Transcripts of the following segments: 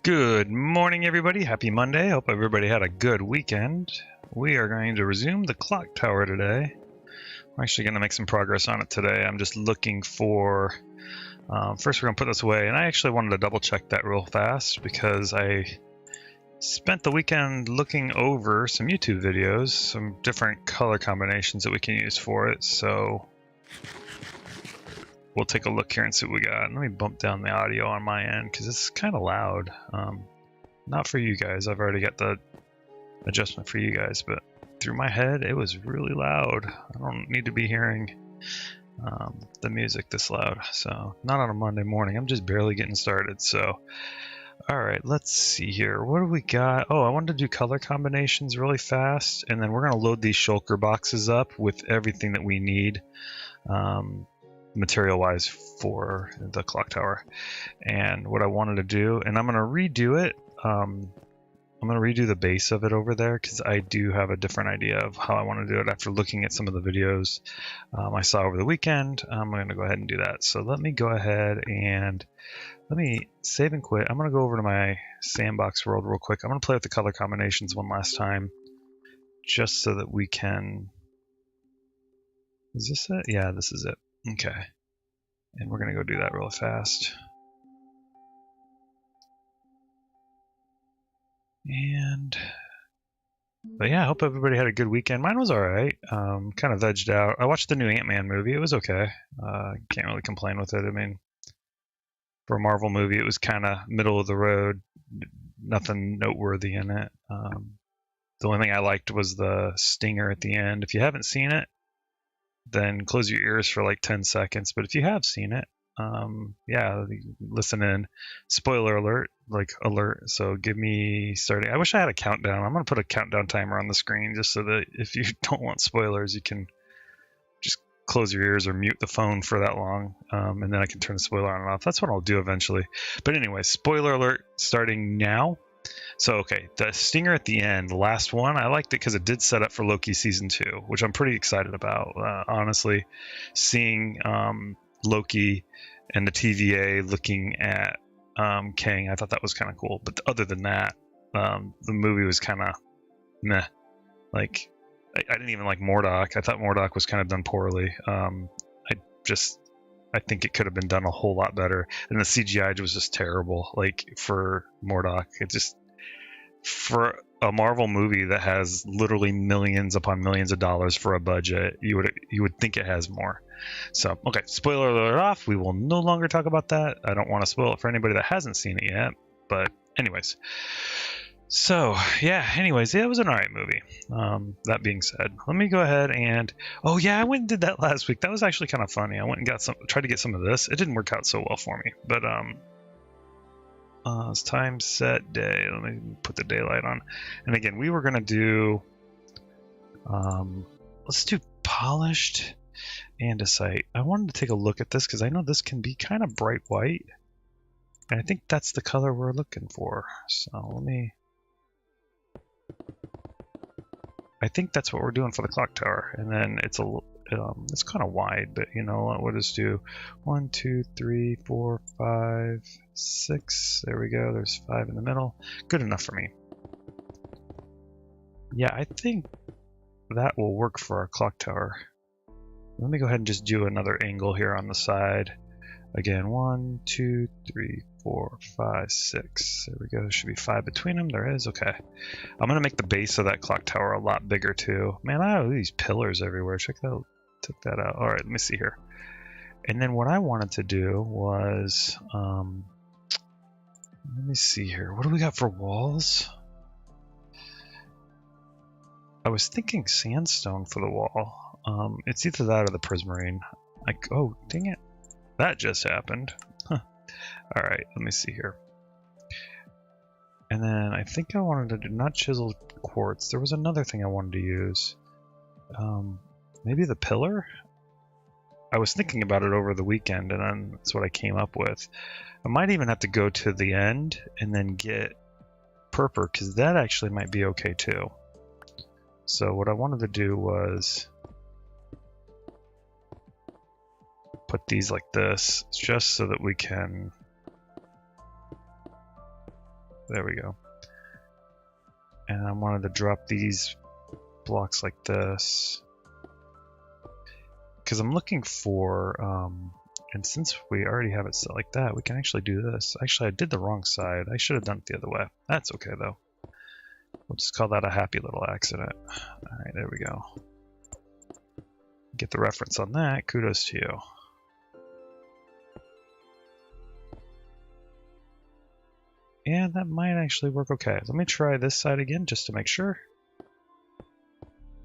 Good morning, everybody. Happy Monday. Hope everybody had a good weekend. We are going to resume the clock tower today. We're actually going to make some progress on it today. I'm just looking for... first, we're going to put this away. And I actually wanted to double check that real fast because I spent the weekend looking over some YouTube videos, some different color combinations that we can use for it. So we'll take a look here and see what we got. Let me bump down the audio on my end because it's kind of loud. Not for you guys. I've already got the adjustment for you guys, but through my head, it was really loud. I don't need to be hearing the music this loud. So not on a Monday morning. I'm just barely getting started. So, all right, let's see here. What do we got? Oh, I wanted to do color combinations really fast, and then we're going to load these shulker boxes up with everything that we need. Material wise for the clock tower. And what I wanted to do, and I'm going to redo it, I'm going to redo the base of it over there because I do have a different idea of how I want to do it after looking at some of the videos I saw over the weekend. I'm going to go ahead and do that. So let me go ahead and let me save and quit. I'm going to go over to my sandbox world real quick. I'm going to play with the color combinations one last time just so that we can... Is this it? Yeah, this is it. Okay, and we're going to go do that real fast. But yeah, I hope everybody had a good weekend. Mine was alright. Kind of vegged out. I watched the new Ant-Man movie. It was okay. Can't really complain with it. I mean, for a Marvel movie, it was kind of middle of the road. Nothing noteworthy in it. The only thing I liked was the stinger at the end. If you haven't seen it, then close your ears for like 10 seconds. But if you have seen it, yeah, listen in. Spoiler alert, like alert. So give me starting. I wish I had a countdown. I'm going to put a countdown timer on the screen just so that if you don't want spoilers, you can just close your ears or mute the phone for that long. And then I can turn the spoiler on and off. That's what I'll do eventually. But anyway, spoiler alert starting now. So, okay, the stinger at the end, the last one, I liked it because it did set up for Loki Season 2, which I'm pretty excited about. Honestly, seeing Loki and the TVA looking at Kang, I thought that was kind of cool. But other than that, the movie was kind of meh. Like, I didn't even like Mordock. I thought Mordock was kind of done poorly. I think it could have been done a whole lot better. And the CGI was just terrible. Like, for Mordock, it just... For a Marvel movie that has literally millions upon millions of dollars for a budget, you would think it has more. So, okay, spoiler alert off. We will no longer talk about that. I don't want to spoil it for anybody that hasn't seen it yet. But anyways. So, yeah, anyways, yeah, it was an alright movie. That being said, let me go ahead and... Oh, yeah, I went and did that last week. That was actually kind of funny. I went and tried to get some of this. It didn't work out so well for me. But, it's time, set, day. Let me put the daylight on. And again, we were going to do... let's do polished andesite. I wanted to take a look at this because I know this can be kind of bright white. And I think that's the color we're looking for. So let me... I think that's what we're doing for the clock tower. And then it's it's kind of wide, but you know what? We'll just do 1, 2, 3, 4, 5, 6. There we go. There's 5 in the middle. Good enough for me. Yeah, I think that will work for our clock tower. Let me go ahead and just do another angle here on the side. Again, 1, 2, 3, 4, 5, 6. There we go. There should be 5 between them. There is. Okay. I'm going to make the base of that clock tower a lot bigger too. Man, I have these pillars everywhere. Check that out. All right, let me see here. And then what I wanted to do was, let me see here. What do we got for walls? I was thinking sandstone for the wall. It's either that or the prismarine. Like, oh, dang it. That just happened. Huh. All right, let me see here. And then I think I wanted to do not chiseled quartz. There was another thing I wanted to use. Maybe the pillar? I was thinking about it over the weekend, and then that's what I came up with. I might even have to go to the end and then get purple, because that actually might be okay too. So what I wanted to do was put these like this, just so that we can... There we go. And I wanted to drop these blocks like this, because I'm looking for, and since we already have it set like that, we can actually do this. Actually, I did the wrong side. I should have done it the other way. That's okay though. We'll just call that a happy little accident. All right, there we go. Get the reference on that. Kudos to you. Yeah, that might actually work okay. Let me try this side again just to make sure.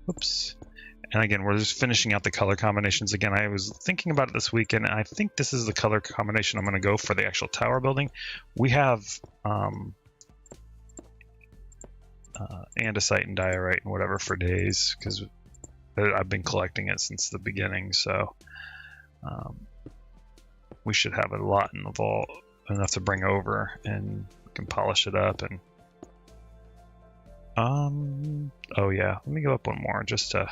Oops. And again, we're just finishing out the color combinations. Again, I was thinking about it this week, and I think this is the color combination I'm going to go for the actual tower building. We have andesite and diorite and whatever for days, because I've been collecting it since the beginning, so we should have a lot in the vault, enough to bring over, and can polish it up. And oh yeah, let me go up one more just to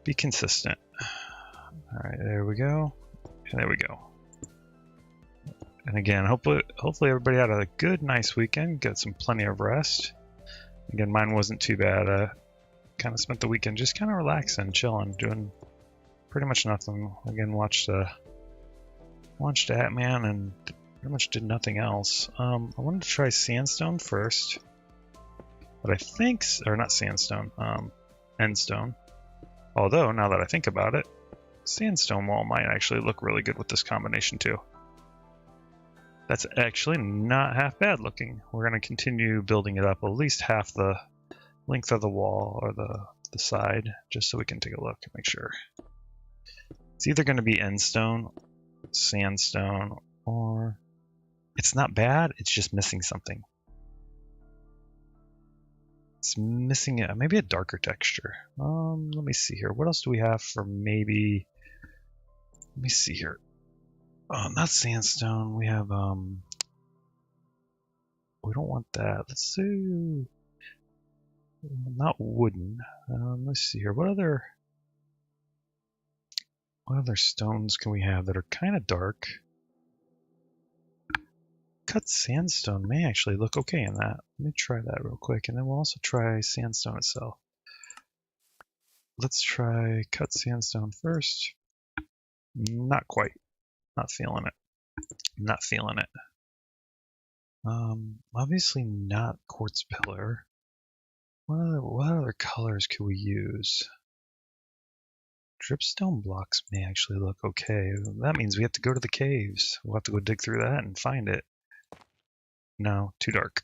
be consistent. All right, there we go, and there we go. And again, hopefully everybody had a good, nice weekend, got some plenty of rest. Again, mine wasn't too bad. Kind of spent the weekend just kind of relaxing, chilling, doing pretty much nothing. Again, watched Atman and pretty much did nothing else. I wanted to try sandstone first, but I think, or not sandstone, endstone. Although, now that I think about it, sandstone wall might actually look really good with this combination too. That's actually not half bad looking. We're going to continue building it up at least half the length of the wall, or the side, just so we can take a look and make sure. It's either going to be endstone, sandstone, or it's not bad, it's just missing something. It's missing maybe a darker texture. Let me see here. What else do we have for maybe... Let me see here. Not sandstone. We have we don't want that. Let's do not wooden. Let's see here. What other stones can we have that are kind of dark? Cut sandstone may actually look okay in that. Let me try that real quick, and then we'll also try sandstone itself. Let's try cut sandstone first. Not quite. Not feeling it. Not feeling it. Obviously not quartz pillar. What other colors could we use? Dripstone blocks may actually look okay. That means we have to go to the caves. We'll have to go dig through that and find it. No, too dark.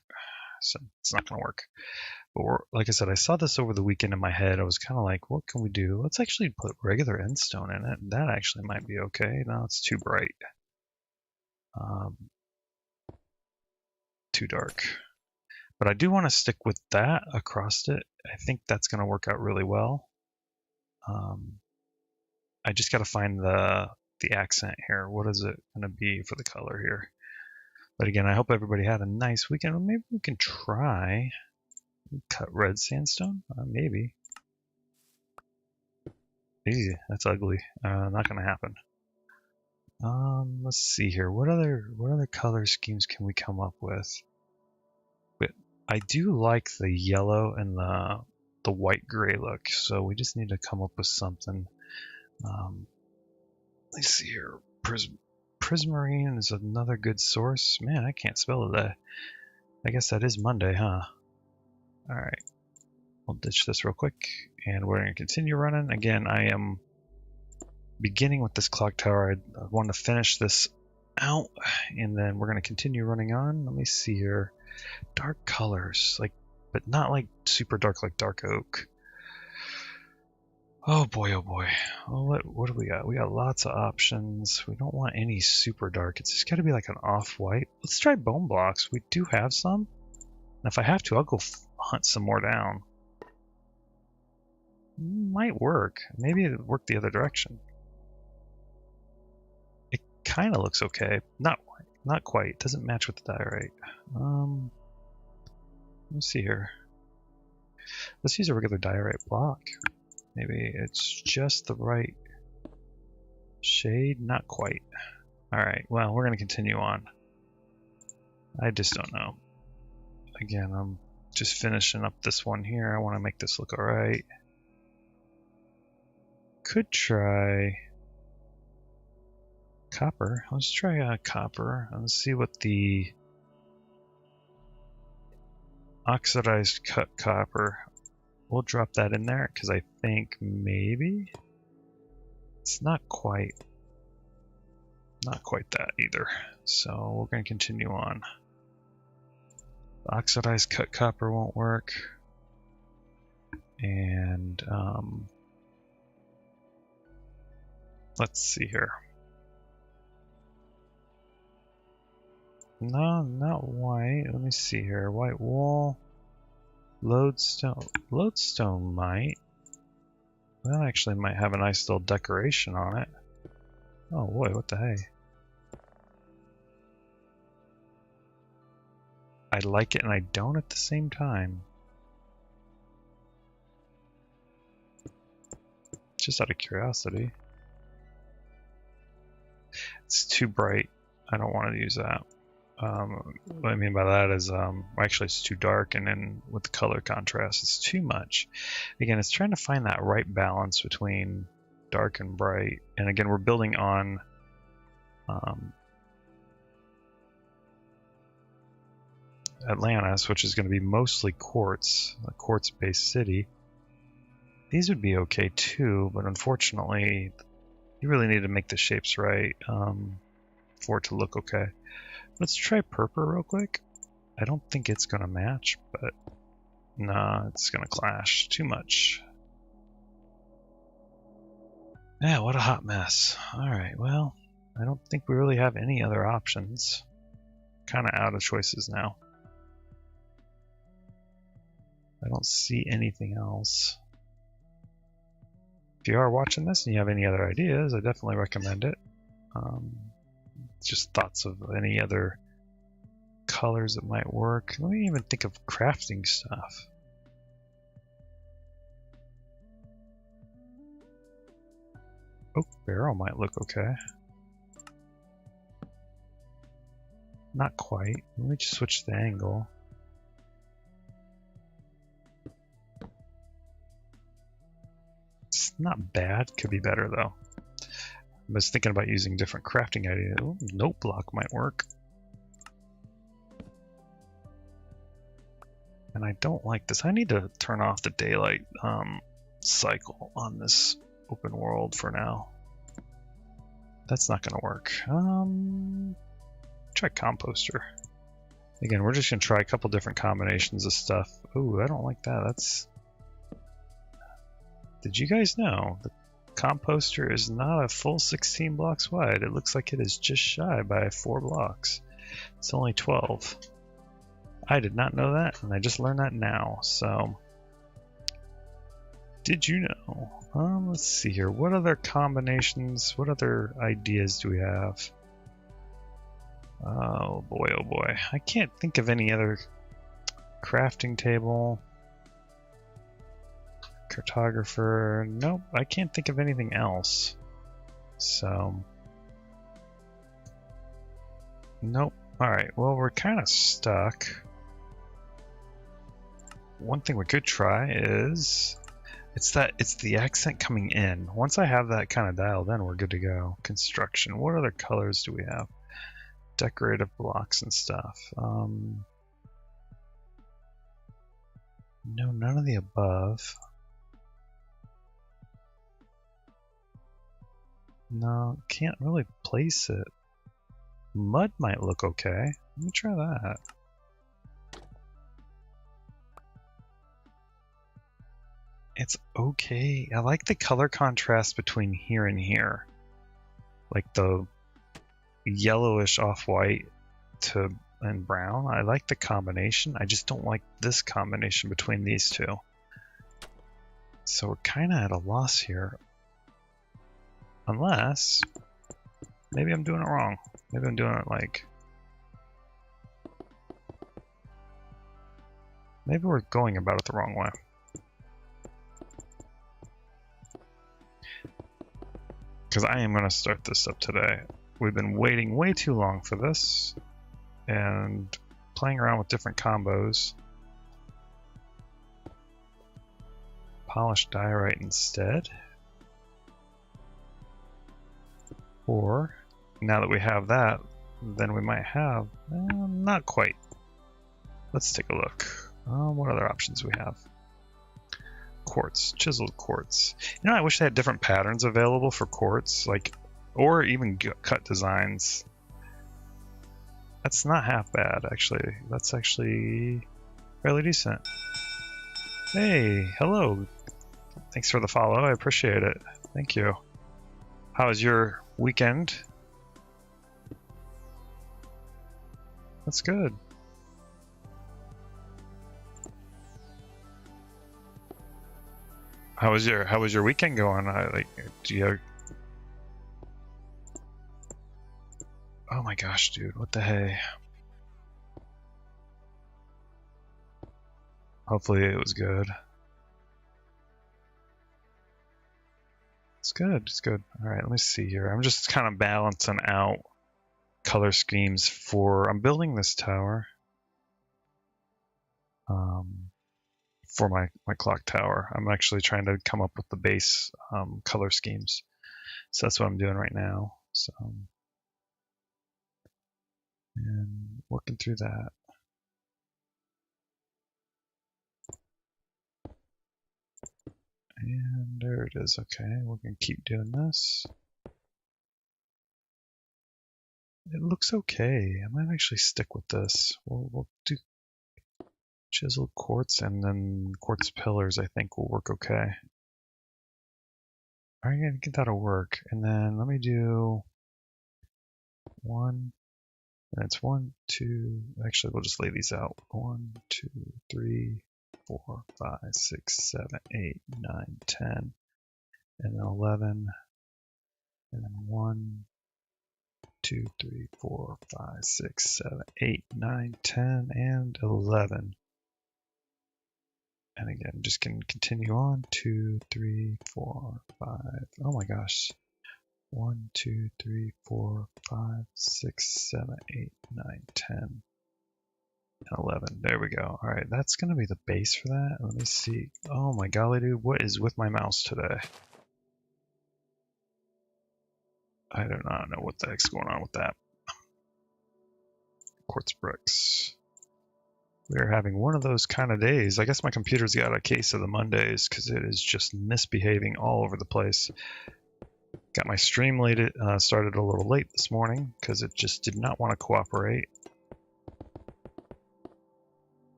So it's not going to work. But like I said, I saw this over the weekend in my head. I was kind of like, what can we do? Let's actually put regular endstone in it. That actually might be okay. No, it's too bright. Too dark. But I do want to stick with that across it. I think that's going to work out really well. I just got to find the accent here. What is it going to be for the color here? But again, I hope everybody had a nice weekend. Well, maybe we can try cut red sandstone. Maybe. Easy. That's ugly. Not going to happen. Let's see here. What other color schemes can we come up with? But I do like the yellow and the white gray look. So we just need to come up with something. Let's see here. Prismarine is another good source. Man, I can't spell today. I guess that is Monday, huh? Alright. We'll ditch this real quick, and we're going to continue running. Again, I am beginning with this clock tower. I want to finish this out, and then we're going to continue running on. Let me see here. Dark colors, like, but not like super dark like dark oak. Oh boy, oh boy. Well, what do we got? We got lots of options. We don't want any super dark. It's just got to be like an off-white. Let's try bone blocks. We do have some. And if I have to, I'll go hunt some more down. Might work. Maybe it'll work the other direction. It kind of looks okay. Not quite. It doesn't match with the diorite. Let's see here. Let's use a regular diorite block. Maybe it's just the right shade. Not quite. Alright, well, we're going to continue on. I just don't know. Again, I'm just finishing up this one here. I want to make this look alright. Could try copper. Let's try copper. Let's see what the oxidized cut copper. We'll drop that in there because I think maybe it's not quite that either. So we're going to continue on. The oxidized cut copper won't work, and let's see here. No, not white. Let me see here. White wool. Lodestone. Lodestone might. That actually might have a nice little decoration on it. Oh boy, what the hey? I like it and I don't at the same time. Just out of curiosity. It's too bright. I don't want to use that. What I mean by that is, actually it's too dark, and then with the color contrast, it's too much. Again, it's trying to find that right balance between dark and bright. And again, we're building on Atlantis, which is going to be mostly quartz, a quartz-based city. These would be okay too, but unfortunately, you really need to make the shapes right for it to look okay. Let's try purple real quick. I don't think it's going to match, but nah, it's going to clash too much. Yeah, what a hot mess. Alright, well, I don't think we really have any other options. Kind of out of choices now. I don't see anything else. If you are watching this and you have any other ideas, I definitely recommend it. Just thoughts of any other colors that might work. Let me even think of crafting stuff. Oak barrel might look okay. Not quite. Let me just switch the angle. It's not bad. Could be better though. I was thinking about using different crafting ideas. Ooh, note block might work. And I don't like this. I need to turn off the daylight cycle on this open world for now. That's not going to work. Try composter. Again, we're just going to try a couple different combinations of stuff. Ooh, I don't like that. That's... Did you guys know the composter is not a full 16 blocks wide? It looks like it is just shy by 4 blocks. It's only 12. I did not know that, and I just learned that now. So, did you know? Let's see here. What other combinations, what other ideas do we have? Oh boy, oh boy. I can't think of any other crafting table. Cartographer. Nope, I can't think of anything else. So, nope. Alright, well, we're kind of stuck. One thing we could try is It's the accent coming in. Once I have that kind of dialed in, we're good to go. Construction. What other colors do we have? Decorative blocks and stuff. No, none of the above. No, can't really place it. Mud might look okay. Let me try that. It's okay. I like the color contrast between here and here. Like the yellowish off-white to and brown. I like the combination. I just don't like this combination between these two. So we're kind of at a loss here. Unless, maybe I'm doing it wrong. Maybe I'm doing it like... Maybe we're going about it the wrong way. Because I am going to start this up today. We've been waiting way too long for this. And playing around with different combos. Polished diorite instead. Or, now that we have that, then we might have, not quite. Let's take a look. What other options we have? Quartz, chiseled quartz. You know, I wish they had different patterns available for quartz, like, or even cut designs. That's not half bad, actually. That's actually fairly decent. Hey, hello. Thanks for the follow. I appreciate it. Thank you. How was your weekend? That's good. How was your weekend going? Do you? Oh my gosh, dude! What the hey? Hopefully it was good. It's good. It's good. All right, let me see here. I'm just kind of balancing out color schemes for. I'm building this tower. For my clock tower. I'm actually trying to come up with the base color schemes. So that's what I'm doing right now. So, and working through that. And there it is. Okay, we're going to keep doing this. It looks okay. I might actually stick with this. We'll do chiseled quartz and then quartz pillars, I think will work okay. Alright, I think that'll work. And then let me do one, and it's 1, 2, actually we'll just lay these out. 1, 2, 3, 4, 5, 6, 7, 8, 9, 10, and then 11, and then 1, 2, 3, 4, 5, 6, 7, 8, 9, 10, and 11. And again, just can continue on. 2, 3, 4, 5. Oh my gosh. 1, 2, 3, 4, 5, 6, 7, 8, 9, 10, and 11. There we go. All right, that's going to be the base for that. Let me see. Oh my golly, dude. What is with my mouse today? I do not know what the heck's going on with that. Quartz bricks. We are having one of those kind of days. I guess my computer's got a case of the Mondays because it is just misbehaving all over the place. Got my stream started a little late this morning because it just did not want to cooperate.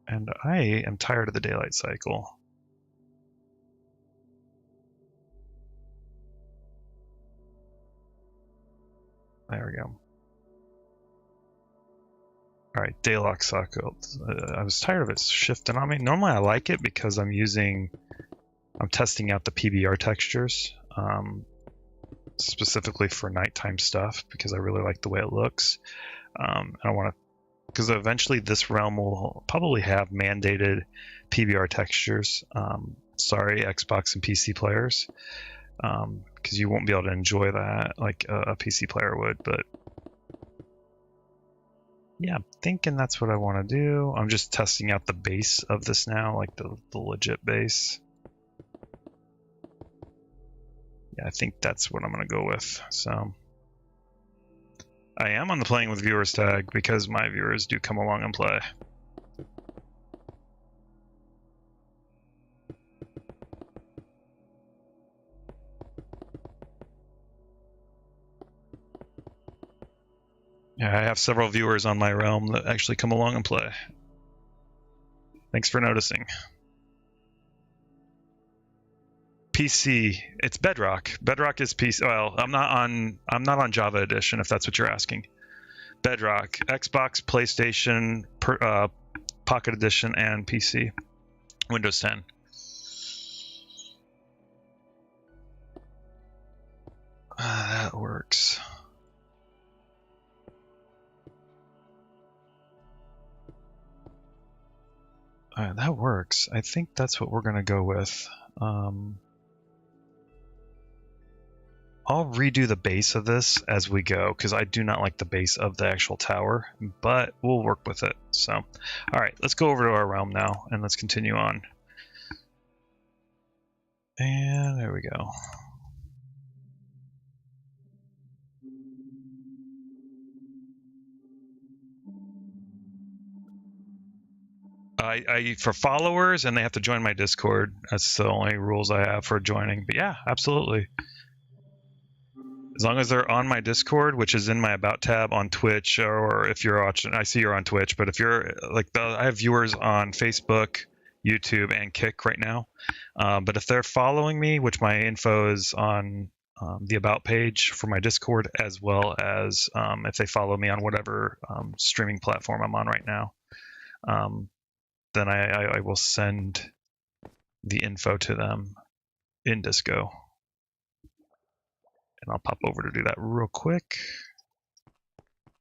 And I am tired of the daylight cycle. There we go. All right, daylock cycle. I was tired of it shifting on me. Normally I like it because I'm testing out the PBR textures, specifically for nighttime stuff because I really like the way it looks. I want to, because eventually this realm will probably have mandated PBR textures. Sorry, Xbox and PC players, because you won't be able to enjoy that like a PC player would, but yeah, I'm thinking that's what I want to do. I'm just testing out the base of this now, like the legit base. Yeah, I think that's what I'm going to go with. So I am on the playing with viewers tag because my viewers do come along and play. Yeah, I have several viewers on my realm that actually come along and play. Thanks for noticing. PC, it's Bedrock. Bedrock is PC. Well, I'm not on Java Edition if that's what you're asking. Bedrock, Xbox, PlayStation, Pocket Edition, and PC. Windows 10. That works. All right, that works. I think that's what we're going to go with. I'll redo the base of this as we go because I do not like the base of the actual tower, but we'll work with it. So, all right, let's go over to our realm now and let's continue on. And there we go. For followers, and they have to join my Discord. That's the only rules I have for joining. But yeah, absolutely. As long as they're on my Discord, which is in my About tab on Twitch, or if you're watching, I see you're on Twitch, but if you're like, I have viewers on Facebook, YouTube, and Kick right now. But if they're following me, which my info is on the About page for my Discord, as well as if they follow me on whatever streaming platform I'm on right now, then I will send the info to them in Disco. And I'll pop over to do that real quick.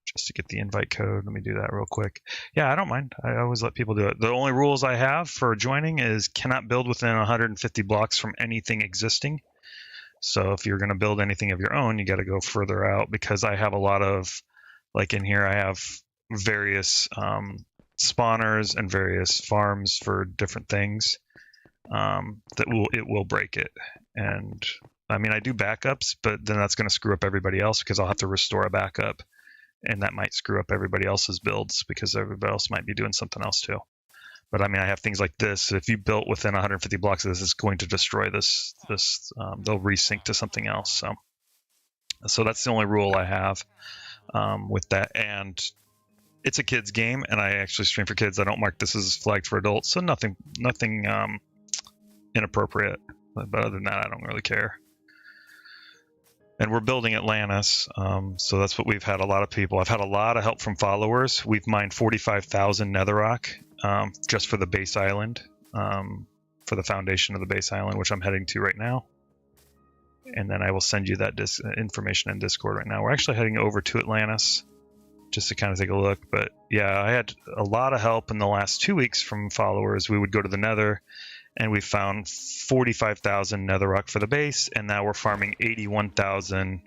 Just to get the invite code. Let me do that real quick. Yeah, I don't mind. I always let people do it. The only rules I have for joining is cannot build within 150 blocks from anything existing. So if you're going to build anything of your own, you got to go further out because I have a lot of, like in here, I have various spawners and various farms for different things that will break it. And I mean, I do backups, but then that's going to screw up everybody else because I'll have to restore a backup, and that might screw up everybody else's builds because everybody else might be doing something else too. But I mean, I have things like this. If you built within 150 blocks of this, it's going to destroy this. They'll resync to something else. So that's the only rule I have with that. And it's a kids game, and I actually stream for kids. I don't mark this as flagged for adults, so nothing inappropriate. But other than that, I don't really care. And we're building Atlantis, so that's what we've had a lot of people. I've had a lot of help from followers. We've mined 45,000 netherrock just for the base island, for the foundation of the base island, which I'm heading to right now. And then I will send you that information in Discord right now. We're actually heading over to Atlantis just to kind of take a look. But yeah, I had a lot of help in the last 2 weeks from followers. We would go to the nether, and we found 45,000 netherrock for the base, and now we're farming 81,000.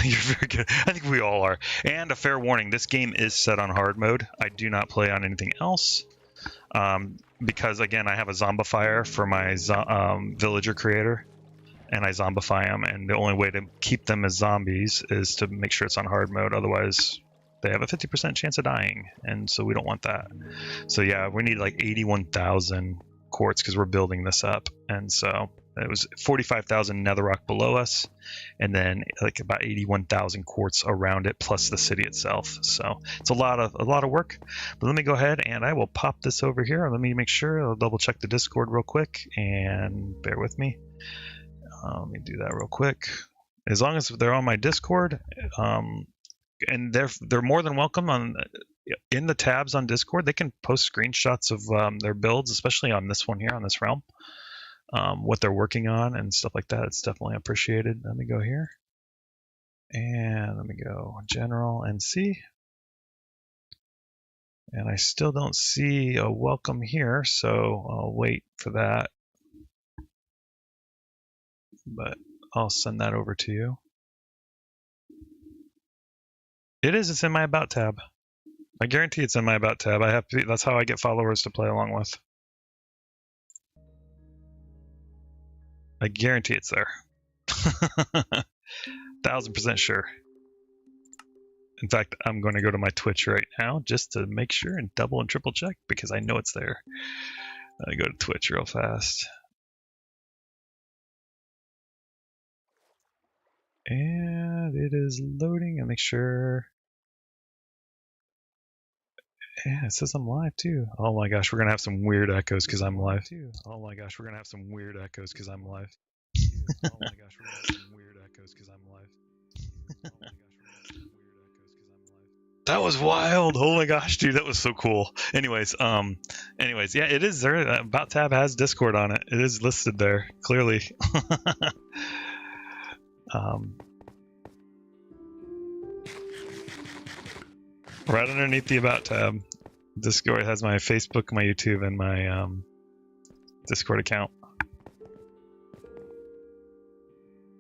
You're very good. I think we all are. And a fair warning, this game is set on hard mode. I do not play on anything else because, again, I have a zombifier for my villager creator, and I zombify them, and the only way to keep them as zombies is to make sure it's on hard mode. Otherwise, they have a 50% chance of dying, and so we don't want that. So yeah, we need like 81,000 quartz because we're building this up, and so it was 45,000 netherrock below us, and then like about 81,000 quartz around it, plus the city itself. So it's a lot of work. But let me go ahead and I will pop this over here. Let me make sure. I'll double check the Discord real quick, and bear with me. Let me do that real quick. As long as they're on my Discord, and they're more than welcome on. In the tabs on Discord, they can post screenshots of their builds, especially on this one here, on this realm, what they're working on and stuff like that. It's definitely appreciated. Let me go here, and let me go general and see. And I still don't see a welcome here, so I'll wait for that. But I'll send that over to you. It's in my About tab. I guarantee it's in my About tab. That's how I get followers to play along with. I guarantee it's there. 1000% sure. In fact, I'm going to go to my Twitch right now just to make sure and double and triple check because I know it's there. I go to Twitch real fast. And it is loading and make sure. Yeah, it says I'm live too. Oh my gosh, we're gonna have some weird echoes because I'm live too. Oh my gosh, we're gonna have some weird echoes because I'm live. Oh my gosh, we're gonna have some weird echoes because I'm live. Oh my gosh, we're gonna have some weird echoes because I'm live. That was wild. Oh my gosh, dude, that was so cool. Anyways, yeah, it is there. About tab has Discord on it. It is listed there clearly. Right underneath the About tab, Discord has my Facebook, my YouTube, and my Discord account.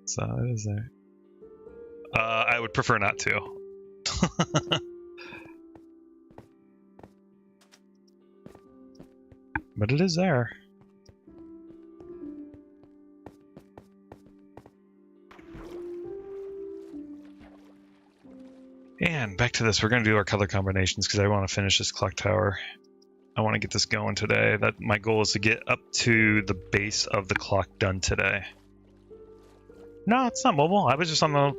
So it is there. I would prefer not to. But it is there. And back to this, we're going to do our color combinations because I want to finish this clock tower. I want to get this going today. That my goal is to get up to the base of the clock done today. No, it's not mobile. I was just on my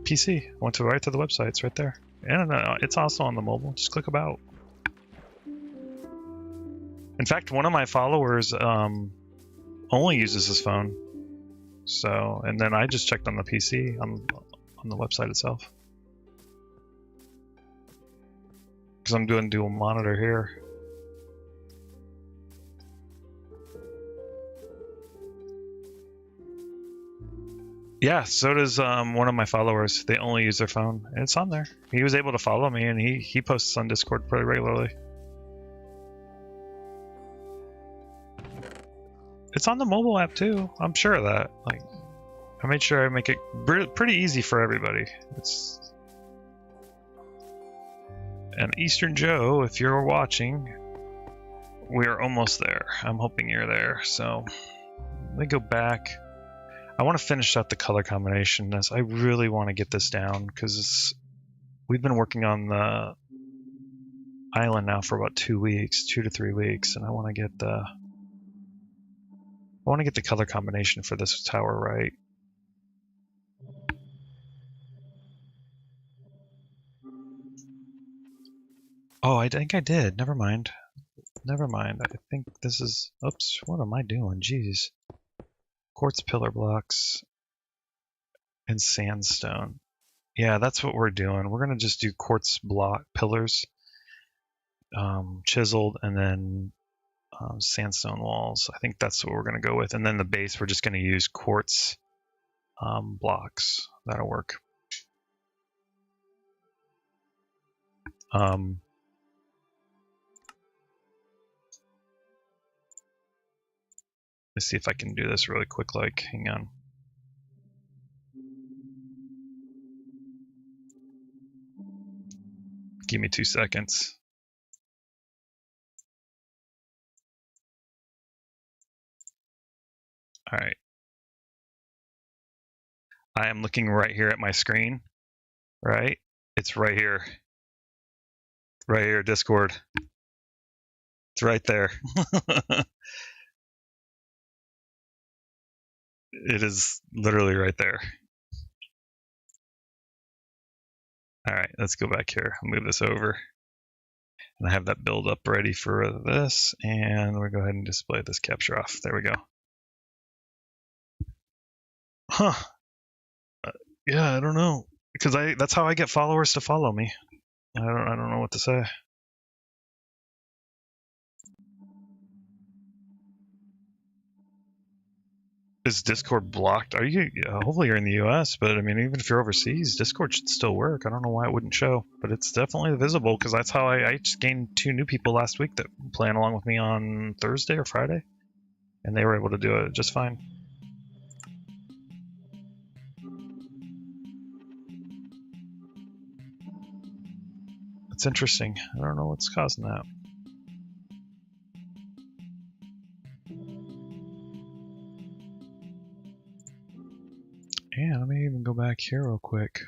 PC. I went right to the website. It's right there. And it's also on the mobile. Just click about. In fact, one of my followers only uses his phone. So, and then I just checked on the PC on the website itself. Because I'm doing dual monitor here. Yeah, so does one of my followers. They only use their phone. And it's on there. He was able to follow me, and he posts on Discord pretty regularly. It's on the mobile app too. I'm sure of that. Like, I made sure I make it pretty easy for everybody. It's and Eastern Joe, if you're watching, we're almost there. I'm hoping you're there. So let me go back. I want to finish out the color combination. I really want to get this down because we've been working on the island now for about 2 weeks, 2 to 3 weeks, and I want to get the color combination for this tower right. Oh, I think I did. Never mind. I think this is... Oops, what am I doing? Jeez. Quartz pillar blocks and sandstone. Yeah, that's what we're doing. We're going to just do quartz block pillars, chiseled, and then sandstone walls. I think that's what we're going to go with. And then the base, we're just going to use quartz blocks. That'll work. Let's see if I can do this really quick. Like, hang on. Give me 2 seconds. All right. I am looking right here at my screen, right? It's right here. Right here, Discord. It's right there. It is literally right there. All right, let's go back here. I'll move this over. And I have that build up ready for this. And we'll go ahead and display this capture off. There we go. Huh. Yeah, I don't know. Because that's how I get followers to follow me. I don't know what to say. Is Discord blocked? Are you? Hopefully you're in the US, but I mean, even if you're overseas, Discord should still work. I don't know why it wouldn't show, but it's definitely visible because that's how I just gained 2 new people last week that playing along with me on Thursday or Friday, and they were able to do it just fine. It's interesting. I don't know what's causing that. Yeah, let me even go back here real quick.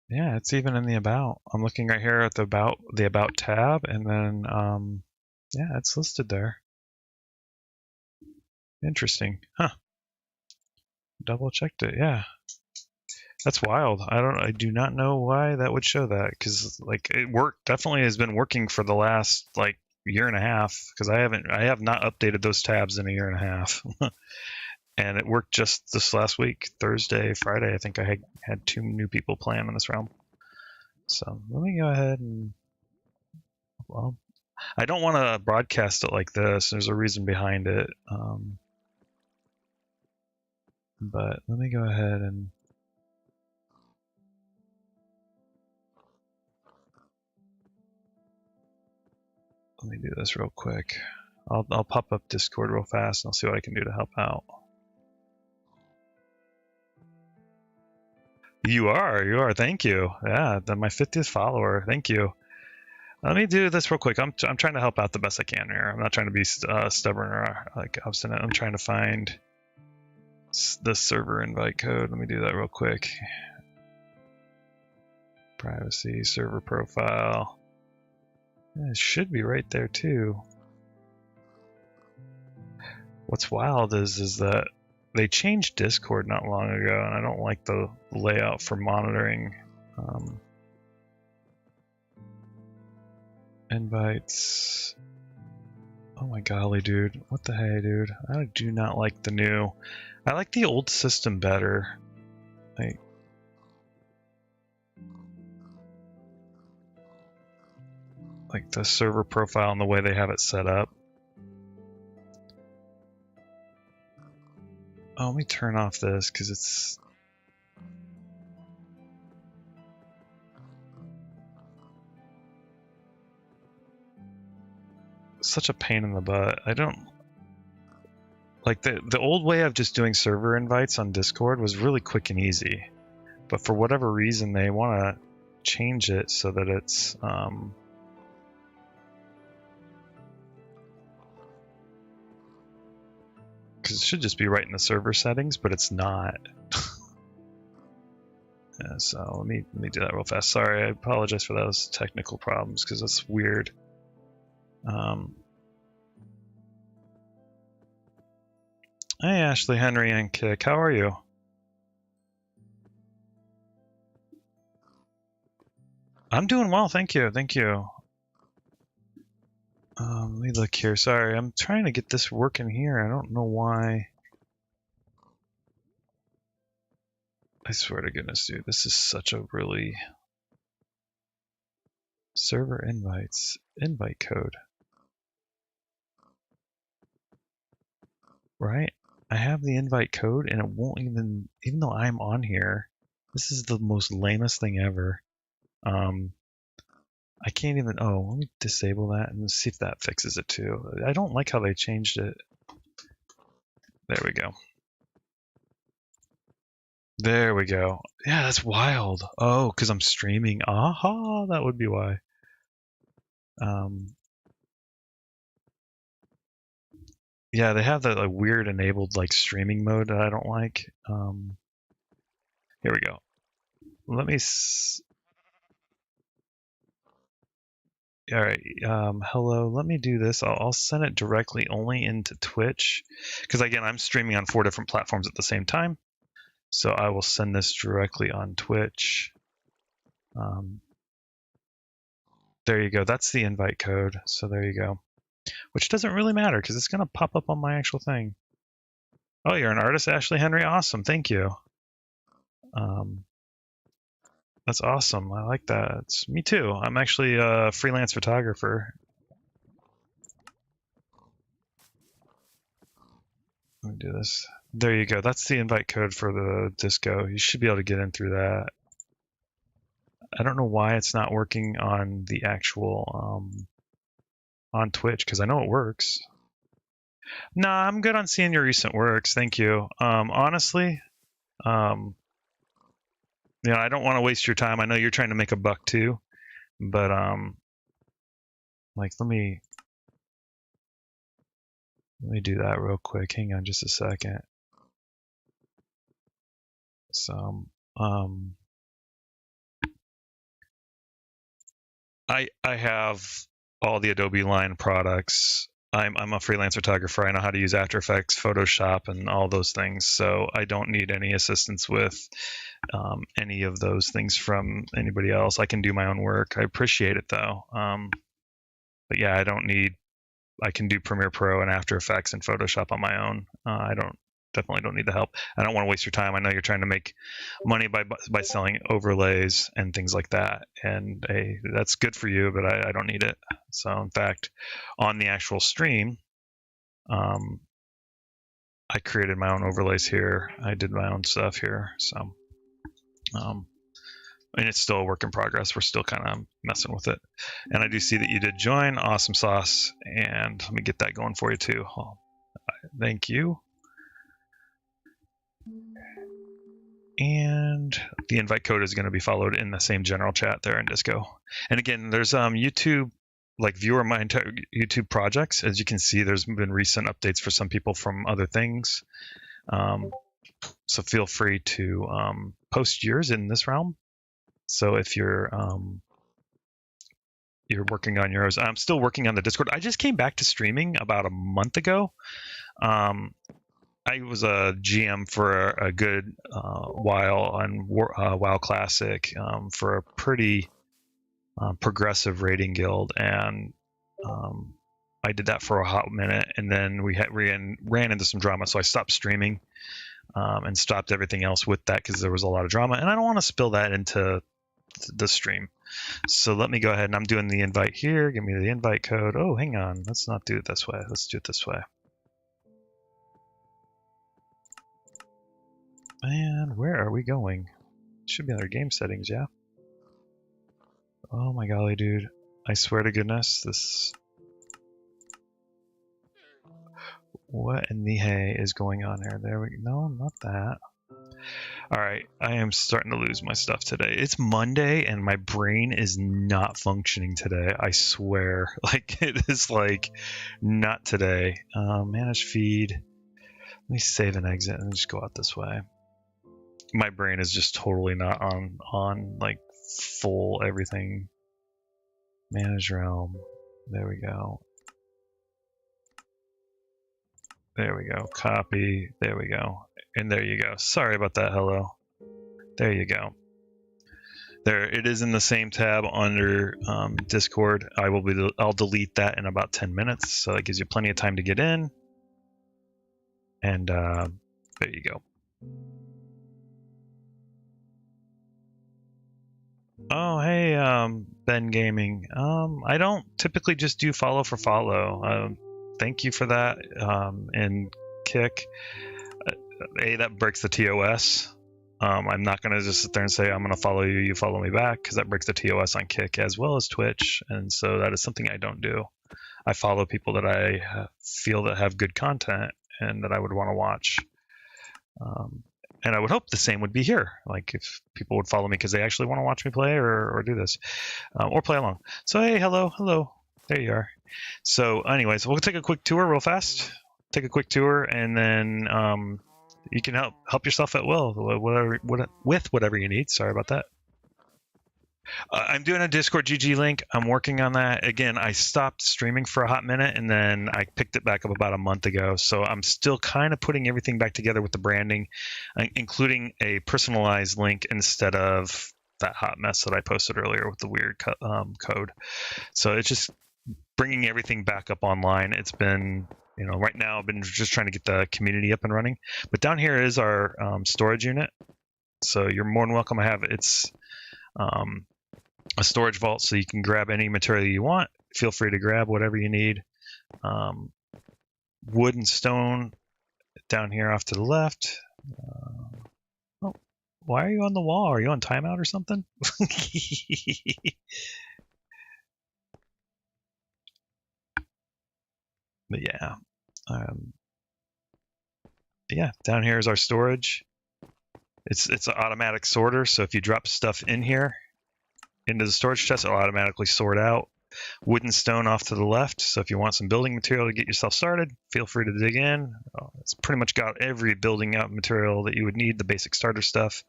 Yeah, it's even in the about. I'm looking right here at the about tab, and then yeah, it's listed there. Interesting, huh? Double checked it. Yeah, that's wild. I do not know why that would show that, because like it definitely has been working for the last like year and a half, because I have not updated those tabs in a year and a half. And it worked just this last week, Thursday, Friday. I think I had 2 new people playing in this realm. So let me go ahead and, well, I don't want to broadcast it like this. There's a reason behind it. But let me go ahead and let me do this real quick. I'll pop up Discord real fast and I'll see what I can do to help out. You are. Thank you. Yeah, my 50th follower. Thank you. Let me do this real quick. I'm trying to help out the best I can here. I'm not trying to be stubborn or like obstinate. I'm trying to find the server invite code. Let me do that real quick. Privacy, server profile. Yeah, it should be right there too. What's wild is that they changed Discord not long ago, and I don't like the layout for monitoring invites. Oh my golly, dude. What the hey, dude? I do not like the new. I like the old system better. Like the server profile and the way they have it set up. Oh, let me turn off this because it's such a pain in the butt. I don't like the old way of just doing server invites on Discord was really quick and easy, but for whatever reason they want to change it so that it's because it should just be right in the server settings, but it's not. Yeah, so let me do that real fast. Sorry, I apologize for those technical problems because that's weird. Hey, Ashley, Henry, and Kick, how are you? I'm doing well, thank you. Let me look here. Sorry, I'm trying to get this working here. I don't know why. I swear to goodness, dude, this is such a really... Server invites, invite code. Right? I have the invite code and it won't even though I'm on here, this is the most lamest thing ever. I can't even, oh, let me disable that and see if that fixes it too. I don't like how they changed it. There we go. There we go. Yeah, that's wild. Oh, because I'm streaming. Aha, that would be why. Yeah, they have that like weird enabled like streaming mode that I don't like. Here we go. Let me. All right. Hello. Let me do this. I'll send it directly only into Twitch, because again, I'm streaming on 4 different platforms at the same time. So I will send this directly on Twitch. There you go. That's the invite code. So there you go. Which doesn't really matter because it's going to pop up on my actual thing. Oh, you're an artist, Ashley Henry? Awesome. Thank you. That's awesome. I like that. It's me too. I'm actually a freelance photographer. Let me do this. There you go. That's the invite code for the disco. You should be able to get in through that. I don't know why it's not working on the actual on Twitch, because I know it works. No, I'm good on seeing your recent works. Thank you. Honestly, I don't want to waste your time. I know you're trying to make a buck too, but like let me do that real quick. Hang on just a second. So I have all the Adobe line products. I'm a freelance photographer. I know how to use After Effects, Photoshop, and all those things. So I don't need any assistance with any of those things from anybody else. I can do my own work. I appreciate it though. But yeah, I can do Premiere Pro and After Effects and Photoshop on my own. I definitely don't need the help. I don't want to waste your time. I know you're trying to make money by selling overlays and things like that, and that's good for you, but I don't need it. So in fact, on the actual stream, I created my own overlays here. I did my own stuff here. So and it's still a work in progress. We're still kind of messing with it. And I do see that you did join. Awesome sauce. And let me get that going for you too. Thank you. And the invite code is going to be followed in the same general chat there in Disco. And again, there's YouTube, like viewer my entire YouTube projects. As you can see, there's been recent updates for some people from other things. So feel free to post yours in this realm. So if you're working on yours, I'm still working on the Discord. I just came back to streaming about a month ago. I was a GM for a good while on WoW Classic for a pretty progressive raiding guild, and I did that for a hot minute, and then we ran into some drama, so I stopped streaming and stopped everything else with that because there was a lot of drama, and I don't want to spill that into the stream. So let me go ahead, and I'm doing the invite here. Give me the invite code. Oh, hang on. Let's not do it this way. Let's do it this way. And where are we going? It should be under game settings, yeah. Oh my golly, dude. I swear to goodness, this... What in the hay is going on here? There we go. No, not that. Alright, I am starting to lose my stuff today. It's Monday and my brain is not functioning today. I swear. Like, it is like, not today. Manage feed. Let me save and exit and just go out this way. My brain is just totally not on like full everything. Manage realm. There we go. There we go. Copy. There we go. And there you go. Sorry about that. Hello. There you go. There it is in the same tab under Discord. I'll delete that in about 10 minutes, so that gives you plenty of time to get in. And there you go. Oh, hey, Ben Gaming. I don't typically just do follow for follow. Thank you for that. And Kick, that breaks the TOS. I'm not going to just sit there and say, I'm going to follow you, you follow me back, because that breaks the TOS on Kick as well as Twitch. And so that is something I don't do. I follow people that I feel that have good content and that I would want to watch. And I would hope the same would be here. Like if people would follow me because they actually want to watch me play or do this or play along. So, hey, hello. There you are. So anyways, we'll take a quick tour real fast. Take a quick tour, and then you can help yourself at will, with whatever you need. Sorry about that. I'm doing a Discord GG link. I'm working on that. Again, I stopped streaming for a hot minute, and then I picked it back up about a month ago. So I'm still kind of putting everything back together with the branding, including a personalized link instead of that hot mess that I posted earlier with the weird code. So it's just bringing everything back up online. It's been, right now I've been just trying to get the community up and running. But down here is our storage unit. So you're more than welcome. It's a storage vault, so you can grab any material you want. Feel free to grab whatever you need. Wood and stone down here off to the left. Why are you on the wall? Are you on timeout or something? But yeah. Um, yeah, down here is our storage. It's an automatic sorter, so if you drop stuff in here into the storage chest, it'll automatically sort out. Wooden stone off to the left, so if you want some building material to get yourself started, feel free to dig in. It's pretty much got every building out material that you would need, the basic starter stuff,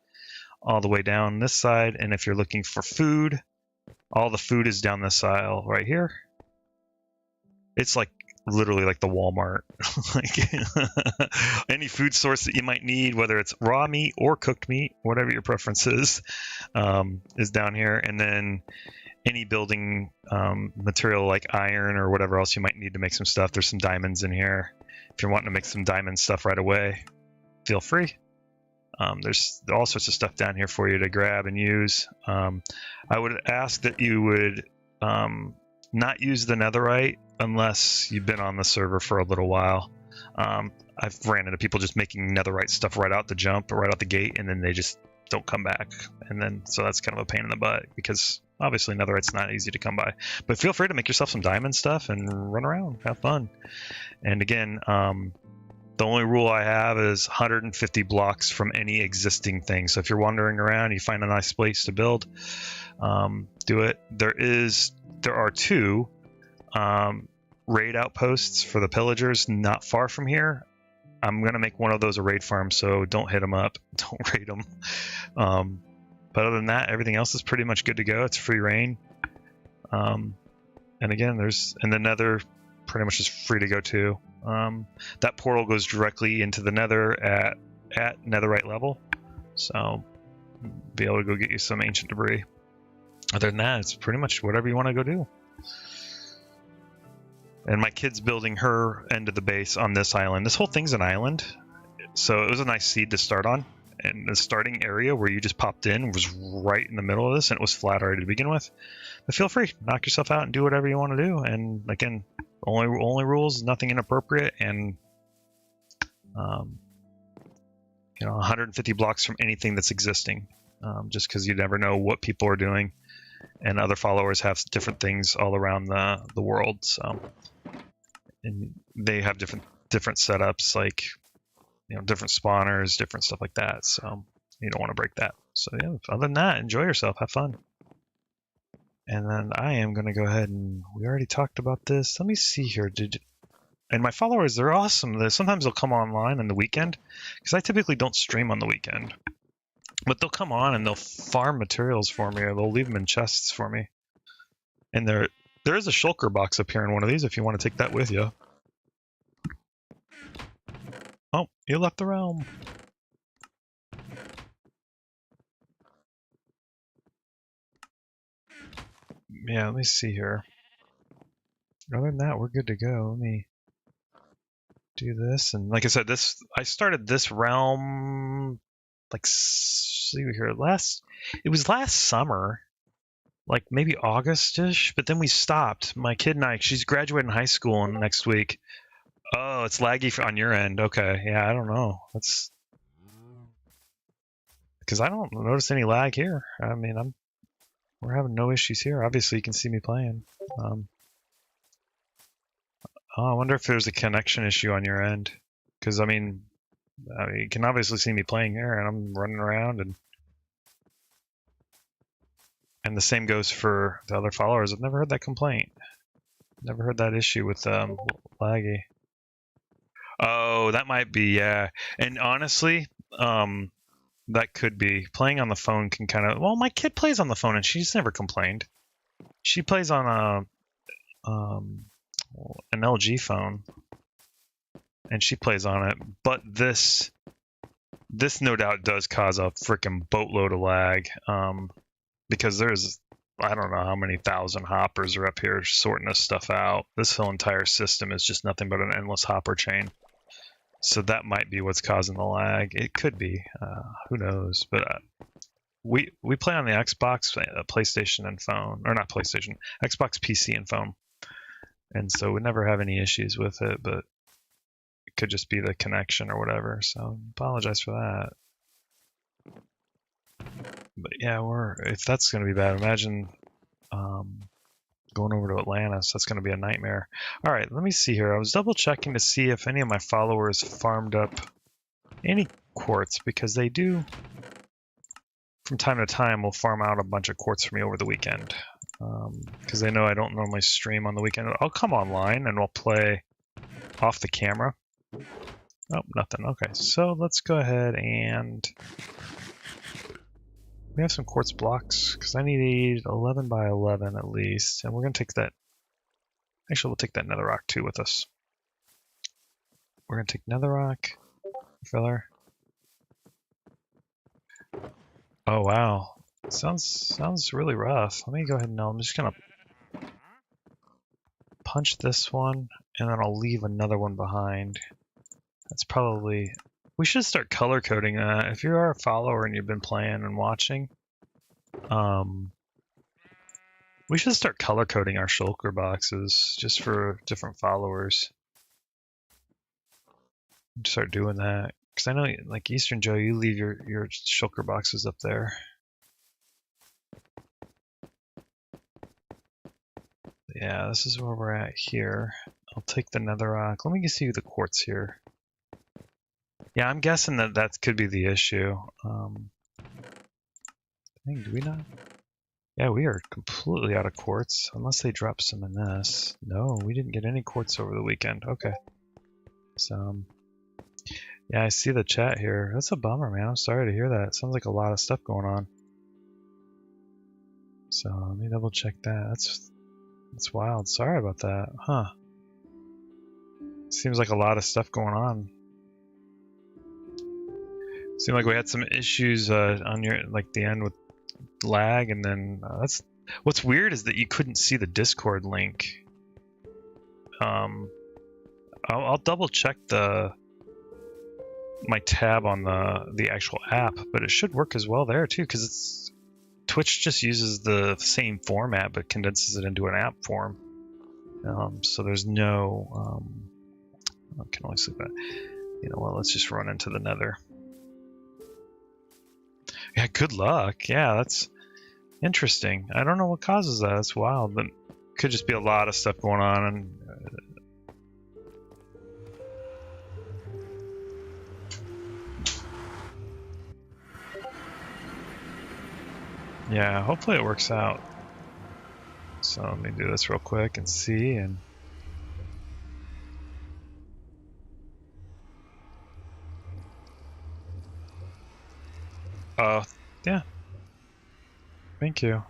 all the way down this side. And if you're looking for food, all the food is down this aisle right here. It's like literally like the Walmart. Like any food source that you might need, whether it's raw meat or cooked meat, whatever your preference is down here. And then any building material like iron or whatever else you might need to make some stuff. There's some diamonds in here. If you're wanting to make some diamond stuff right away, feel free. There's all sorts of stuff down here for you to grab and use. I would ask that you would not use the netherite unless you've been on the server for a little while. I've ran into people just making netherite stuff right out the jump, right out the gate, and then they just don't come back. And then, so that's kind of a pain in the butt because obviously netherite's not easy to come by. But feel free to make yourself some diamond stuff and run around, have fun. And again, the only rule I have is 150 blocks from any existing thing. So if you're wandering around, you find a nice place to build, do it. There are two raid outposts for the pillagers not far from here. I'm going to make one of those a raid farm, so don't hit them up. Don't raid them. But other than that, everything else is pretty much good to go. It's free reign. And again, and the nether pretty much is free to go too. That portal goes directly into the nether at netherite level. So be able to go get you some ancient debris. Other than that, it's pretty much whatever you want to go do. And my kid's building her end of the base on this island. This whole thing's an island. So it was a nice seed to start on. And the starting area where you just popped in was right in the middle of this, and it was flat already to begin with. But feel free, knock yourself out and do whatever you want to do. And again, only rules, nothing inappropriate, and 150 blocks from anything that's existing. Just because you never know what people are doing, and other followers have different things all around the world. So, and they have different setups, like different spawners, different stuff like that. So you don't want to break that. So yeah, other than that, enjoy yourself, have fun. And then I am going to go ahead and we already talked about this. Let me see here. And my followers, they're awesome. Sometimes they'll come online on the weekend because I typically don't stream on the weekend. But they'll come on and they'll farm materials for me, or they'll leave them in chests for me. And there is a shulker box up here in one of these if you want to take that with you. Oh, you left the realm. Yeah, let me see here. Other than that, we're good to go. Let me do this. And like I said, I started this realm like, see here, it was last summer, like maybe August-ish, but then we stopped. My kid and I, she's graduating high school next week. Oh, it's laggy on your end. Okay, yeah, I don't know. That's because I don't notice any lag here. I mean, we're having no issues here. Obviously, you can see me playing. I wonder if there's a connection issue on your end, because I mean, you can obviously see me playing here, and I'm running around, and the same goes for the other followers. I've never heard that complaint. Never heard that issue with laggy. Oh, that might be, yeah. And honestly, that could be. Playing on the phone can kind of... Well, my kid plays on the phone, and she's never complained. She plays on an LG phone, and she plays on it. But this no doubt does cause a freaking boatload of lag, because there's... I don't know how many thousand hoppers are up here sorting this stuff out. This whole entire system is just nothing but an endless hopper chain. So that might be what's causing the lag. It could be. Who knows? But we play on the Xbox, PlayStation, and phone. Or not PlayStation. Xbox, PC, and phone. And so we never have any issues with it, but it could just be the connection or whatever. So apologize for that. But yeah, if that's going to be bad, imagine going over to Atlantis. That's going to be a nightmare. All right, let me see here. I was double checking to see if any of my followers farmed up any quartz, because they do from time to time will farm out a bunch of quartz for me over the weekend, because they know I don't normally stream on the weekend. I'll come online and we'll play off the camera. Oh, nothing. Okay, so let's go ahead and we have some quartz blocks, because I need 11 by 11 at least, and we're going to take that. Actually, we'll take that netherrock too with us. We're going to take netherrock, filler. Oh wow, sounds really rough. Let me go ahead and I'm just gonna punch this one, and then I'll leave another one behind. That's probably, we should start color coding that. If you are a follower and you've been playing and watching, we should start color coding our shulker boxes just for different followers. Start doing that. Because I know, like Eastern Joe, you leave your shulker boxes up there. Yeah, this is where we're at here. I'll take the netherrock. Let me see the quartz here. Yeah, I'm guessing that could be the issue. Dang, do we not? Yeah, we are completely out of quartz, unless they drop some in this. No, we didn't get any quartz over the weekend. Okay. So, yeah, I see the chat here. That's a bummer, man. I'm sorry to hear that. It sounds like a lot of stuff going on. So let me double check that. That's wild. Sorry about that. Huh. Seems like a lot of stuff going on. Seemed like we had some issues on the end with lag, and then that's what's weird is that you couldn't see the Discord link. I'll double check my tab on the actual app, but it should work as well there too, because Twitch just uses the same format but condenses it into an app form. So there's no I can only sleep at. You know what? Let's just run into the Nether. Yeah, good luck. Yeah, that's interesting. I don't know what causes that. It's wild, but could just be a lot of stuff going on. And yeah, hopefully it works out. So let me do this real quick and see. And yeah. Thank you.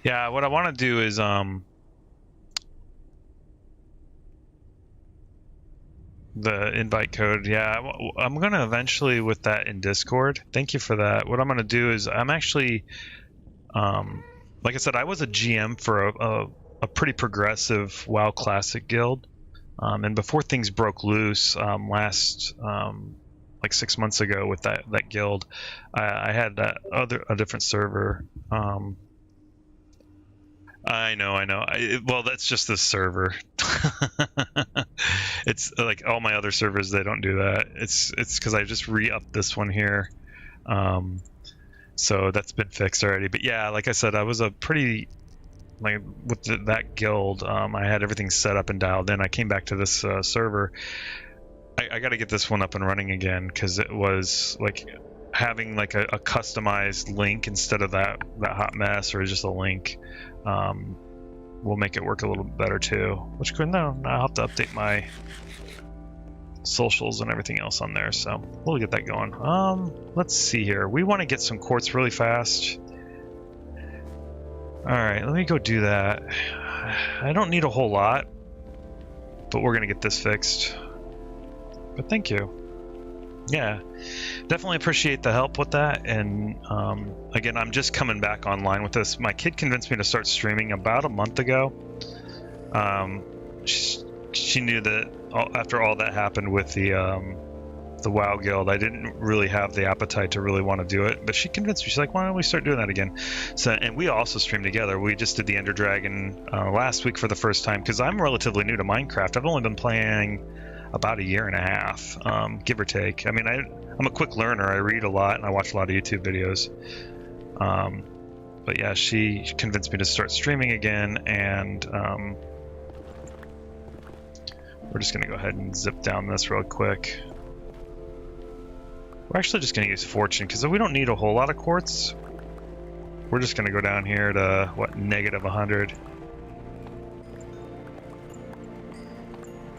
Yeah, what I want to do is the invite code. Yeah, I'm gonna eventually with that in Discord. Thank you for that. What I'm gonna do is I'm actually, like I said, I was a GM for a pretty progressive WoW Classic guild, and before things broke loose last like 6 months ago with that guild, I had a different server. I know. Well, that's just this server. It's like all my other servers, they don't do that. It's because I just re-upped this one here. So that's been fixed already. But yeah, like I said, I was a pretty, like with that guild, I had everything set up and dialed in. I came back to this server. I got to get this one up and running again, because it was like having like a customized link instead of that hot mess or just a link. Will make it work a little bit better too. Which could I'll have to update my socials and everything else on there, so we'll get that going. Let's see here. We want to get some quartz really fast. All right, let me go do that. I don't need a whole lot, but we're gonna get this fixed. But thank you. Yeah, definitely appreciate the help with that. And again, I'm just coming back online with this. My kid convinced me to start streaming about a month ago. She knew that after all that happened with the WoW Guild, I didn't really have the appetite to really want to do it. But she convinced me. She's like, "Why don't we start doing that again?" So, and we also streamed together. We just did the Ender Dragon last week for the first time, because I'm relatively new to Minecraft. I've only been playing about a year and a half, give or take. I mean, I'm a quick learner. I read a lot and I watch a lot of YouTube videos. But yeah, she convinced me to start streaming again, and we're just gonna go ahead and zip down this real quick. We're actually just gonna use fortune because we don't need a whole lot of quartz. We're just gonna go down here to what, -100.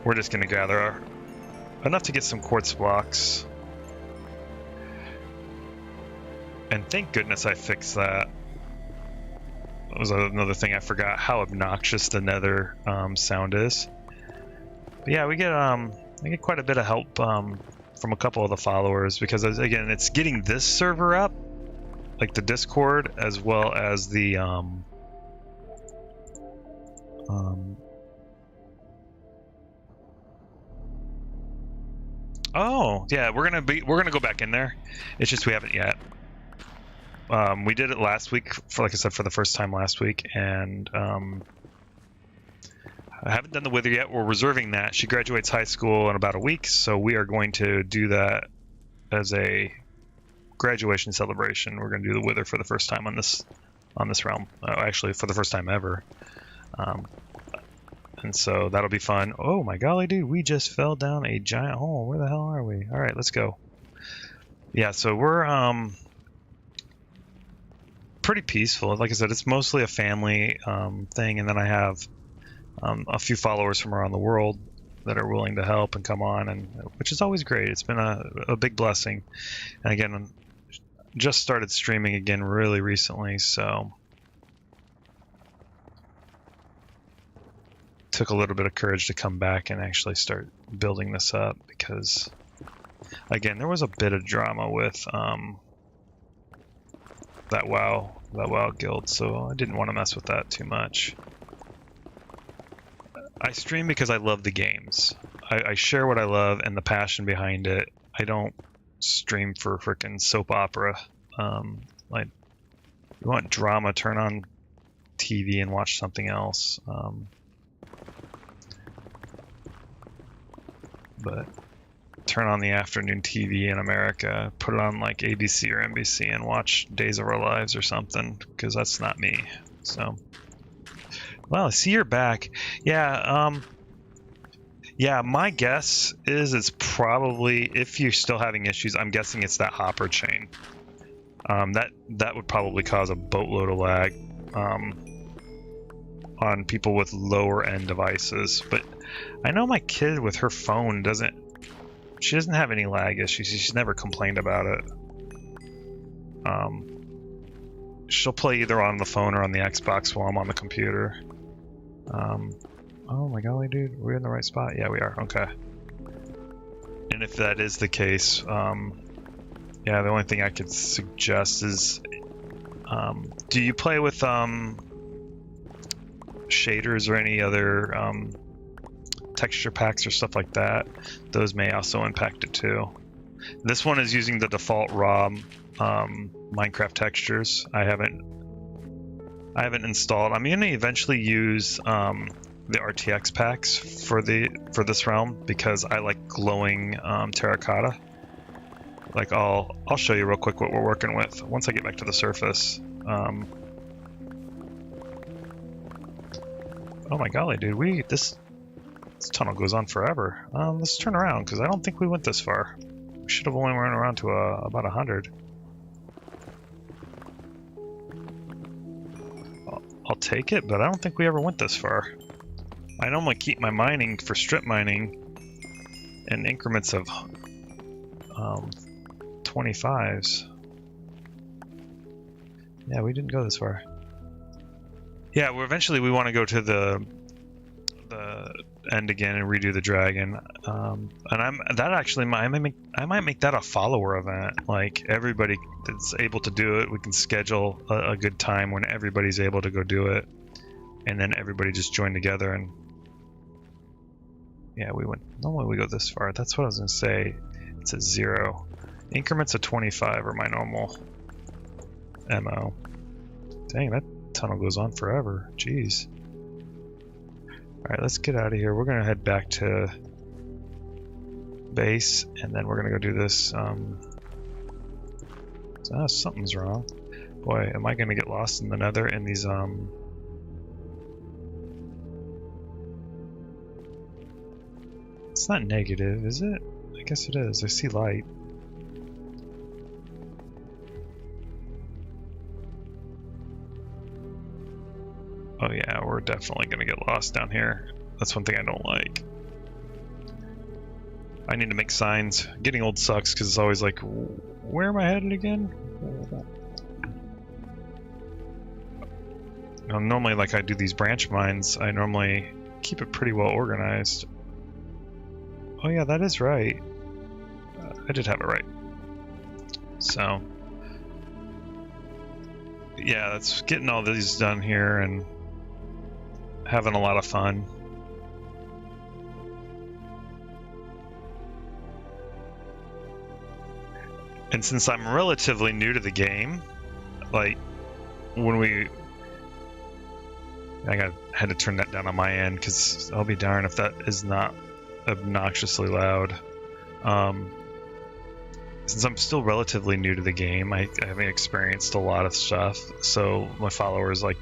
We're just gonna gather enough to get some quartz blocks. And thank goodness I fixed that. That was another thing I forgot, how obnoxious the nether sound is. But yeah, we get quite a bit of help from a couple of the followers, because again, it's getting this server up, like the Discord, as well as the oh yeah, we're gonna go back in there. It's just we haven't yet. We did it last week, like I said, for the first time last week, and I haven't done the Wither yet. We're reserving that. She graduates high school in about a week, so we are going to do that as a graduation celebration. We're going to do the Wither for the first time on this realm. Actually, for the first time ever. And so that'll be fun. Oh my golly, dude, we just fell down a giant hole. Where the hell are we? All right, let's go. Yeah, so we're pretty peaceful. Like I said, it's mostly a family thing, and then I have a few followers from around the world that are willing to help and come on, and which is always great. It's been a big blessing. And again, I'm just started streaming again really recently, so took a little bit of courage to come back and actually start building this up, because again, there was a bit of drama with that WoW guild, so I didn't want to mess with that too much. I stream because I love the games. I share what I love and the passion behind it. I don't stream for frickin' soap opera. Like, you want drama, turn on TV and watch something else. But turn on the afternoon TV in America, put it on like ABC or NBC and watch Days of Our Lives or something, because that's not me. So, well, I see you're back. Yeah, yeah, my guess is it's probably, if you're still having issues, I'm guessing it's that hopper chain. That would probably cause a boatload of lag on people with lower end devices. But I know my kid with her phone doesn't have any lag issues. She's never complained about it. She'll play either on the phone or on the Xbox while I'm on the computer. Oh my golly, dude, we're in the right spot? Yeah, we are. Okay. And if that is the case, yeah, the only thing I could suggest is, do you play with shaders or any other texture packs or stuff like that? Those may also impact it too. This one is using the default raw Minecraft textures. I haven't installed. I'm going to eventually use the RTX packs for this realm, because I like glowing terracotta. Like I'll show you real quick what we're working with once I get back to the surface. Oh my golly, dude, this tunnel goes on forever. Let's turn around, because I don't think we went this far. We should have only went around to about 100. I'll take it, but I don't think we ever went this far. I normally keep my mining for strip mining in increments of 25s. Yeah, we didn't go this far. Yeah, well, eventually we want to go to the end again and redo the dragon. And I might make that a follower event. Like, everybody that's able to do it, we can schedule a good time when everybody's able to go do it, and then everybody just join together. And yeah, normally we go this far. That's what I was gonna say. It's at 0. Increments of 25 are my normal MO. Dang, that tunnel goes on forever. Jeez. Alright, let's get out of here. We're gonna head back to base, and then we're gonna go do this. Something's wrong. Boy, am I gonna get lost in the nether in these It's not negative, is it? I guess it is. I see light. Oh yeah, we're definitely gonna get lost down here. That's one thing I don't like. I need to make signs. Getting old sucks because it's always like, where am I headed again? Now, normally, like I do these branch mines, I normally keep it pretty well organized. Oh yeah, that is right. I did have it right. So, yeah, that's getting all these done here and having a lot of fun. And since I'm relatively new to the game, like when I had to turn that down on my end because I'll be darned if that is not obnoxiously loud. Since I'm still relatively new to the game, I haven't experienced a lot of stuff, so my followers like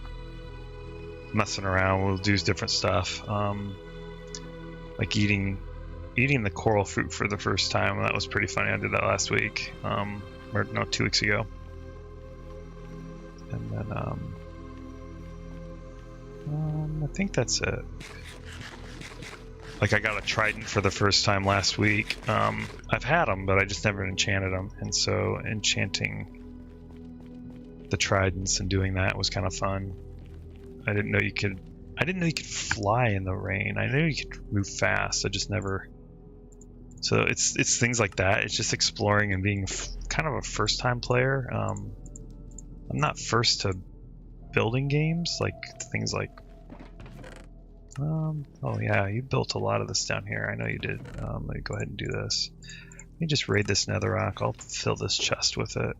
messing around. We'll do different stuff, like eating the coral fruit for the first time. That was pretty funny. I did that last week, or no, 2 weeks ago. And then I think that's it. Like I got a trident for the first time last week. I've had them, but I just never enchanted them, and so enchanting the tridents and doing that was kind of fun. I didn't know you could fly in the rain. I knew you could move fast. I just never. So it's things like that. It's just exploring and being kind of a first-time player. I'm not first to building games, like things like. Oh yeah, you built a lot of this down here. I know you did. Let me go ahead and do this. Let me just raid this netherrock. I'll fill this chest with it.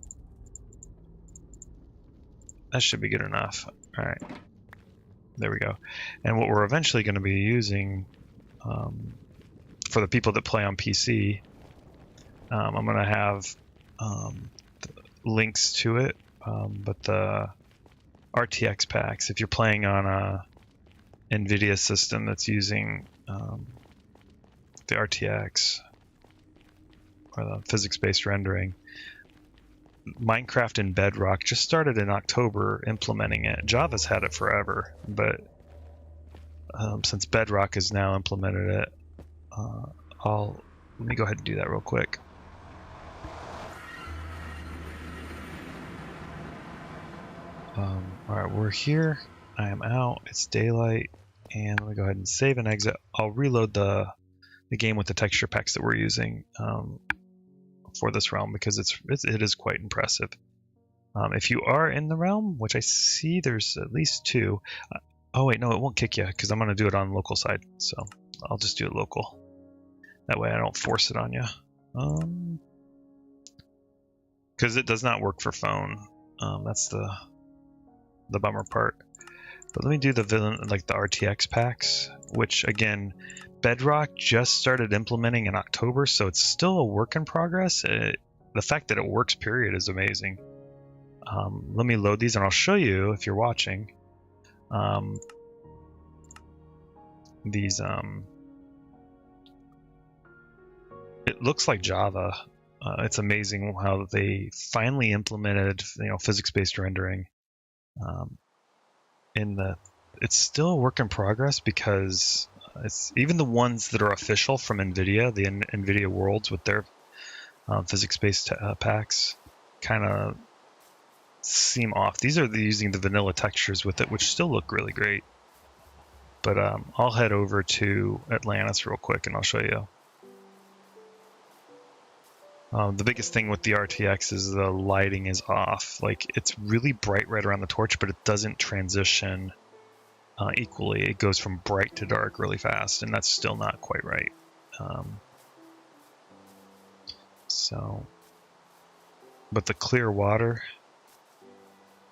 That should be good enough. All right. There we go. And what we're eventually going to be using for the people that play on PC, I'm going to have links to it, but the RTX packs, if you're playing on a NVIDIA system that's using the RTX or the physics-based rendering, Minecraft and Bedrock just started in October implementing it. Java's had it forever, but since Bedrock has now implemented it, let me go ahead and do that real quick. Alright, we're here. I am out. It's daylight, and let me go ahead and save and exit. I'll reload the game with the texture packs that we're using for this realm because it is quite impressive. If you are in the realm, which I see there's at least 2. Oh wait, no, it won't kick you because I'm going to do it on local side. So I'll just do it local. That way I don't force it on you. Because it does not work for phone. That's the bummer part. But let me do the RTX packs, which again, Bedrock just started implementing in October, so it's still a work in progress. The fact that it works, period, is amazing. Let me load these, and I'll show you if you're watching. These it looks like Java. It's amazing how they finally implemented, physics-based rendering. It's still a work in progress because it's even the ones that are official from NVIDIA, the NVIDIA Worlds with their physics-based packs, kind of seem off. These are using the vanilla textures with it, which still look really great. But I'll head over to Atlantis real quick and I'll show you. The biggest thing with the RTX is the lighting is off. Like, it's really bright right around the torch, but it doesn't transition equally. It goes from bright to dark really fast, and that's still not quite right. But the clear water,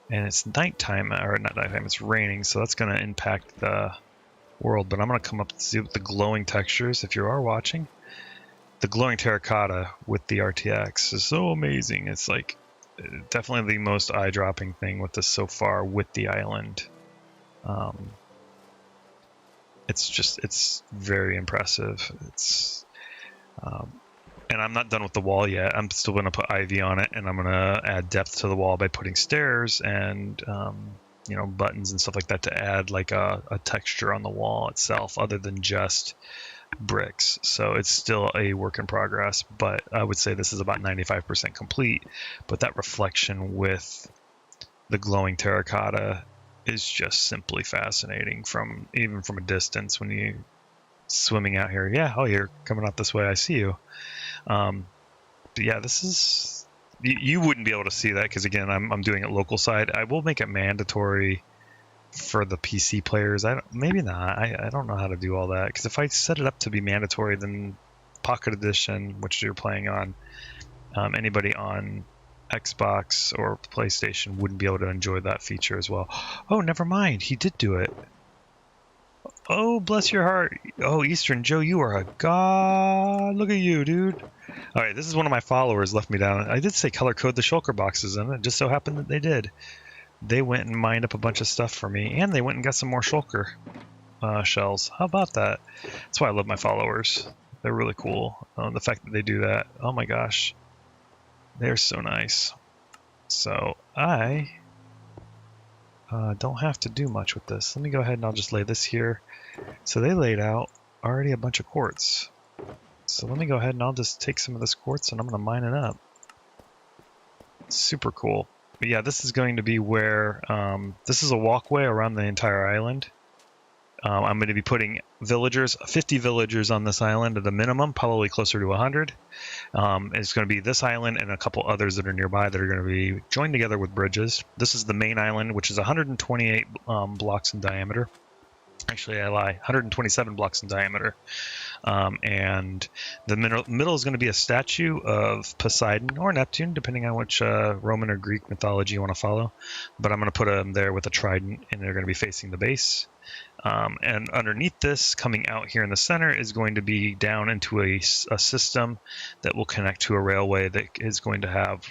and it's nighttime, or not nighttime, it's raining, so that's going to impact the world. But I'm going to come up and see with the glowing textures. If you are watching, the glowing terracotta with the RTX is so amazing. It's like definitely the most eye-dropping thing with this so far with the island. It's very impressive. And I'm not done with the wall yet. I'm still going to put ivy on it, and I'm going to add depth to the wall by putting stairs and buttons and stuff like that to add like a texture on the wall itself other than just bricks. So it's still a work in progress, but I would say this is about 95% complete. But that reflection with the glowing terracotta is just simply fascinating even from a distance when you swimming out here. Yeah, oh, you're coming out this way, I see you. But yeah, this is, you wouldn't be able to see that because again, I'm doing it local side. I will make it mandatory for the PC players. Maybe not. I don't know how to do all that, because if I set it up to be mandatory, then Pocket Edition, which you're playing on, anybody on Xbox or PlayStation wouldn't be able to enjoy that feature as well. Oh, never mind. He did do it. Oh, bless your heart. Oh, Eastern Joe, you are a god. Look at you, dude. All right, this is one of my followers left me down. I did say color code the shulker boxes, and it just so happened that they did. They went and mined up a bunch of stuff for me, and they went and got some more shulker shells. How about that? That's why I love my followers. They're really cool. The fact that they do that, oh my gosh. They're so nice. So I don't have to do much with this. Let me go ahead and I'll just lay this here. So they laid out already a bunch of quartz. So let me go ahead and I'll just take some of this quartz and I'm going to mine it up. Super cool. But yeah, this is going to be where, this is a walkway around the entire island. I'm going to be putting 50 villagers on this island at a minimum, probably closer to 100. It's going to be this island and a couple others that are nearby that are going to be joined together with bridges. This is the main island, which is 128 blocks in diameter. Actually, I lie, 127 blocks in diameter. And the middle is going to be a statue of Poseidon or Neptune, depending on which Roman or Greek mythology you want to follow. But I'm going to put them there with a trident, and they're going to be facing the base. And underneath this, coming out here in the center, is going to be down into a system that will connect to a railway that is going to have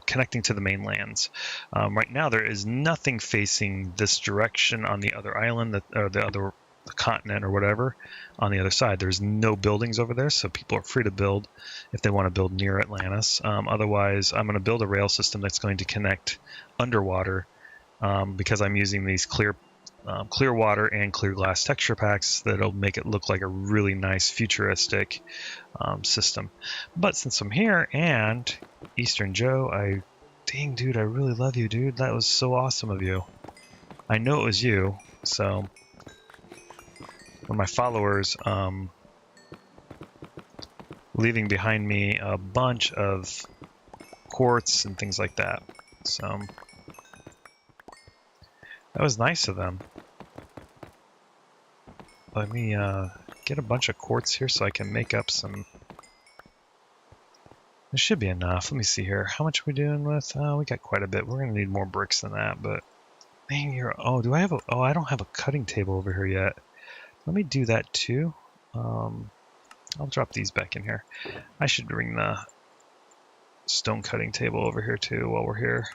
connecting to the mainlands. Right now, there is nothing facing this direction on the other island, or the other continent or whatever on the other side. There's no buildings over there, so people are free to build if they want to build near Atlantis. Otherwise, I'm going to build a rail system that's going to connect underwater because I'm using these clear water and clear glass texture packs that'll make it look like a really nice futuristic system. But since I'm here and Eastern Joe, dang dude, I really love you, dude. That was so awesome of you. I know it was you, so one of my followers leaving behind me a bunch of quartz and things like that. So that was nice of them. Let me get a bunch of quartz here so I can make up some. It should be enough. Let me see here. How much are we doing with? We got quite a bit. We're going to need more bricks than that, but man, oh, do I have I don't have a cutting table over here yet. Let me do that too. I'll drop these back in here. I should bring the stone cutting table over here too while we're here.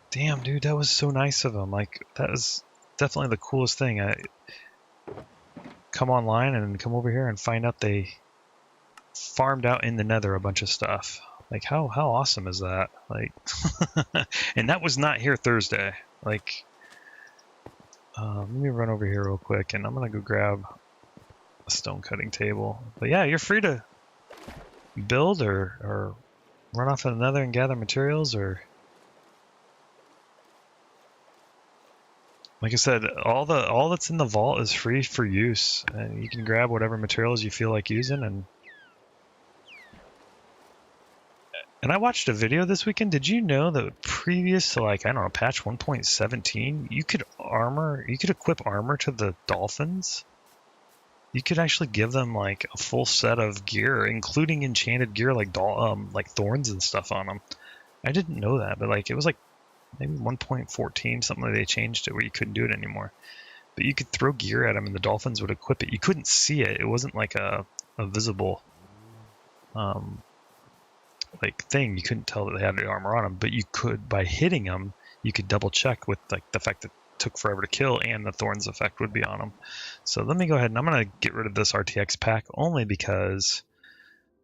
Damn, dude, that was so nice of them. Like, that was definitely the coolest thing. I come online and come over here and find out they farmed out in the nether a bunch of stuff. Like, how awesome is that? Like, and that was not here Thursday. Like, let me run over here real quick, and I'm going to go grab a stone cutting table. But yeah, you're free to build or run off in the nether and gather materials, or like I said, all that's in the vault is free for use, and you can grab whatever materials you feel like using. And I watched a video this weekend. Did you know that previous to, like, I don't know, patch 1.17, you could equip armor to the dolphins? You could actually give them like a full set of gear, including enchanted gear like thorns and stuff on them. I didn't know that, but like it was like maybe 1.14, something like they changed it where you couldn't do it anymore. But you could throw gear at them and the dolphins would equip it. You couldn't see it. It wasn't like a visible like thing, you couldn't tell that they had the armor on them, but you could, by hitting them, you could double check with like the fact that it took forever to kill and the thorns effect would be on them. So let me go ahead and I'm going to get rid of this RTX pack only because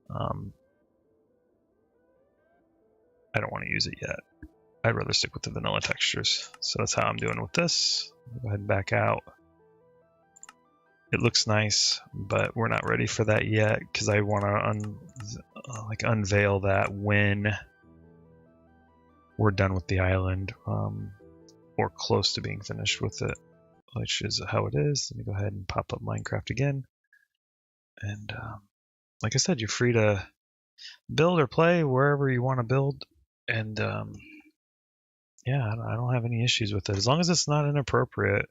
I don't want to use it yet. I'd rather stick with the vanilla textures. So that's how I'm doing with this. Go ahead and back out. It looks nice, but we're not ready for that yet because I want to unveil that when we're done with the island, or close to being finished with it, which is how it is. Let me go ahead and pop up Minecraft again. And like I said, you're free to build or play wherever you want to build. And yeah, I don't have any issues with it as long as it's not inappropriate.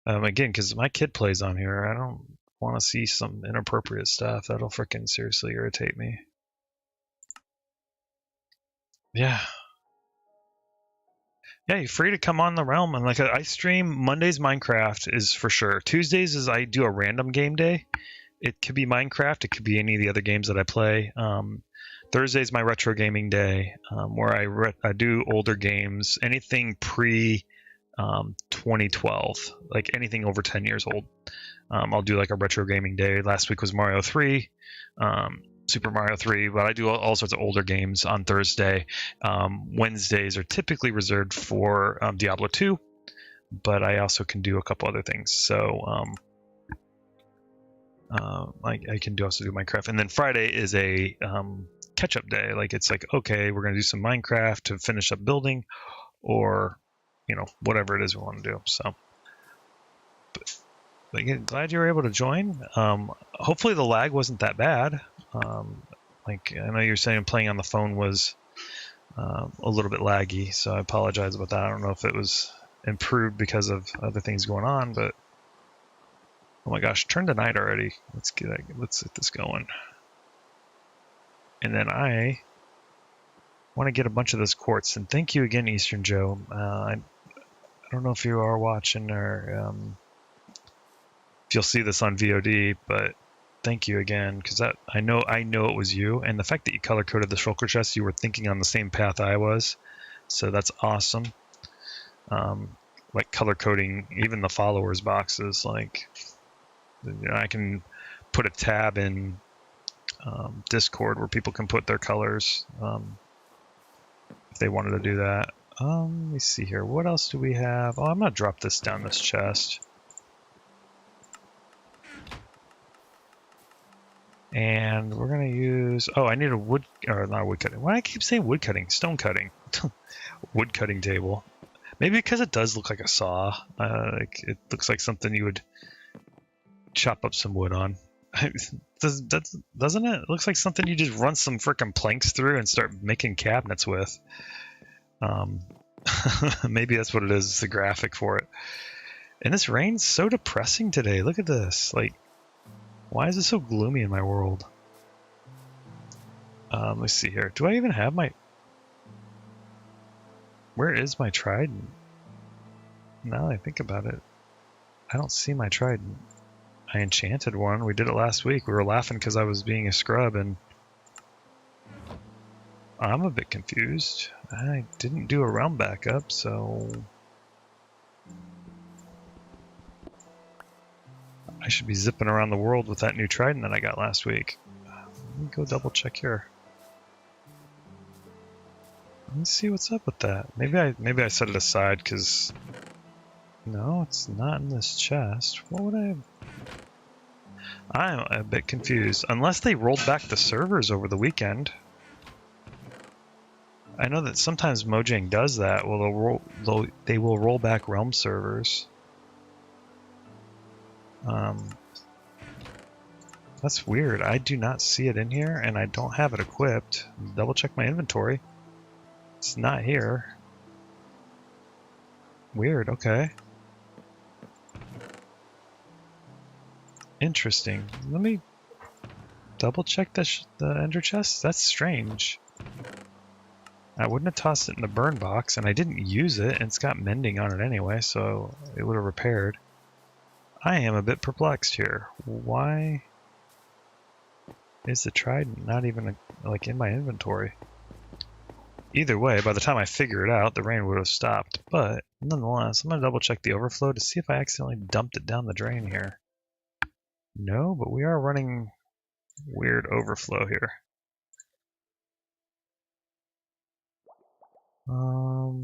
Again, because my kid plays on here, I don't want to see some inappropriate stuff. That'll freaking seriously irritate me. Yeah. Yeah, you're free to come on the realm. And like I stream Mondays Minecraft is for sure. Tuesdays is I do a random game day. It could be Minecraft. It could be any of the other games that I play. Thursday's my retro gaming day, where I do older games, anything pre 2012, like anything over 10 years old. I'll do like a retro gaming day. Last week was Mario 3, Super Mario 3, but I do all sorts of older games on Thursday. Wednesdays are typically reserved for Diablo 2, but I also can do a couple other things. So I can also do Minecraft. And then Friday is a catch-up day. Like it's like, okay, we're going to do some Minecraft to finish up building, or whatever it is we want to do. So, but again, glad you were able to join. Hopefully the lag wasn't that bad. Like I know you're saying playing on the phone was a little bit laggy, so I apologize about that. I don't know if it was improved because of other things going on, but oh my gosh, turn to night already. Let's get this going. And then I want to get a bunch of this quartz. And thank you again, Eastern Joe. I don't know if you are watching or if you'll see this on VOD, but thank you again, because I know it was you, and the fact that you color coded the shulker chest, you were thinking on the same path I was, so that's awesome. Like color coding even the followers boxes, like I can put a tab in Discord where people can put their colors if they wanted to do that. Let me see here. What else do we have? Oh, I'm gonna drop this down this chest. And we're gonna use. Oh, I need a wood, or not wood cutting. Why do I keep saying wood cutting? Stone cutting. Wood cutting table. Maybe because it does look like a saw. It looks like something you would chop up some wood on. Doesn't it? It looks like something you just run some freaking planks through and start making cabinets with. Maybe that's what it is. It's the graphic for it. And this rain's so depressing today. Look at this. Like, why is it so gloomy in my world? Let's see here. Do I even have my... Where is my trident? Now that I think about it, I don't see my trident. I enchanted one. We did it last week. We were laughing because I was being a scrub, and I'm a bit confused. I didn't do a realm backup, so I should be zipping around the world with that new trident that I got last week. Let me go double check here. Let me see what's up with that. Maybe I set it aside because no, it's not in this chest. What would I have? I'm a bit confused. Unless they rolled back the servers over the weekend. I know that sometimes Mojang does that. Well, they will roll back Realm servers. That's weird. I do not see it in here, and I don't have it equipped. Double check my inventory. It's not here. Weird. Okay. Interesting. Let me double check the ender chest. That's strange. I wouldn't have tossed it in the burn box, and I didn't use it, and it's got mending on it anyway, so it would have repaired. I am a bit perplexed here. Why is the trident not even like in my inventory? Either way, by the time I figure it out, the rain would have stopped. But nonetheless, I'm gonna double check the overflow to see if I accidentally dumped it down the drain here. No, but we are running weird overflow here.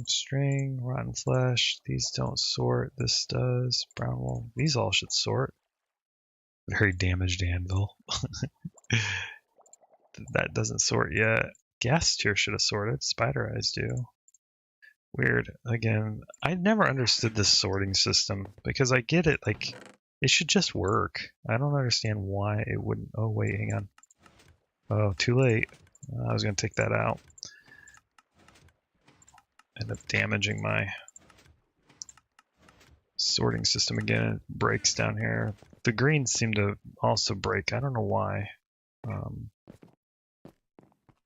String, rotten flesh. These don't sort. This does. Brown wool. These all should sort. Very damaged anvil. That doesn't sort yet. Gas tier should have sorted. Spider eyes do. Weird. Again, I never understood this sorting system because I get it. Like, it should just work. I don't understand why it wouldn't. Oh, wait, hang on. Oh, too late. I was going to take that out. End up damaging my sorting system again. It breaks down here. The greens seem to also break. I don't know why.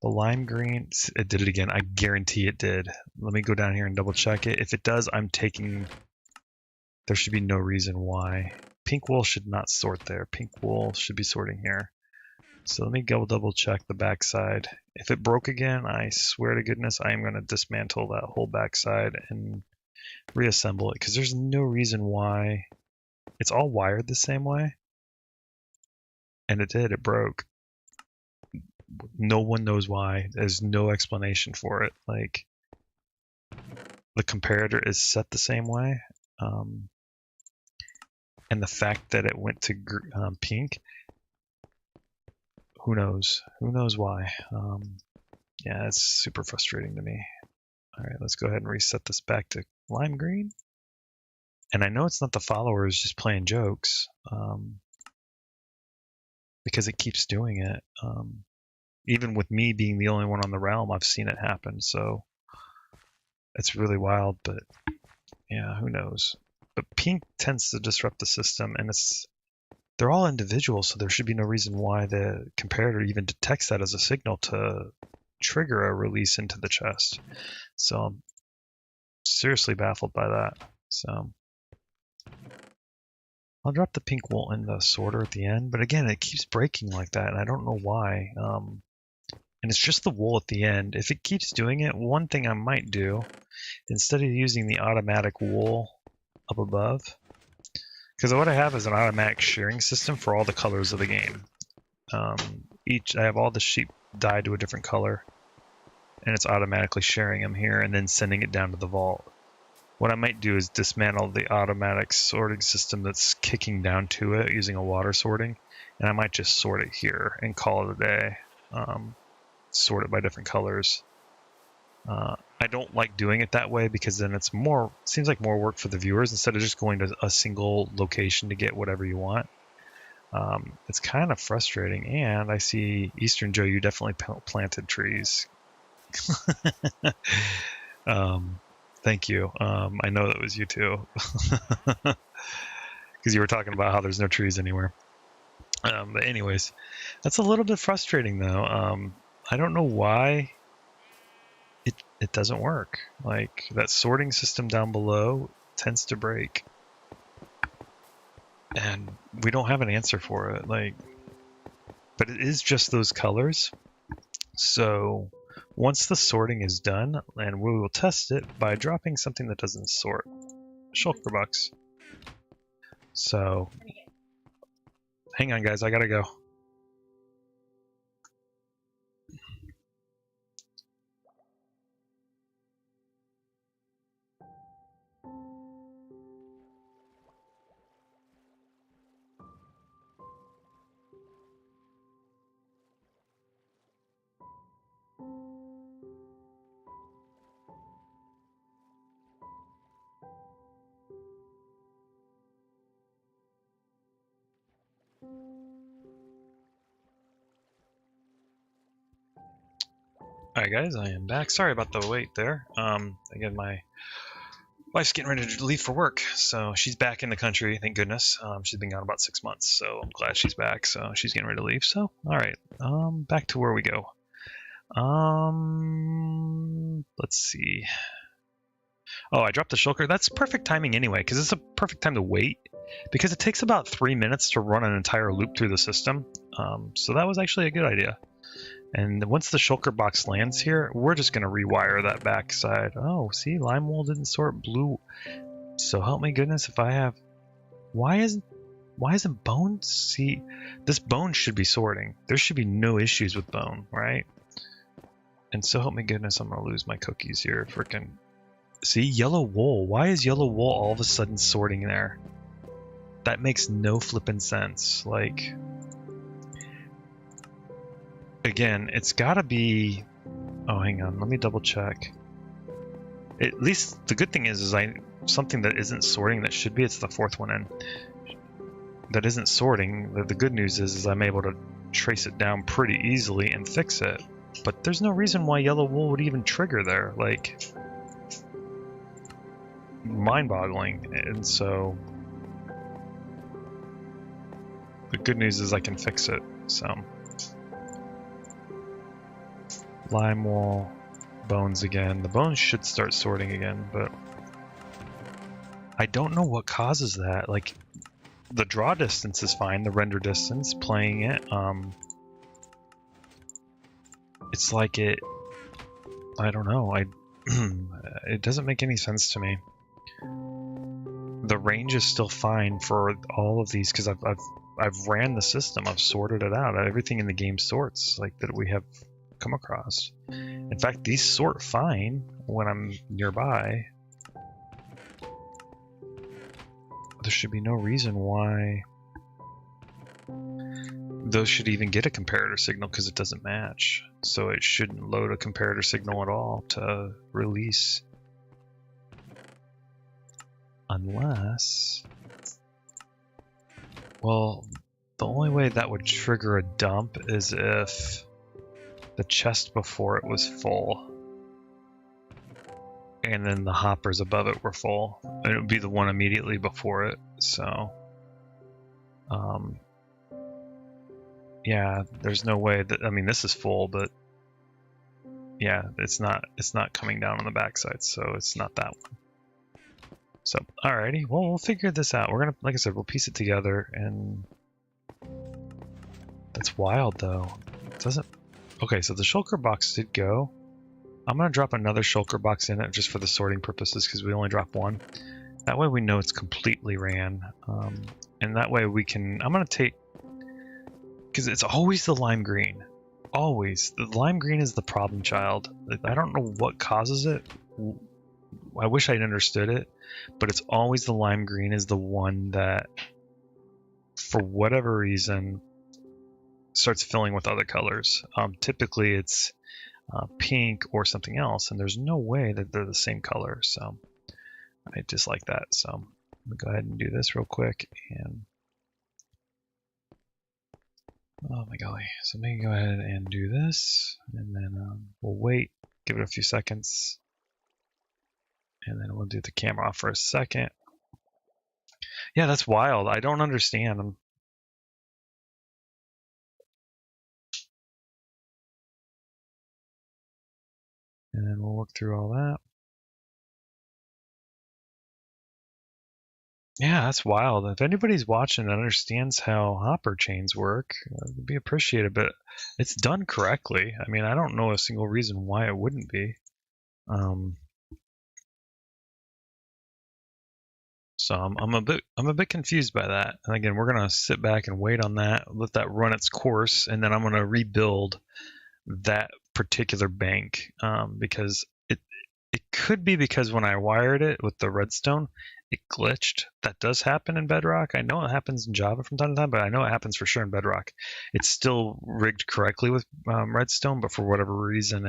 The lime green, it did it again. I guarantee it did. Let me go down here and double check it. If it does, I'm taking... There should be no reason why. Pink wool should not sort there. Pink wool should be sorting here. So let me go double check the backside. If it broke again, I swear to goodness, I am going to dismantle that whole backside and reassemble it because there's no reason why. It's all wired the same way. And it did, it broke. No one knows why. There's no explanation for it. Like, the comparator is set the same way. And the fact that it went to pink, who knows? Who knows why? Yeah, it's super frustrating to me. All right, let's go ahead and reset this back to lime green. And I know it's not the followers just playing jokes, because it keeps doing it. Even with me being the only one on the realm, I've seen it happen. So it's really wild, but yeah, who knows? But pink tends to disrupt the system, and they're all individual, so there should be no reason why the comparator even detects that as a signal to trigger a release into the chest. So I'm seriously baffled by that. So I'll drop the pink wool in the sorter at the end, but again, it keeps breaking like that, and I don't know why. And it's just the wool at the end. If it keeps doing it, one thing I might do, instead of using the automatic wool up above, because what I have is an automatic shearing system for all the colors of the game. I have all the sheep dyed to a different color, and it's automatically sharing them here and then sending it down to the vault. What I might do is dismantle the automatic sorting system that's kicking down to it using a water sorting, and I might just sort it here and call it a day. Sort it by different colors. I don't like doing it that way because then seems like more work for the viewers instead of just going to a single location to get whatever you want. It's kind of frustrating, and I see Eastern Joe, you definitely planted trees. Thank you. I know that was you too, because you were talking about how there's no trees anywhere. But anyways, that's a little bit frustrating though. I don't know why it doesn't work. Like, that sorting system down below tends to break, and we don't have an answer for it. Like, but it is just those colors. So once the sorting is done, and we will test it by dropping something that doesn't sort. Shulker bucks. So hang on guys, I gotta go. Alright guys, I am back. Sorry about the wait there. Again, my wife's getting ready to leave for work, so she's back in the country, thank goodness. She's been gone about 6 months, so I'm glad she's back. So she's getting ready to leave, so alright. Back to where we go. Let's see. Oh, I dropped the shulker. That's perfect timing anyway, because it's a perfect time to wait, because it takes about 3 minutes to run an entire loop through the system. So that was actually a good idea. And once the shulker box lands here, we're just going to rewire that backside. Oh, see, lime wool didn't sort blue. So help me goodness if I have... Why isn't bone? See, this bone should be sorting. There should be no issues with bone, right? And so help me goodness, I'm going to lose my cookies here. Freaking... See, yellow wool. Why is yellow wool all of a sudden sorting there? That makes no flippin' sense. Like... Again, it's gotta be... Oh, hang on, let me double check. At least the good thing is something that isn't sorting that should be, it's the fourth one in. That isn't sorting, the good news is I'm able to trace it down pretty easily and fix it. But there's no reason why yellow wool would even trigger there, like... Mind-boggling, and so... The good news is I can fix it, so... Lime wool, bones again. The bones should start sorting again, but I don't know what causes that. Like, the draw distance is fine, the render distance, playing it. It's like it, I don't know, it doesn't make any sense to me. The range is still fine for all of these because I've ran the system, I've sorted it out. Everything in the game sorts, like that we have come across. In fact, these sort fine when I'm nearby. There should be no reason why those should even get a comparator signal because it doesn't match. So it shouldn't load a comparator signal at all to release. Unless... Well, the only way that would trigger a dump is if the chest before it was full. And then the hoppers above it were full. And it would be the one immediately before it, so... yeah, there's no way that... I mean, this is full, but... Yeah, it's not coming down on the backside, so it's not that one. So, alrighty, well, we'll figure this out. We're gonna, like I said, we'll piece it together, and... That's wild, though. It doesn't... Okay, so the shulker box did go. I'm going to drop another shulker box in it just for the sorting purposes because we only dropped one. That way we know it's completely ran. And that way we can... I'm going to take... Because it's always the lime green. Always. The lime green is the problem child. I don't know what causes it. I wish I'd understood it. But it's always the lime green is the one that, for whatever reason, starts filling with other colors. Typically it's pink or something else, and there's no way that they're the same color, so I dislike that. So I'm gonna go ahead and do this real quick, and oh my golly, so let me go ahead and do this, and then we'll wait, give it a few seconds, and then we'll do the camera off for a second. Yeah, that's wild. I don't understand. And then we'll work through all that. Yeah, that's wild. If anybody's watching and understands how hopper chains work, it'd be appreciated, but it's done correctly. I mean, I don't know a single reason why it wouldn't be. So I'm a bit confused by that. And again, we're gonna sit back and wait on that, let that run its course, and then I'm gonna rebuild that particular bank because it could be because when I wired it with the redstone, it glitched. That does happen in Bedrock. I know it happens in Java from time to time, but I know it happens for sure in Bedrock. It's still rigged correctly with redstone, but for whatever reason,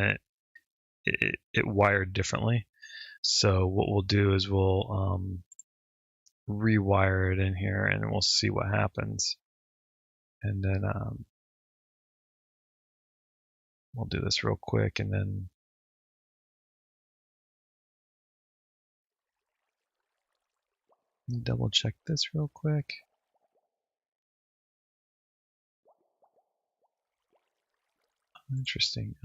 it wired differently. So what we'll do is we'll rewire it in here, and we'll see what happens. And then we'll do this real quick, and then double check this real quick. Interesting.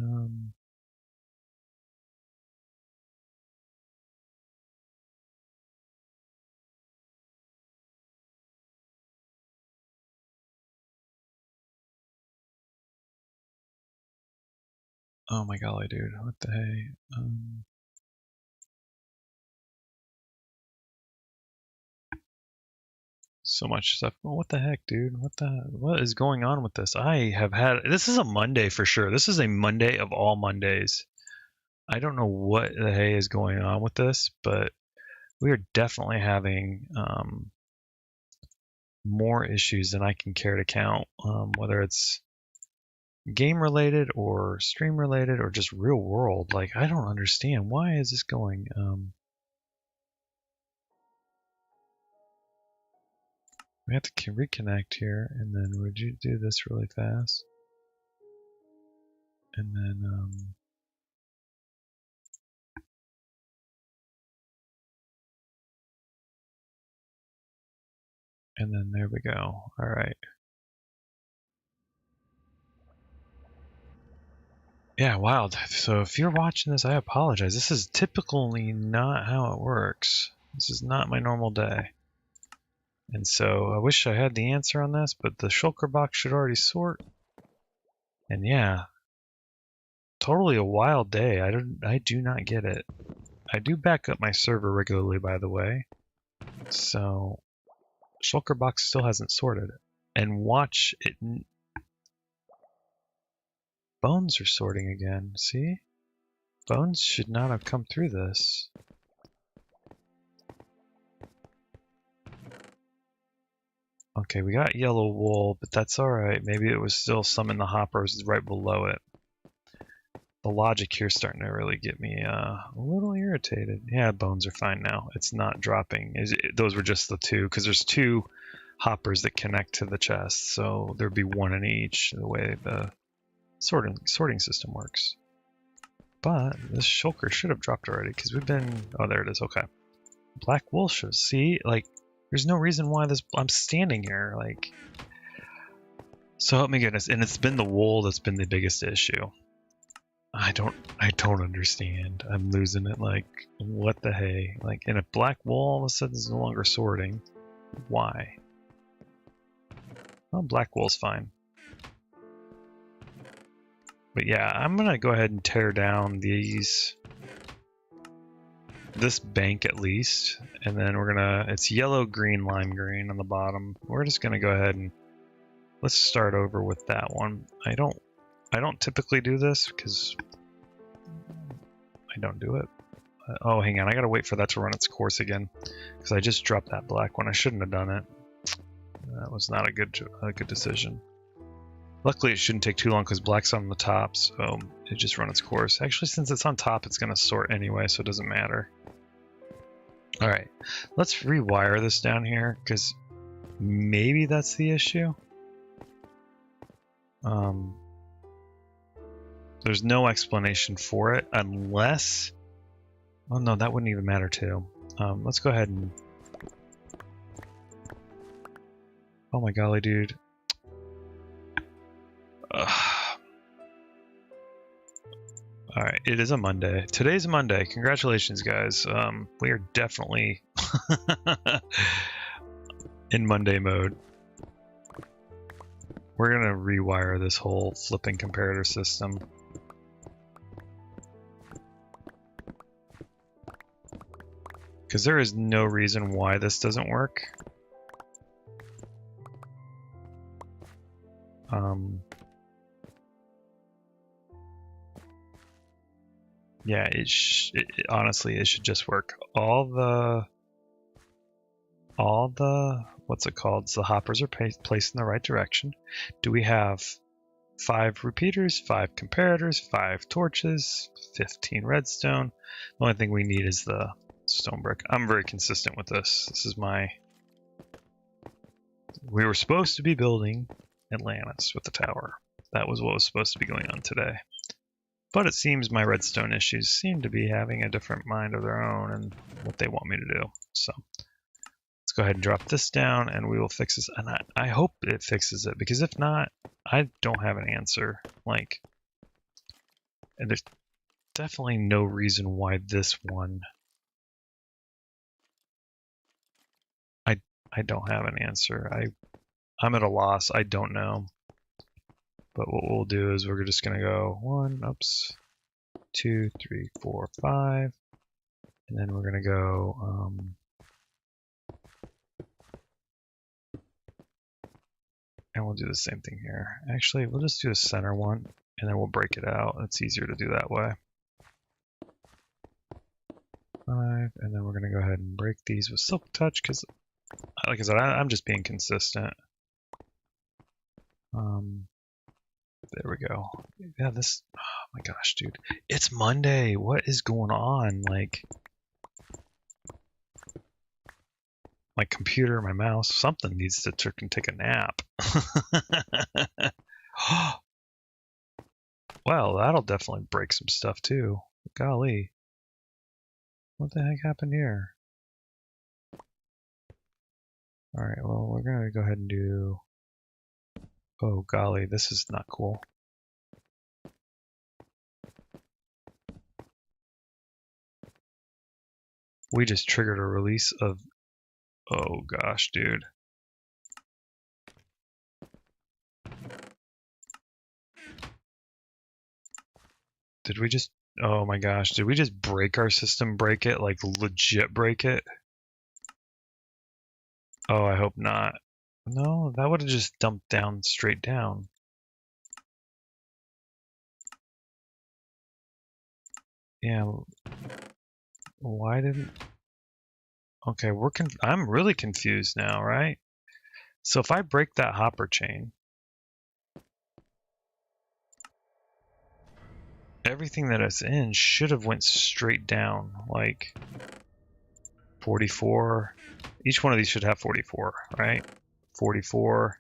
Oh my golly, dude. What the hey? So much stuff. Oh, what the heck, dude? What is going on with this? This is a Monday for sure. This is a Monday of all Mondays. I don't know what the hey is going on with this, but we are definitely having more issues than I can care to count, whether it's game related or stream related or just real world. Like, I don't understand. Why is this going? We have to reconnect here, and then would you do this really fast? And then, there we go. All right. Yeah, wild. So if you're watching this, I apologize. This is typically not how it works. This is not my normal day. And so I wish I had the answer on this, but the shulker box should already sort. And yeah, totally a wild day. I do not get it. I do back up my server regularly, by the way. So shulker box still hasn't sorted. And watch it. Bones are sorting again. See? Bones should not have come through this. Okay, we got yellow wool, but that's alright. Maybe it was still some in the hoppers right below it. The logic here is starting to really get me a little irritated. Yeah, bones are fine now. It's not dropping. Those were just the two, because there's two hoppers that connect to the chest, so there'd be one in each, the way the sorting system works. But this shulker should have dropped already, because we've been... Oh, there it is. Okay. Black wool should... See? Like, there's no reason why I'm standing here. Like... So help me goodness. And it's been the wool that's been the biggest issue. I don't understand. I'm losing it. Like, what the hey? Like, in a black wool all of a sudden is no longer sorting. Why? Well, black wool's fine. But yeah, I'm gonna go ahead and tear down this bank at least, and then it's yellow, green, lime green on the bottom. We're just gonna go ahead and let's start over with that one. I don't typically do this because I don't do it. Oh, hang on, I gotta wait for that to run its course again because I just dropped that black one. I shouldn't have done it. That was not a good decision. Luckily, it shouldn't take too long because black's on the top, so it just run its course. Actually, since it's on top, it's going to sort anyway, so it doesn't matter. All right, let's rewire this down here because maybe that's the issue. There's no explanation for it unless... Oh no, that wouldn't even matter too. Let's go ahead and... Oh my golly, dude. Alright, it is a Monday. Today's Monday. Congratulations, guys. We are definitely in Monday mode. We're going to rewire this whole flipping comparator system. Because there is no reason why this doesn't work. Yeah, honestly, it should just work. All the what's it called? So the hoppers are placed in the right direction. Do we have 5 repeaters, 5 comparators, 5 torches, 15 redstone? The only thing we need is the stone brick. I'm very consistent with this. This is we were supposed to be building Atlantis with the tower. That was what was supposed to be going on today. But it seems my redstone issues seem to be having a different mind of their own and what they want me to do. So let's go ahead and drop this down and we will fix this. And I hope it fixes it, because if not, I don't have an answer. Like, and there's definitely no reason why this one... I don't have an answer. I'm at a loss. I don't know. But what we'll do is we're just going to go 1, oops, 2, 3, 4, 5. And then we're going to go and we'll do the same thing here. Actually, we'll just do the center one and then we'll break it out. It's easier to do that way. 5, and then we're going to go ahead and break these with Silk Touch because, like I said, I'm just being consistent. There we go. Yeah, this, oh my gosh, dude. It's Monday. What is going on? Like, my computer, my mouse, something needs to take a nap. Well, that'll definitely break some stuff too. Golly. What the heck happened here? Alright, well, we're going to go ahead and do... Oh, golly, this is not cool. We just triggered a release of... Oh, gosh, dude. Did we just... Oh, my gosh. Did we just break our system? Break it? Like, legit break it? Oh, I hope not. No, that would have just dumped down straight down. Yeah. Why didn't... Okay, I'm really confused now, right? So if I break that hopper chain, everything that it's in should have went straight down, like 44. Each one of these should have 44, right? 44,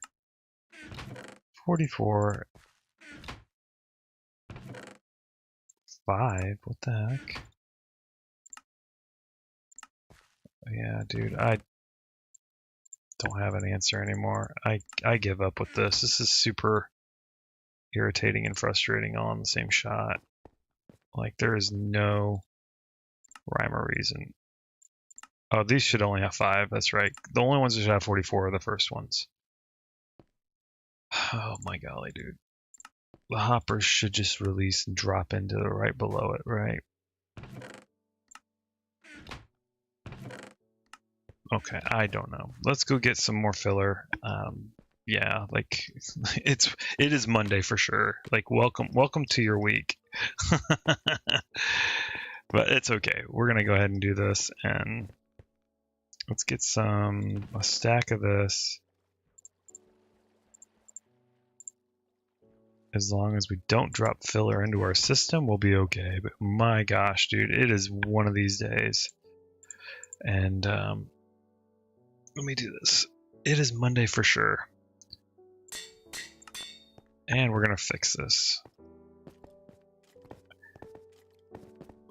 44, 5, what the heck? Yeah, dude, I don't have an answer anymore. I give up with this. This is super irritating and frustrating all in the same shot. Like, there is no rhyme or reason. Oh, these should only have 5. That's right. The only ones that should have 44 are the first ones. Oh my golly, dude. The hoppers should just release and drop into the right below it, right? Okay, I don't know. Let's go get some more filler. Yeah, like it is Monday for sure. Like welcome to your week. But it's okay. We're gonna go ahead and do this, and let's get a stack of this. As long as we don't drop filler into our system, we'll be okay. But my gosh, dude, it is one of these days. And let me do this. It is Monday for sure. And we're gonna fix this.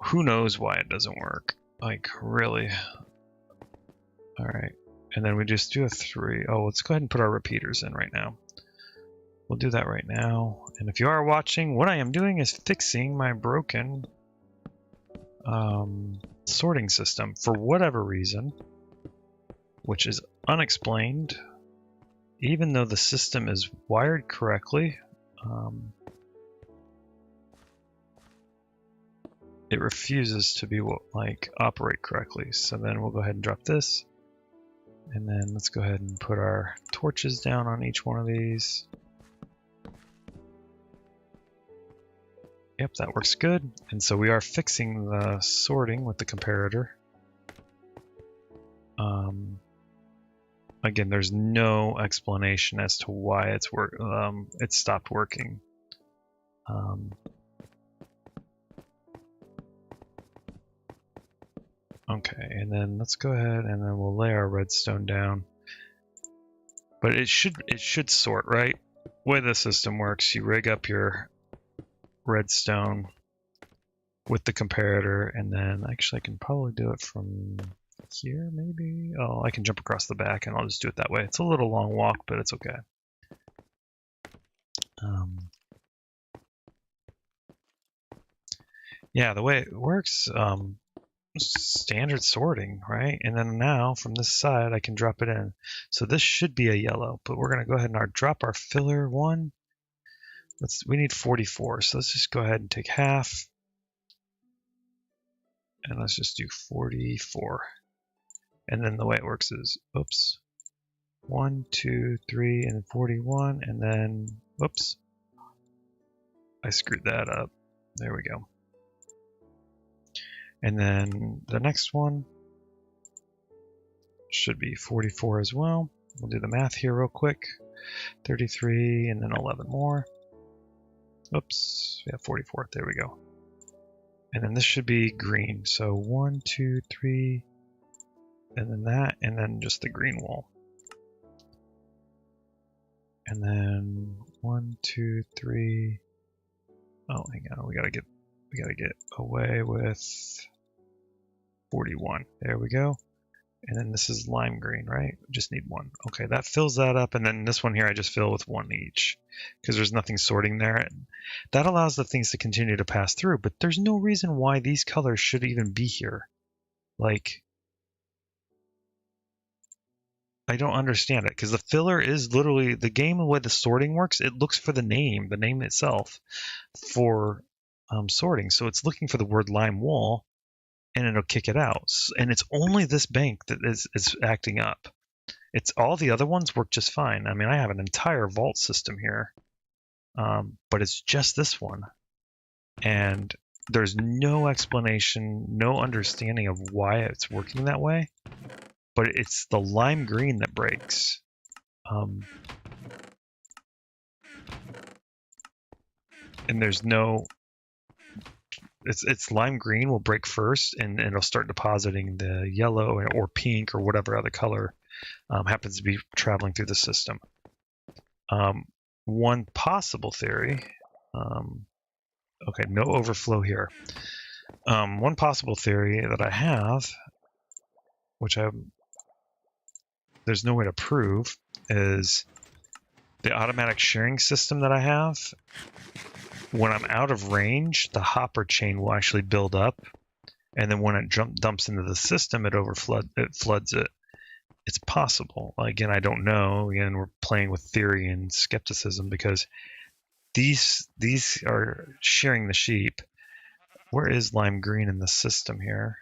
Who knows why it doesn't work? Like, really? Alright. And then we just do a 3. Oh, let's go ahead and put our repeaters in right now. We'll do that right now. And if you are watching, what I am doing is fixing my broken sorting system for whatever reason, which is unexplained, even though the system is wired correctly. It refuses to be operate correctly. So then we'll go ahead and drop this, and then let's go ahead and put our torches down on each one of these. Yep, that works good. And so we are fixing the sorting with the comparator. Again, there's no explanation as to why it stopped working. Okay, and then let's go ahead and then we'll lay our redstone down. But it should sort, right? The way the system works, you rig up your redstone with the comparator, and then actually I can probably do it from here, maybe. Oh, I can jump across the back, and I'll just do it that way. It's a little long walk, but it's okay. Yeah, the way it works, standard sorting, right? And then now from this side, I can drop it in. So this should be a yellow, but we're gonna go ahead and drop our filler 1. we need 44, so let's just go ahead and take half. And let's just do 44. And then the way it works is, oops, 1, 2, 3, and 41, and then, whoops, I screwed that up. There we go. And then the next one should be 44 as well. We'll do the math here real quick. 33, and then 11 more. Oops, yeah, 44, there we go. And then this should be green. So 1, 2, 3, and then that, and then just the green wall. And then 1, 2, 3. Oh, hang on, we gotta get away with 41. There we go. And then this is lime green, right? Just need one. Okay, that fills that up, and then this one here I just fill with one each because there's nothing sorting there. And that allows the things to continue to pass through, but there's no reason why these colors should even be here. Like, I don't understand it, because the filler is literally the game. The way the sorting works, it looks for the name itself for sorting. So it's looking for the word lime wall, and it'll kick it out. And it's only this bank that is acting up. It's all the other ones work just fine. I mean, I have an entire vault system here, but it's just this one. And there's no explanation, no understanding of why it's working that way. But it's the lime green that breaks. And there's no... It's lime green will break first, and it'll start depositing the yellow or pink or whatever other color happens to be traveling through the system. One possible theory, okay, no overflow here. One possible theory that I have, which there's no way to prove, is the automatic shearing system that I have. When I'm out of range, the hopper chain will actually build up, and then when it dumps into the system, it floods it. It's possible. Again, I don't know. Again, we're playing with theory and skepticism because these are shearing the sheep. Where is lime green in the system here?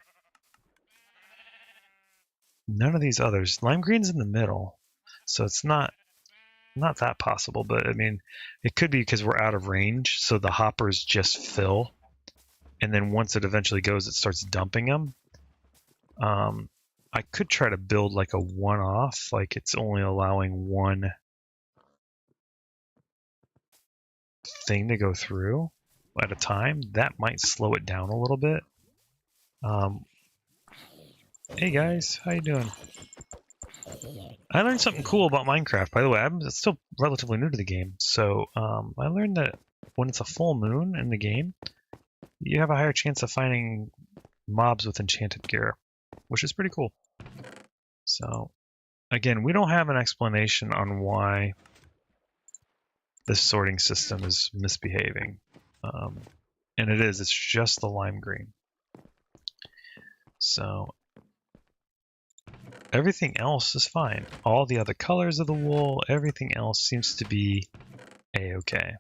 None of these others. Lime green's in the middle, so it's not that possible, but I mean, it could be because we're out of range, so the hoppers just fill, and then once it eventually goes, it starts dumping them. I could try to build like a one-off, like it's only allowing one thing to go through at a time. That might slow it down a little bit. Hey guys, how you doing? I learned something cool about Minecraft, by the way. I'm still relatively new to the game, so I learned that when it's a full moon in the game, you have a higher chance of finding mobs with enchanted gear, which is pretty cool. So, again, we don't have an explanation on why this sorting system is misbehaving. And it's just the lime green. So, everything else is fine. All the other colors of the wool, everything else seems to be a-okay.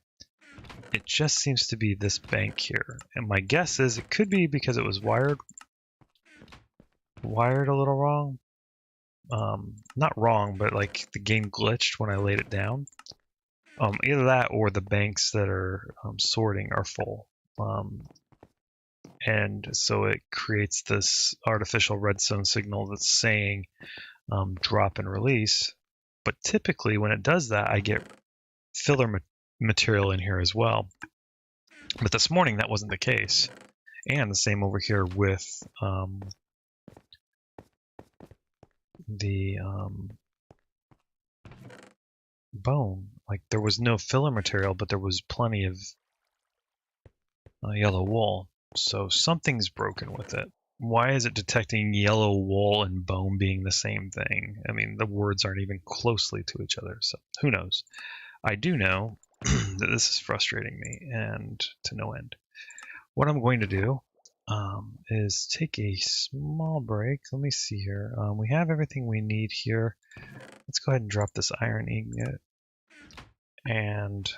It just seems to be this bank here. And my guess is it could be because it was wired a little wrong. Not wrong, but like the game glitched when I laid it down. Either that or the banks that are sorting are full. And so it creates this artificial redstone signal that's saying drop and release. But typically when it does that, I get filler material in here as well. But this morning that wasn't the case. And the same over here with the bone. Like there was no filler material, but there was plenty of yellow wool. So something's broken with it. Why is it detecting yellow wool and bone being the same thing? I mean, the words aren't even closely to each other, so who knows? I do know that this is frustrating me, and to no end. What I'm going to do is take a small break. Let me see here. We have everything we need here. Let's go ahead and drop this iron ingot. And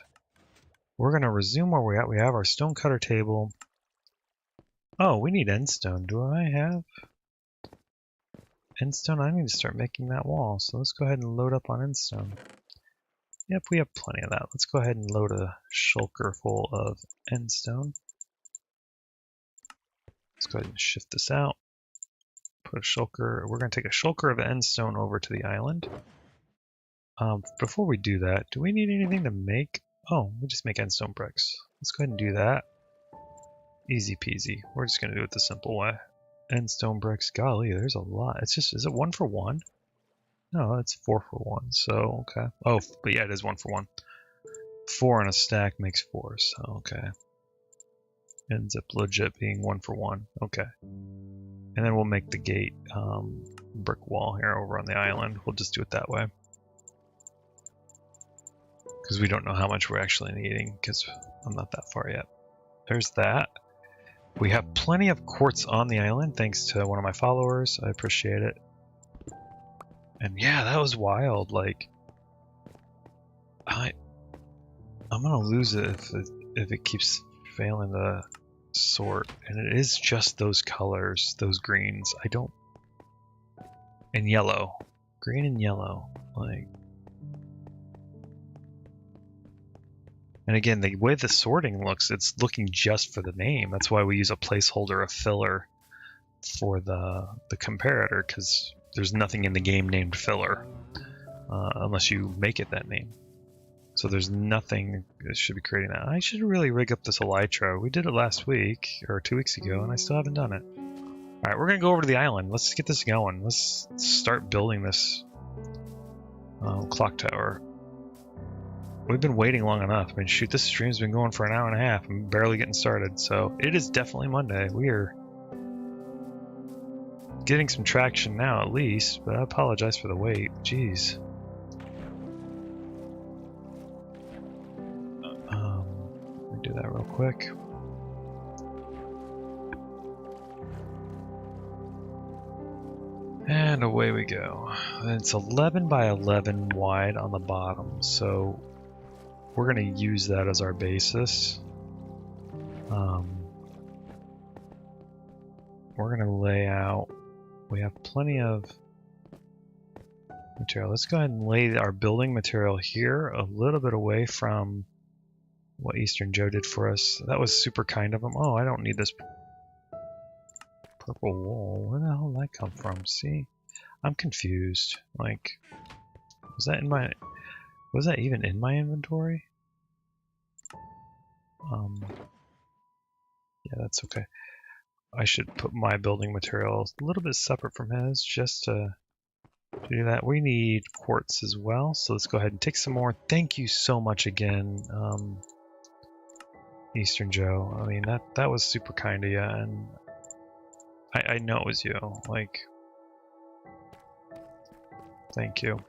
We're gonna resume where we're at. We have our stone cutter table. Oh, we need end stone. Do I have end stone? I need to start making that wall. So let's go ahead and load up on end stone. Yep, we have plenty of that. Let's go ahead and load a shulker full of end stone. Let's go ahead and shift this out. Put a shulker. We're going to take a shulker of end stone over to the island. Before we do that, do we need anything to make? Oh, we just make end stone bricks. Let's go ahead and do that. Easy peasy. We're just going to do it the simple way. End stone bricks. Golly, there's a lot. It's just, is it 1 for 1? No, it's 4 for 1. So, okay. Oh, but yeah, it is 1 for 1. 4 in a stack makes 4. So, okay. Ends up legit being 1 for 1. Okay. And then we'll make the gate brick wall here over on the island. We'll just do it that way. Because we don't know how much we're actually needing, because I'm not that far yet. There's that. We have plenty of quartz on the island, thanks to one of my followers. I appreciate it. And yeah, that was wild. Like, I'm gonna lose it if it keeps failing to sort. And it is just those colors, those greens. I don't. And yellow, green and yellow, like. And again, the way the sorting looks, it's looking just for the name. That's why we use a placeholder, a filler, for the comparator, because there's nothing in the game named filler, unless you make it that name. So there's nothing that should be creating that. I should really rig up this elytra. We did it last week, or 2 weeks ago, and I still haven't done it. Alright, we're going to go over to the island. Let's get this going. Let's start building this clock tower. We've been waiting long enough. I mean, shoot, this stream's been going for an hour and a half. I'm barely getting started, so it is definitely Monday. We are getting some traction now, at least, but I apologize for the wait. Jeez. Let me do that real quick. And away we go. And it's 11 by 11 wide on the bottom, so we're going to use that as our basis. We're going to lay out. We have plenty of material. Let's go ahead and lay our building material here a little bit away from what Eastern Joe did for us. That was super kind of him. Oh, I don't need this purple wool. Where the hell did that come from? See? I'm confused. Like, was that even in my inventory? Yeah, that's okay. I should put my building material a little bit separate from his, just to do that. We need quartz as well, so let's go ahead and take some more. Thank you so much again, Eastern Joe. I mean, that was super kind of you, and I know it was you. Like, thank you.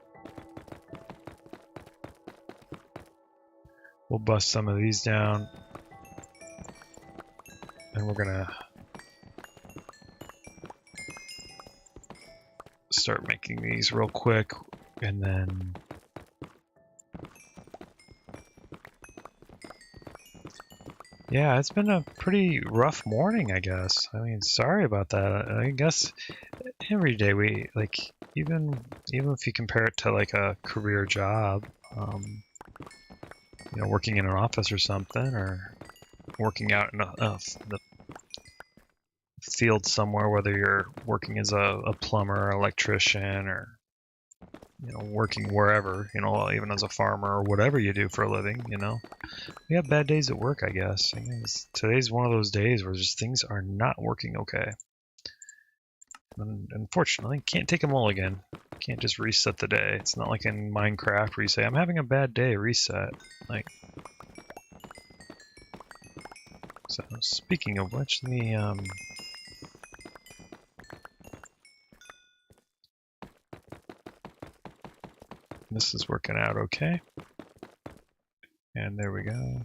We'll bust some of these down, and we're gonna start making these real quick, and then yeah, it's been a pretty rough morning, I guess. I mean, sorry about that. I guess every day we, like, even if you compare it to like a career job, you know, working in an office or something, or working out in the field somewhere, whether you're working as a plumber, electrician, or, you know, working wherever, you know, even as a farmer or whatever you do for a living, you know. We have bad days at work, I guess. Today's one of those days where just things are not working okay. And unfortunately, can't take a mulligan. Can't just reset the day. It's not like in Minecraft where you say, I'm having a bad day, reset. Like, so speaking of which, this is working out okay. And there we go.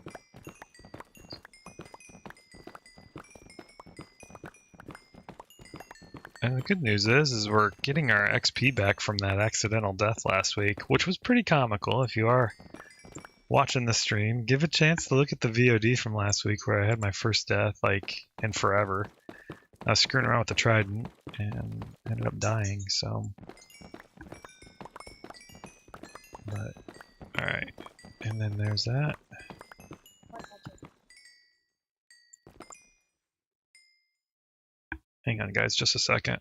And the good news is we're getting our XP back from that accidental death last week, which was pretty comical. If you are watching the stream, give a chance to look at the VOD from last week where I had my first death, like, in forever. I was screwing around with the trident and ended up dying, so. But, alright. And then there's that. Hang on, guys, just a second.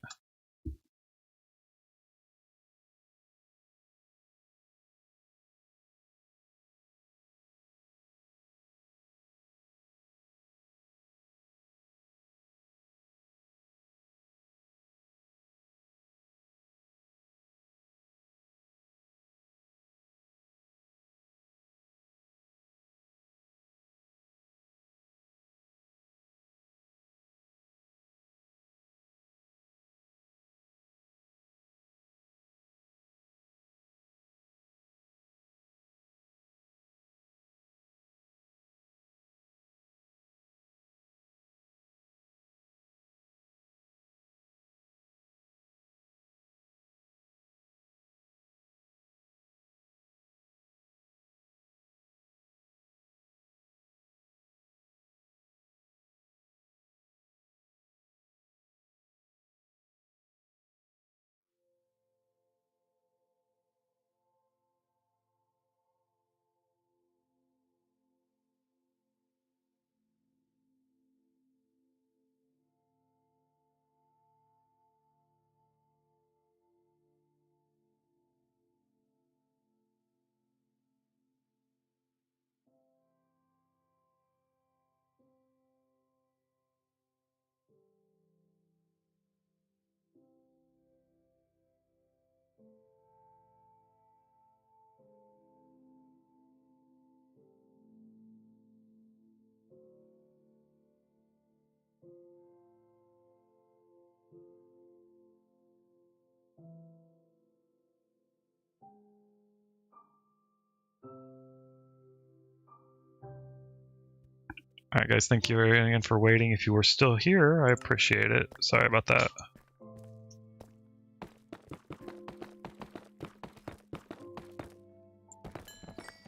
Alright guys, thank you again for waiting. If you were still here, I appreciate it. Sorry about that.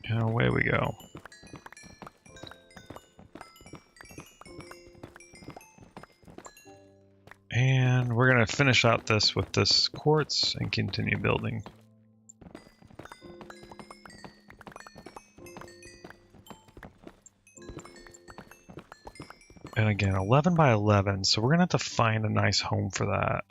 And away we go. And we're gonna finish out this with this quartz and continue building. And again, 11 by 11, so we're gonna have to find a nice home for that.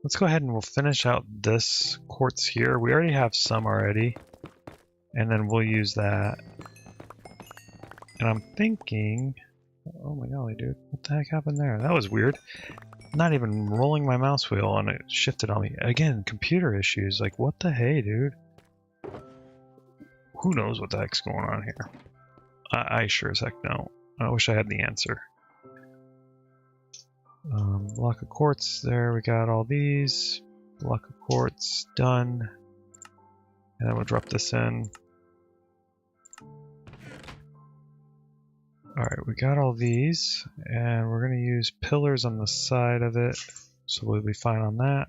Let's go ahead and we'll finish out this quartz here. We already have some already, and then we'll use that. And I'm thinking, oh my golly, dude, what the heck happened there? That was weird. Not even rolling my mouse wheel and it shifted on me. Again, computer issues, like what the hey, dude? Who knows what the heck's going on here? I sure as heck don't. I wish I had the answer. Block of quartz, there we got all these. Block of quartz, done. And then we'll drop this in. Alright, we got all these, and we're going to use pillars on the side of it, so we'll be fine on that.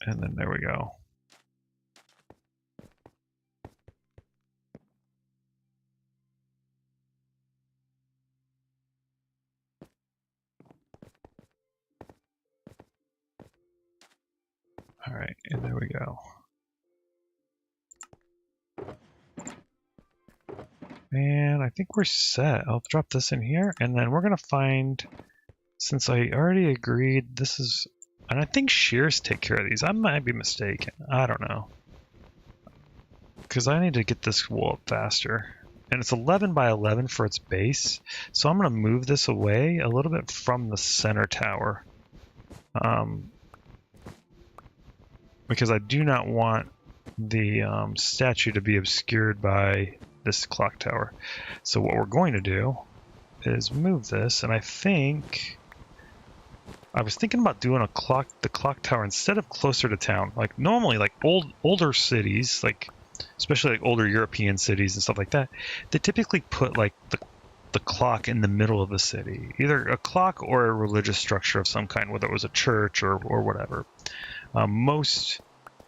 And then there we go. Alright, and there we go. And I think we're set. I'll drop this in here, and then we're gonna find, since I already agreed, this is, and I think shears take care of these. I might be mistaken. I don't know. Because I need to get this wall up faster. And it's 11 by 11 for its base. So I'm gonna move this away a little bit from the center tower. Because I do not want the statue to be obscured by this clock tower. So what we're going to do is move this, and I think I was thinking about doing the clock tower instead of closer to town. Like normally, like older cities, like especially like older European cities and stuff like that, they typically put like the clock in the middle of the city, either a clock or a religious structure of some kind, whether it was a church or whatever. Most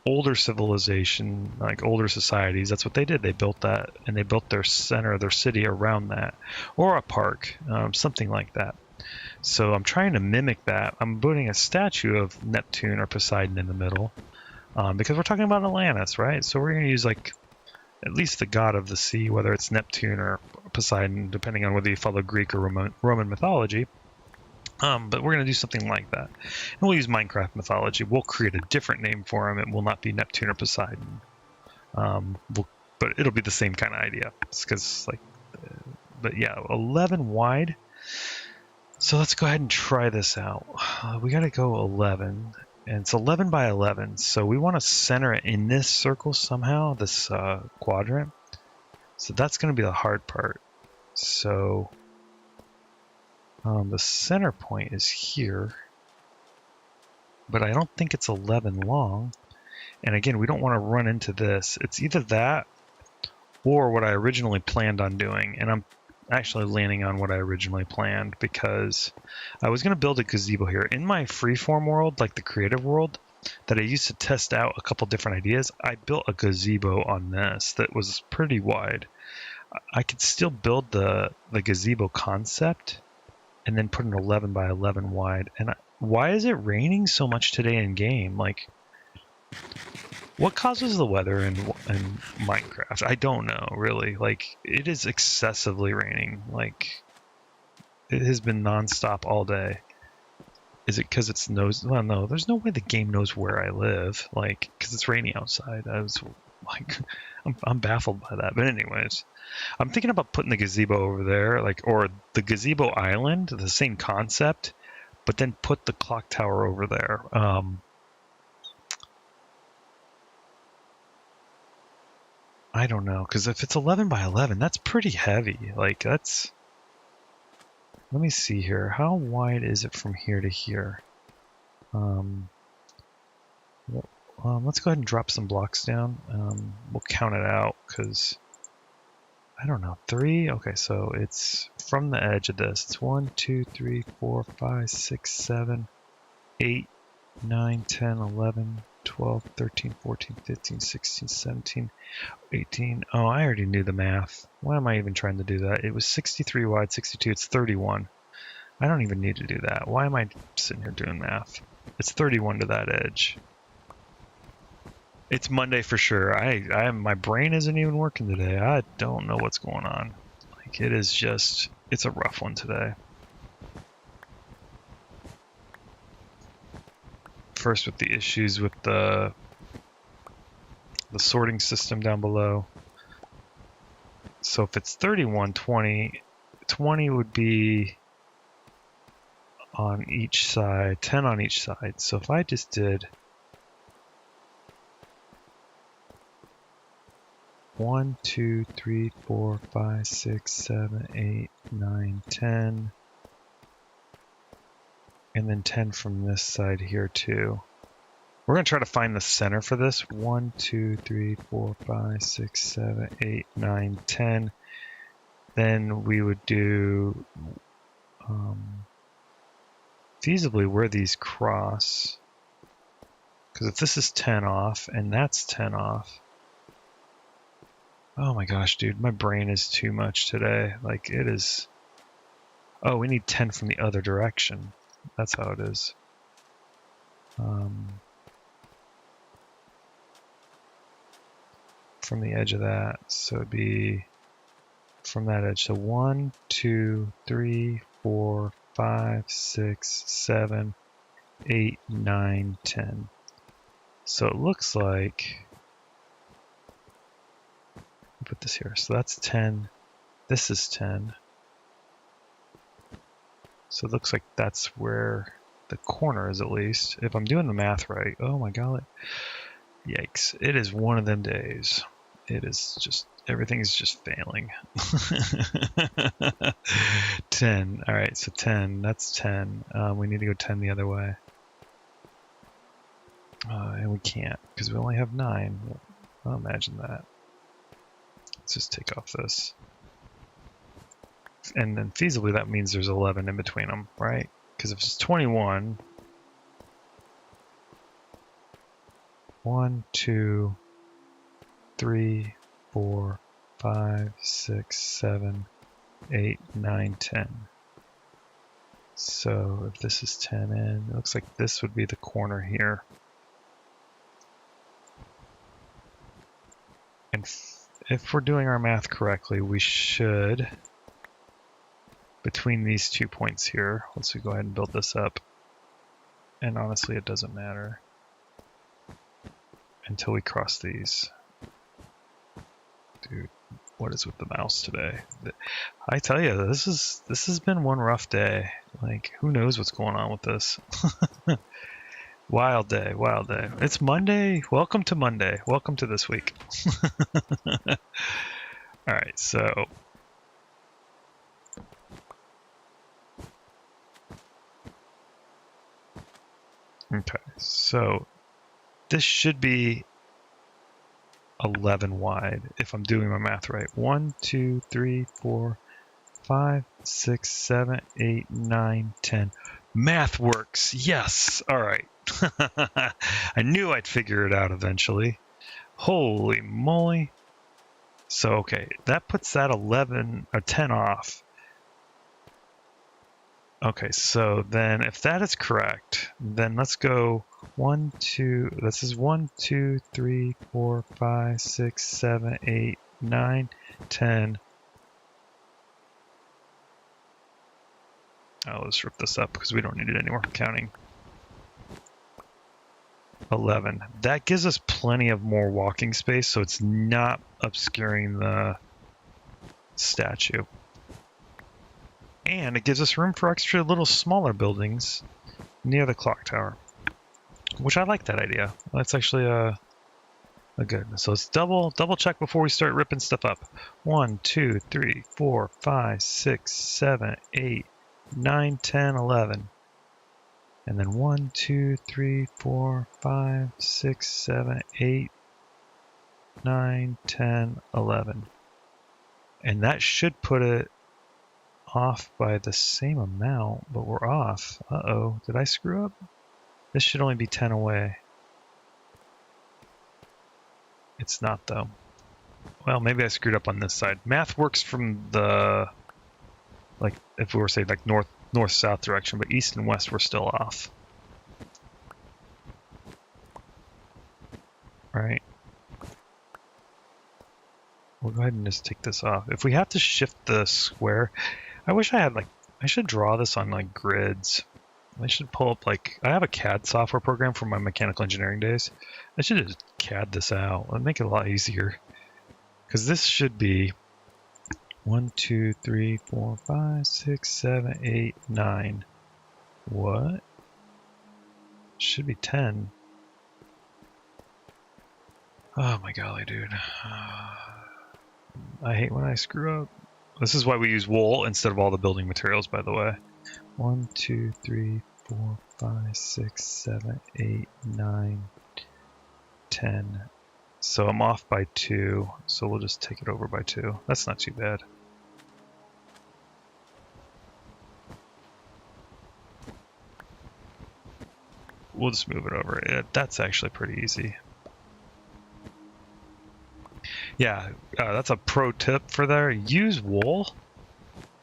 older civilization, like older societies, that's what they did. They built that, and they built their center of their city around that, or a park, something like that. So I'm trying to mimic that. I'm putting a statue of Neptune or Poseidon in the middle, because we're talking about Atlantis, right? So we're going to use like at least the god of the sea, whether it's Neptune or Poseidon, depending on whether you follow Greek or Roman mythology. But we're going to do something like that. And we'll use Minecraft mythology. We'll create a different name for him. It will not be Neptune or Poseidon. But it'll be the same kind of idea. But yeah, 11 wide. So let's go ahead and try this out. We got to go 11. And it's 11 by 11. So we want to center it in this circle somehow, this quadrant. So that's going to be the hard part. So the center point is here, but I don't think it's 11 long. And again, we don't want to run into this. It's either that or what I originally planned on doing. And I'm actually landing on what I originally planned, because I was going to build a gazebo here. In my freeform world, like the creative world, that I used to test out a couple different ideas, I built a gazebo on this that was pretty wide. I could still build the gazebo concept and then put an 11 by 11 wide. And why is it raining so much today in game? Like, what causes the weather in Minecraft? I don't know, really. Like, it is excessively raining. Like, it has been nonstop all day. Is it because it's knows? Well, no, there's no way the game knows where I live. Like, because it's rainy outside. I was like, I'm baffled by that. But anyways, I'm thinking about putting the gazebo over there, like, or the gazebo island, the same concept, but then put the clock tower over there. I don't know, because if it's 11 by 11, that's pretty heavy. Like, that's... Let me see here. How wide is it from here to here? Let's go ahead and drop some blocks down. We'll count it out, because... I don't know, 3? Okay, so it's from the edge of this. It's 1, 2, 3, 4, 5, 6, 7, 8, 9, 10, 11, 12, 13, 14, 15, 16, 17, 18. Oh, I already knew the math. Why am I even trying to do that? It was 63 wide, 62. It's 31. I don't even need to do that. Why am I sitting here doing math? It's 31 to that edge. It's Monday for sure. My brain isn't even working today. I don't know what's going on. Like, it is just, it's a rough one today. First with the issues with the sorting system down below. So if it's 31, 20 would be on each side, 10 on each side. So if I just did 1, 2, 3, 4, 5, 6, 7, 8, 9, 10. And then 10 from this side here too. We're going to try to find the center for this. 1, 2, 3, 4, 5, 6, 7, 8, 9, 10. Then we would do feasibly where these cross. Because if this is 10 off and that's 10 off. Oh my gosh, dude, my brain is too much today. Like, it is... Oh, we need 10 from the other direction. That's how it is. From the edge of that, so it'd be from that edge. So 1, 2, 3, 4, 5, 6, 7, 8, 9, 10. So it looks like... Put this here. So that's 10. This is 10. So it looks like that's where the corner is, at least. If I'm doing the math right. Oh my god. Yikes. It is one of them days. It is just, everything is just failing. 10. Alright, so 10. That's 10. We need to go 10 the other way. And we can't, because we only have 9. Well, imagine that. Let's just take off this. And then feasibly that means there's 11 in between them, right? Because if it's 21, 1, 2, 3, 4, 5, 6, 7, 8, 9, 10. So if this is 10 in, it looks like this would be the corner here. And if we're doing our math correctly, we should, between these 2 points here, let's go ahead and build this up. And honestly, it doesn't matter until we cross these. Dude, what is with the mouse today? I tell you, this has been one rough day. Like, who knows what's going on with this? Wild day, wild day. It's Monday. Welcome to Monday. Welcome to this week. All right, so okay, so this should be 11 wide if I'm doing my math right. 1, 2, 3, 4, 5, 6, 7, 8, 9, 10. Math works. Yes. All right. I knew I'd figure it out eventually. Holy moly. So, okay, that puts that 11 or 10 off. Okay, so then if that is correct, then let's go 1, 2, this is 1, 2, 3, 4, 5, 6, 7, 8, 9, 10. Oh, let's rip this up because we don't need it anymore for counting. 11. That gives us plenty of more walking space, so it's not obscuring the statue. And it gives us room for extra little smaller buildings near the clock tower, which I like that idea. That's actually a good. So let's double check before we start ripping stuff up. 1, 2, 3, 4, 5, 6, 7, 8, 9, 10, 11. And then 1, 2, 3, 4, 5, 6, 7, 8, 9, 10, 11. And that should put it off by the same amount, but we're off. Uh-oh, did I screw up? This should only be 10 away. It's not though. Well, maybe I screwed up on this side. Math works from the, like, if we were saying like north-south direction, but east and west we're still off. Right. We'll go ahead and just take this off. If we have to shift the square, I wish I had I should draw this on like grids. I should pull up I have a CAD software program from my mechanical engineering days. I should just CAD this out. It'll make it a lot easier. Because this should be 1, 2, 3, 4, 5, 6, 7, 8, 9. What? Should be 10. Oh my golly, dude. I hate when I screw up. This is why we use wool instead of all the building materials, by the way. 1, 2, 3, 4, 5, 6, 7, 8, 9, 10. So I'm off by 2, so we'll just take it over by 2. That's not too bad. We'll just move it over. That's actually pretty easy. Yeah, that's a pro tip for there. Use wool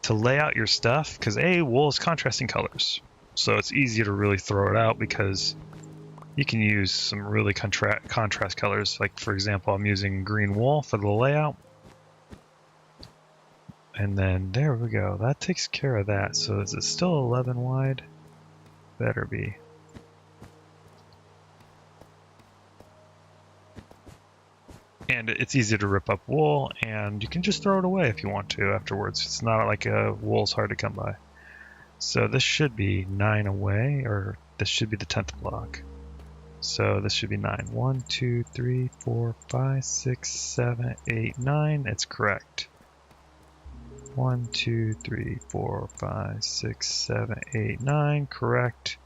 to lay out your stuff, because wool is contrasting colors. So it's easy to really throw it out because you can use some really contrast colors. Like, for example, I'm using green wool for the layout. And then there we go. That takes care of that. So is it still 11 wide? Better be. And it's easy to rip up wool, and you can just throw it away if you want to afterwards. It's not like wool's hard to come by. So this should be 9 away, or this should be the 10th block. So this should be 9. 1, 2, 3, 4, 5, 6, 7, 8, 9. It's correct. 1, 2, 3, 4, 5, 6, 7, 8, 9. Correct.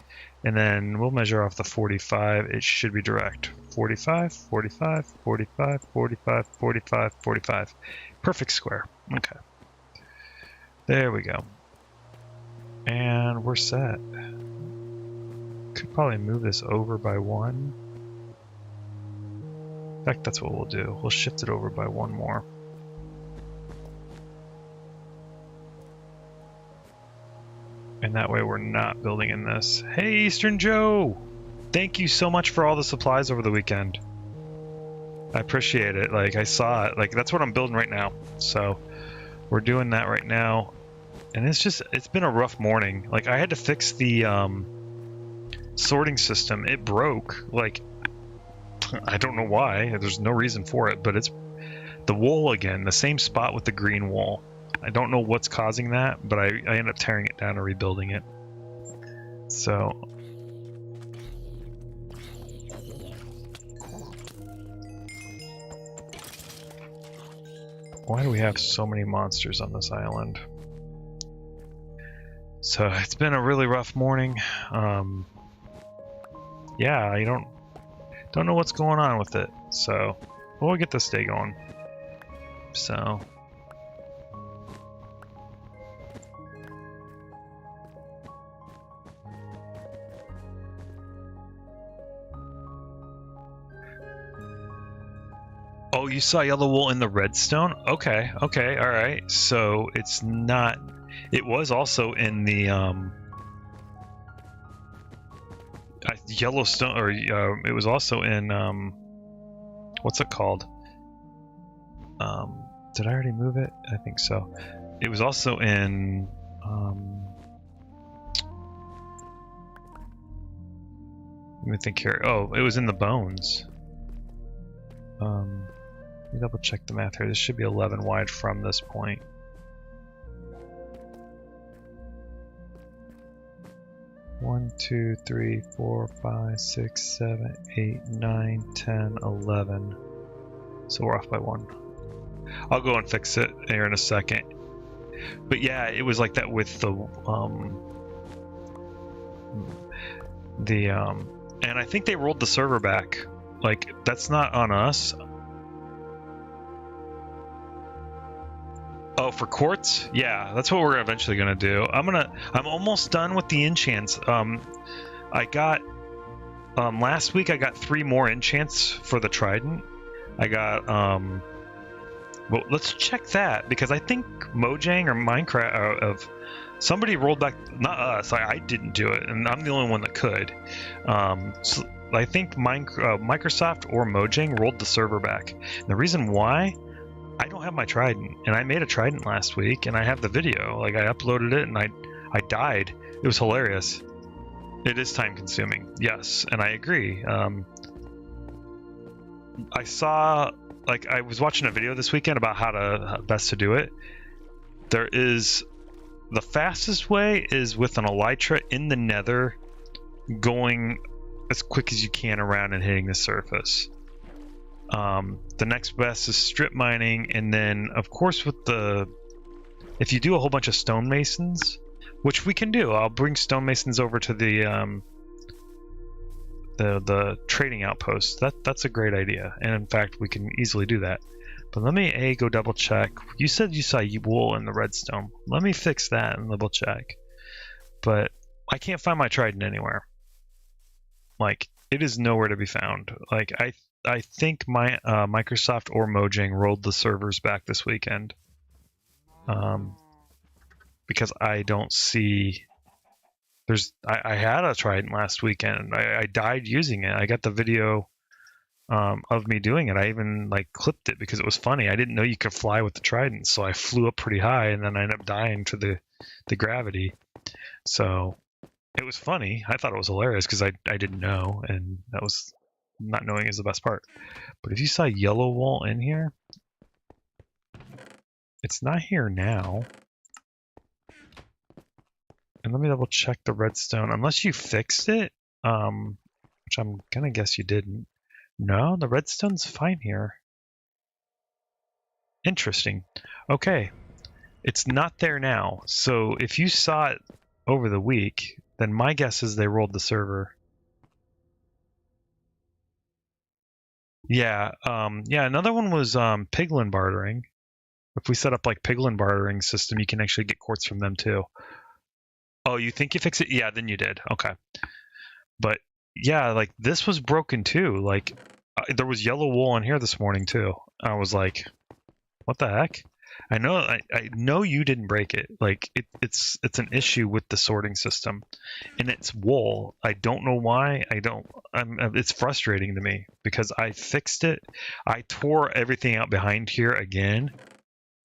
And then we'll measure off the 45. It should be direct. 45, 45, 45, 45, 45, 45. Perfect square. Okay. There we go. And we're set. Could probably move this over by 1. fact, that's what we'll do. We'll shift it over by one more. And that way we're not building in this. Hey, Eastern Joe! Thank you so much for all the supplies over the weekend. I appreciate it. Like, I saw it. Like, that's what I'm building right now. So, we're doing that right now. And it's been a rough morning. Like, I had to fix the sorting system. It broke. Like, I don't know why. There's no reason for it, but it's the wool again, the same spot with the green wool. I don't know what's causing that, but I end up tearing it down and rebuilding it. So why do we have so many monsters on this island? So it's been a really rough morning. Yeah, I don't know what's going on with it. So we'll get this day going. So oh, you saw yellow wool in the redstone? Okay, okay, all right. So it's not. It was also in the Yellowstone, or it was also in what's it called? Did I already move it? I think so. It was also in let me think here. Oh, it was in the bones. Let me double check the math here. This should be 11 wide from this point. One, 2, 3, 4, 5, 6, 7, 8, 9, 10, 11. So we're off by 1. I'll go and fix it here in a second. But yeah, it was like that with the and I think they rolled the server back. Like, that's not on us. Oh, for quartz? Yeah, that's what we're eventually gonna do. I'm almost done with the enchants. I got last week I got 3 more enchants for the trident. I got well, let's check that, because I think Mojang or Minecraft of somebody rolled back, not us. I didn't do it, and I'm the only one that could. So I think Microsoft or Mojang rolled the server back. And the reason why, I don't have my trident, and I made a trident last week, and I have the video. Like, I uploaded it, and I died. It was hilarious. It is time consuming, yes, and I agree. I saw, like, I was watching a video this weekend about how best to do it. The fastest way is with an elytra in the nether, going as quick as you can around and hitting the surface. The next best is strip mining, and then of course if you do a whole bunch of stonemasons, which we can do, I'll bring stonemasons over to the trading outpost. That's a great idea, and in fact we can easily do that. But let me go double check. You said you saw wool in the redstone. Let me fix that and double check. But I can't find my trident anywhere. Like, it is nowhere to be found. Like, I think my Microsoft or Mojang rolled the servers back this weekend, because I don't see. I had a trident last weekend. I died using it. I got the video of me doing it. I even like clipped it because it was funny. I didn't know you could fly with the trident, so I flew up pretty high, and then I ended up dying to the gravity. So it was funny. I thought it was hilarious because I didn't know, and that was. Not knowing is the best part. But if you saw yellow wool in here, it's not here now. And let me double check the redstone. Unless you fixed it, which I'm gonna guess you didn't. No, the redstone's fine here. Interesting. Okay, it's not there now. So if you saw it over the week, then my guess is they rolled the server. Yeah, yeah, another one was piglin bartering. If we set up like piglin bartering system, you can actually get quartz from them too. Oh, you think you fixed it? Yeah, then you did. Okay. But yeah, like this was broken too. Like There was yellow wool on here this morning too. I was like, what the heck? I know you didn't break it. Like it's an issue with the sorting system, and it's wool. I don't know why. It's frustrating to me because I fixed it. I tore everything out behind here again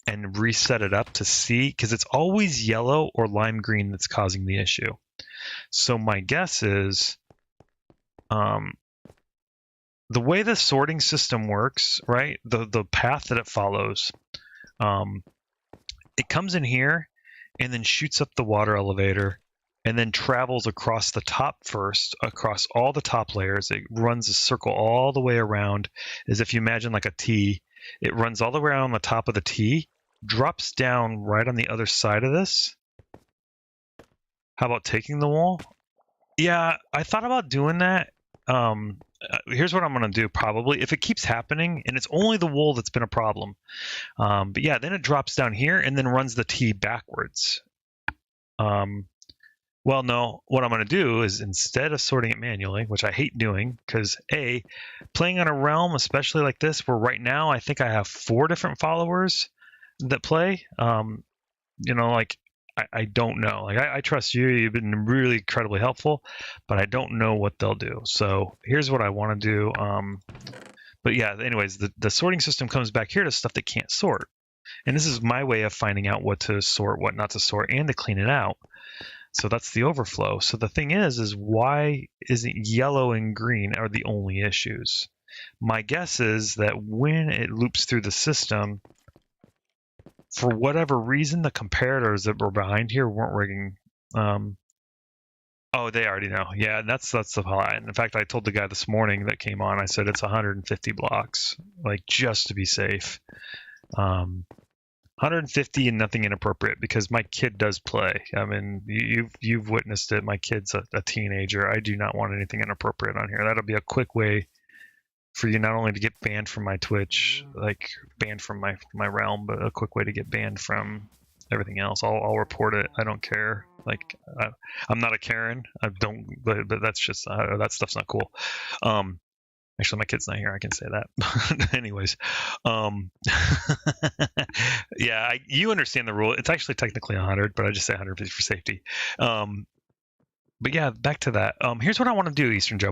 and reset it up to see, because it's always yellow or lime green that's causing the issue. So my guess is, the way the sorting system works, right? The path that it follows, it comes in here and then shoots up the water elevator and then travels across the top first, across all the top layers. It runs a circle all the way around, as if you imagine like a T. It runs all the way around the top of the T, drops down right on the other side of this. How about taking the wool? Yeah, I thought about doing that. Here's what I'm going to do probably, if it keeps happening, and it's only the wool that's been a problem. But yeah, then it drops down here and then runs the T backwards. Well, no, what I'm going to do is, instead of sorting it manually, which I hate doing, because playing on a realm, especially like this, where right now I think I have 4 different followers that play, like, I don't know. Like I trust you. You've been really incredibly helpful, but I don't know what they'll do. So here's what I want to do. But yeah, anyways, the sorting system comes back here to stuff that can't sort. And this is my way of finding out what to sort, what not to sort, and to clean it out. So that's the overflow. So the thing is why isn't yellow and green are the only issues? My guess is that when it loops through the system, for whatever reason, the comparators that were behind here weren't rigging. Oh, they already know. Yeah, that's the line. In fact, I told the guy this morning that came on, I said it's 150 blocks, like, just to be safe. 150 and nothing inappropriate, because my kid does play. I mean, you've witnessed it. My kid's a teenager. I do not want anything inappropriate on here. That'll be a quick way for you not only to get banned from my Twitch, like banned from my realm, but a quick way to get banned from everything else. I'll report it. I don't care. Like I'm not a Karen. I don't. But that's just that stuff's not cool. Actually, my kid's not here. I can say that. Anyways, yeah, you understand the rule. It's actually technically 100, but I just say 150 for safety. But yeah, back to that. Here's what I want to do, Eastern Joe.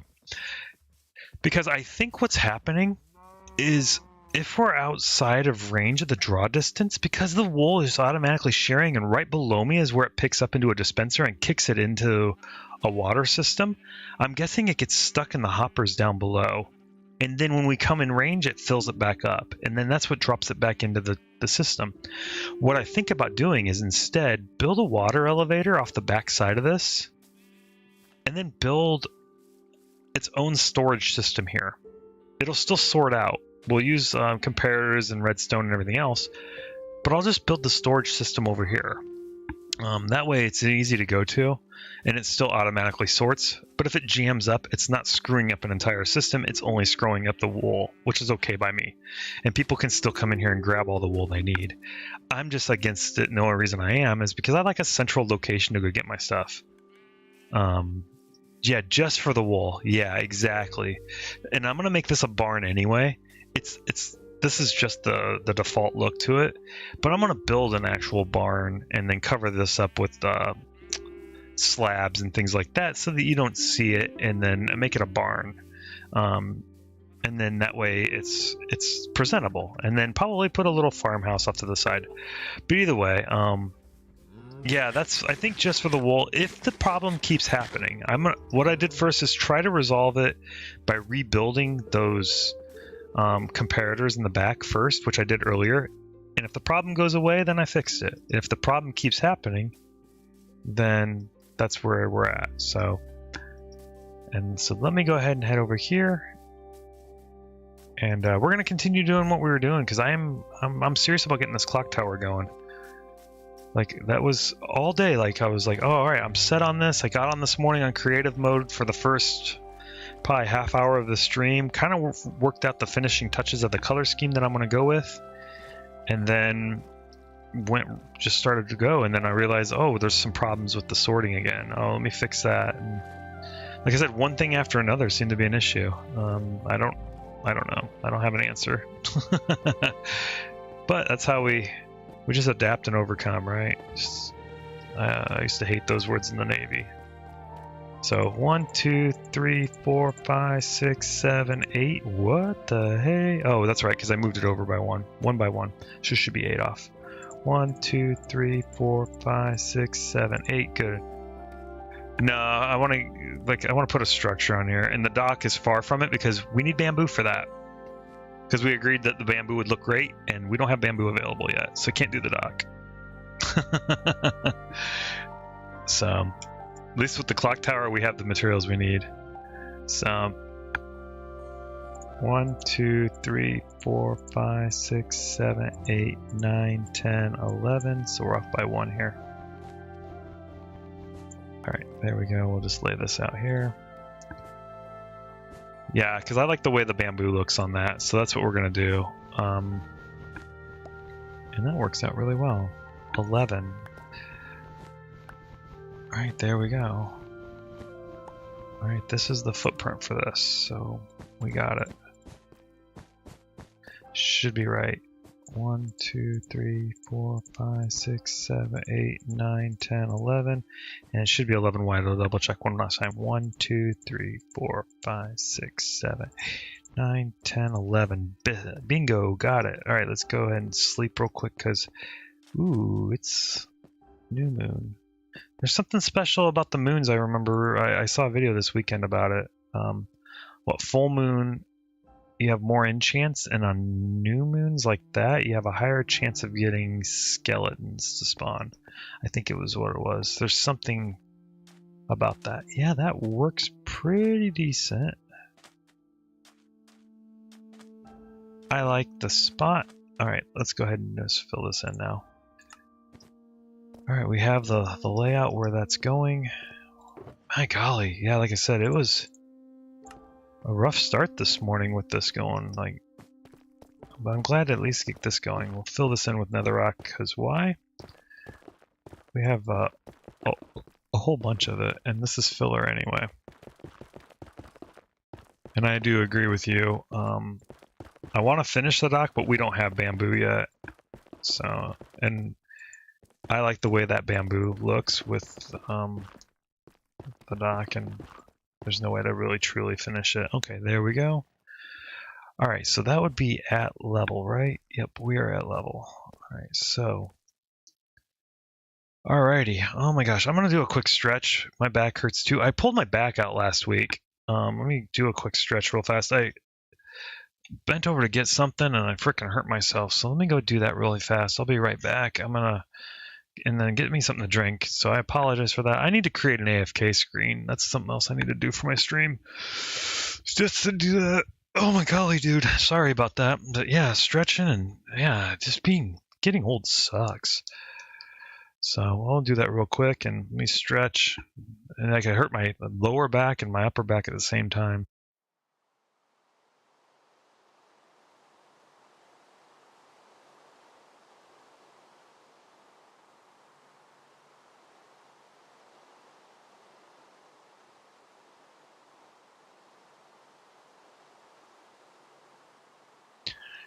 Because I think what's happening is, if we're outside of range of the draw distance, because the wool is automatically sharing, and right below me is where it picks up into a dispenser and kicks it into a water system, I'm guessing it gets stuck in the hoppers down below. And then when we come in range, it fills it back up. And then that's what drops it back into the system. What I think about doing is instead build a water elevator off the back side of this, and then build its own storage system here. It'll still sort out. We'll use comparators and redstone and everything else, but I'll just build the storage system over here. That way it's easy to go to, and it still automatically sorts. But if it jams up, it's not screwing up an entire system. It's only screwing up the wool, which is okay by me. And people can still come in here and grab all the wool they need. I'm just against it. The only reason I am is because I like a central location to go get my stuff. Yeah, just for the wool. Yeah, exactly. And I'm gonna make this a barn anyway. This is just the default look to it, but I'm gonna build an actual barn and then cover this up with slabs and things like that, so that you don't see it, and then make it a barn. And then that way it's presentable, and then probably put a little farmhouse off to the side. But either way, yeah, that's, I think, just for the wool. If the problem keeps happening, what I did first is try to resolve it by rebuilding those comparators in the back first, which I did earlier. And if the problem goes away, then I fixed it. If the problem keeps happening, then that's where we're at. So let me go ahead and head over here, and we're gonna continue doing what we were doing, because I'm serious about getting this clock tower going. Like, that was all day. Like, I was like, oh, all right, I'm set on this. I got on this morning on creative mode for the first probably half hour of the stream. Kind of worked out the finishing touches of the color scheme that I'm going to go with. And then just started to go. And then I realized, oh, there's some problems with the sorting again. Oh, let me fix that. And like I said, one thing after another seemed to be an issue. I don't I don't know. I don't have an answer. But that's how we just adapt and overcome, right? I used to hate those words in the Navy. So 1, 2, 3, 4, 5, 6, 7, 8. What the hey? Oh, that's right, because I moved it over by one by one. So it should be 8 off. 1, 2, 3, 4, 5, 6, 7, 8. Good. No, I want to put a structure on here, and the dock is far from it because we need bamboo for that. Because we agreed that the bamboo would look great, and we don't have bamboo available yet, so can't do the dock. So, at least with the clock tower, we have the materials we need. So, 1, 2, 3, 4, 5, 6, 7, 8, 9, 10, 11. So we're off by 1 here. Alright, there we go. We'll just lay this out here. Yeah, because I like the way the bamboo looks on that, so that's what we're going to do. And that works out really well. 11. Alright, there we go. Alright, this is the footprint for this, so we got it. Should be right. 1, 2, 3, 4, 5, 6, 7, 8, 9, 10, 11. And it should be 11 wide. I'll double check one last time. 1, 2, 3, 4, 5, 6, 7, 9, 10, 11. Bingo, got it. Alright, let's go ahead and sleep real quick because, ooh, it's new moon. There's something special about the moons. I remember I saw a video this weekend about it. What, full moon, you have more enchants, and on new moons like that, you have a higher chance of getting skeletons to spawn. I think it was what it was. There's something about that. Yeah, that works pretty decent. I like the spot. All right, let's go ahead and just fill this in now. All right, we have the layout where that's going. My golly, yeah, like I said, it was a rough start this morning with this going. But I'm glad to at least get this going. We'll fill this in with netherrock, because why? We have a whole bunch of it, and this is filler anyway. And I do agree with you. I want to finish the dock, but we don't have bamboo yet. So, and I like the way that bamboo looks with the dock, and there's no way to really truly finish it. Okay, there we go. All right, so that would be at level, right? Yep, we are at level. All right, so. Alrighty. Oh my gosh, I'm gonna do a quick stretch. My back hurts too. I pulled my back out last week. Let me do a quick stretch real fast. I bent over to get something and I freaking hurt myself. So let me go do that really fast. I'll be right back. And then get me something to drink. So I apologize for that. I need to create an AFK screen. That's something else I need to do for my stream. Just to do that. Oh my golly, dude. Sorry about that. But yeah, stretching and yeah, just getting old sucks. So I'll do that real quick and let me stretch. And I can hurt my lower back and my upper back at the same time.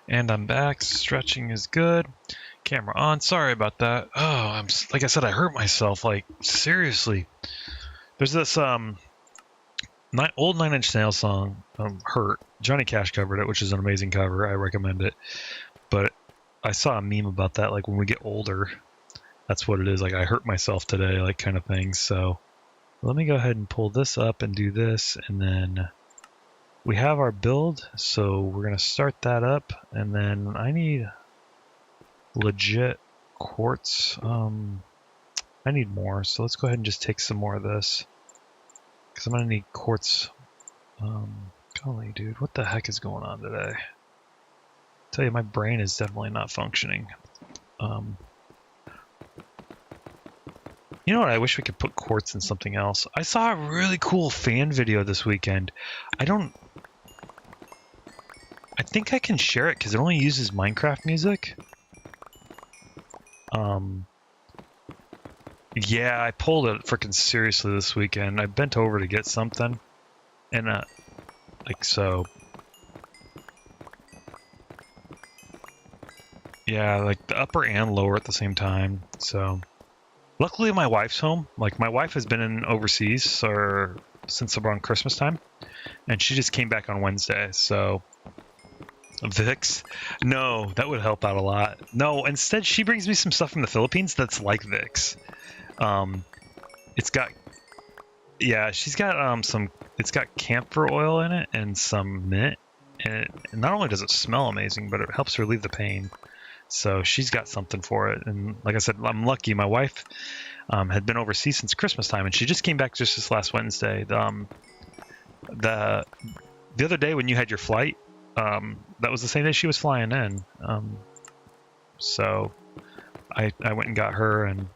And I'm back. Stretching is good. Camera on. Sorry about that. Oh, like I said, I hurt myself. Like seriously. There's this old 9 Inch Nails song, "Hurt." Johnny Cash covered it, which is an amazing cover. I recommend it. But I saw a meme about that. Like when we get older, that's what it is. Like I hurt myself today, like kind of thing. So let me go ahead and pull this up and do this, and then. We have our build, so we're going to start that up, and then I need legit quartz. I need more, so let's go ahead and just take some more of this, because I'm going to need quartz. Golly, dude, what the heck is going on today? I tell you, my brain is definitely not functioning. You know what? I wish we could put quartz in something else. I saw a really cool fan video this weekend. I think I can share it because it only uses Minecraft music. Yeah, I pulled it freaking seriously this weekend. I bent over to get something, and like so. Yeah, like the upper and lower at the same time. So luckily my wife's home. Like my wife has been in overseas or since around Christmas time, and she just came back on Wednesday. So Vicks? No, that would help out a lot. No, instead she brings me some stuff from the Philippines that's like Vicks. Um, it's got yeah, she's got some. It's got camphor oil in it and some mint. And not only does it smell amazing, but it helps relieve the pain. So she's got something for it. And like I said, I'm lucky. My wife had been overseas since Christmas time, and she just came back just this last Wednesday. The other day when you had your flight, that was the same day she was flying in. So I went and got her, and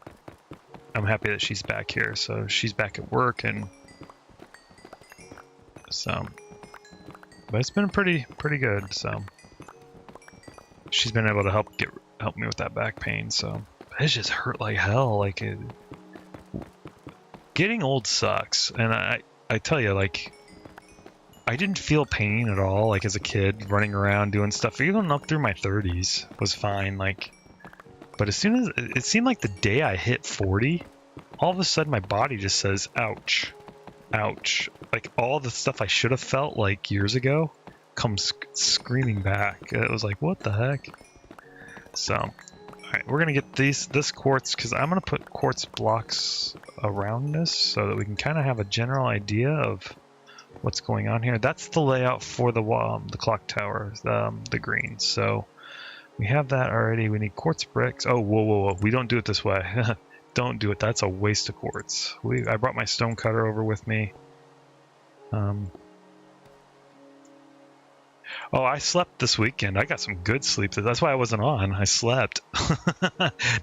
I'm happy that she's back here. So she's back at work, and so, but it's been pretty good. So she's been able to help me with that back pain. So it's just hurt like hell. Like getting old sucks, and I tell you, like I didn't feel pain at all. Like as a kid, running around doing stuff, even up through my 30s was fine. Like, but as soon as it seemed like the day I hit 40, all of a sudden my body just says, "Ouch, ouch!" Like all the stuff I should have felt like years ago comes screaming back. It was like, what the heck? So, all right, we're gonna get this quartz because I'm gonna put quartz blocks around this so that we can kind of have a general idea of what's going on here. That's the layout for the clock tower, the green. So we have that already. We need quartz bricks. Oh, whoa! We don't do it this way. Don't do it. That's a waste of quartz. I brought my stone cutter over with me. Oh, I slept this weekend. I got some good sleep. That's why I wasn't on. I slept.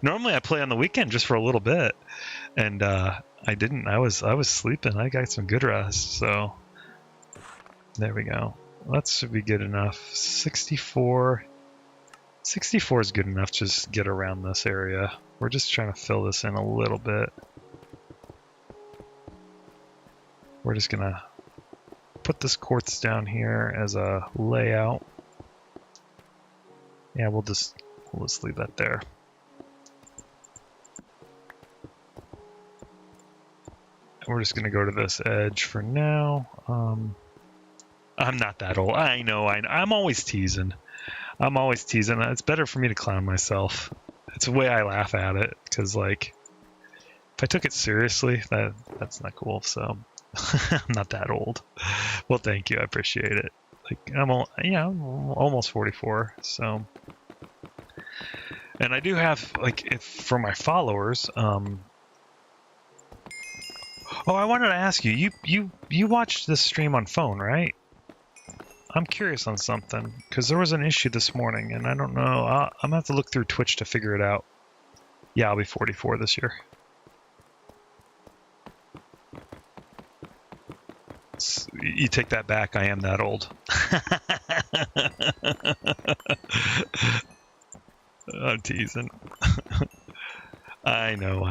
Normally I play on the weekend just for a little bit, and I didn't. I was sleeping. I got some good rest. So there we go. That should be good enough. 64 is good enough to just get around this area. We're just trying to fill this in a little bit. We're just gonna put this quartz down here as a layout. Yeah, we'll just leave that there. And we're just gonna go to this edge for now. I'm not that old. I know. I'm always teasing. It's better for me to clown myself. It's the way I laugh at it, because like if I took it seriously, that's not cool. So I'm not that old. Well, thank you. I appreciate it. Like I'm almost 44. So, and I do have like for my followers. Oh, I wanted to ask you. You watched this stream on phone, right? I'm curious on something, because there was an issue this morning, and I don't know. I'm going to have to look through Twitch to figure it out. Yeah, I'll be 44 this year. You take that back, I am that old. I'm teasing. I know.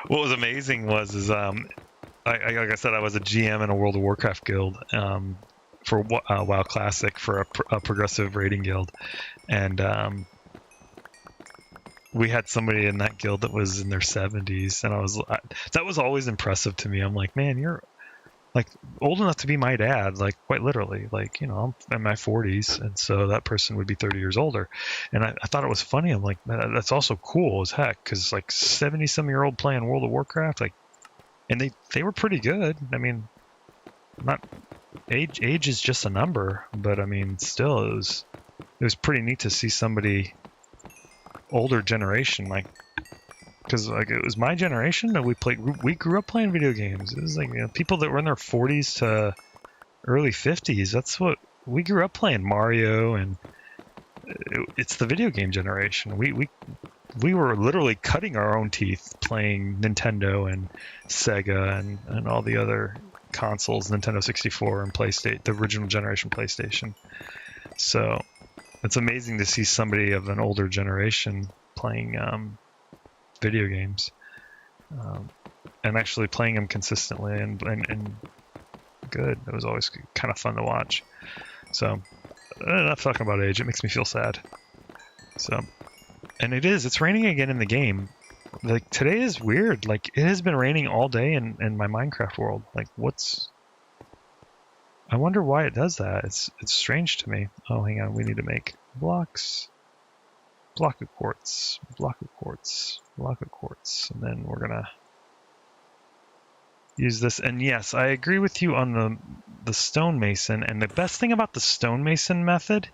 What was amazing was like I said, I was a GM in a World of Warcraft guild for WoW Classic for a progressive raiding guild, and we had somebody in that guild that was in their 70s, and that was always impressive to me. I'm like, man, you're like old enough to be my dad, like quite literally. Like, you know, I'm in my 40s, and so that person would be 30 years older. And I thought it was funny. I'm like, man, that's also cool as heck, because like 70-some-year-old playing World of Warcraft, like, and they were pretty good. I mean, not age is just a number, but I mean, still, it was pretty neat to see somebody older generation, like, because like it was my generation that we grew up playing video games. It was like, you know, people that were in their 40s to early 50s. That's what we grew up playing, Mario, and it's the video game generation. We were literally cutting our own teeth playing Nintendo and Sega and all the other consoles, Nintendo 64 and PlayStation, the original generation PlayStation. So it's amazing to see somebody of an older generation playing video games, and actually playing them consistently and good. It was always kind of fun to watch. So, enough talking about age. It makes me feel sad. So, and it's raining again in the game. Like, today is weird. Like, it has been raining all day in my Minecraft world. Like, I wonder why it does that. It's strange to me. Oh, hang on. We need to make blocks. Block of quartz. Block of quartz. Block of quartz. And then we're going to use this. And yes, I agree with you on the stonemason. And the best thing about the stonemason method,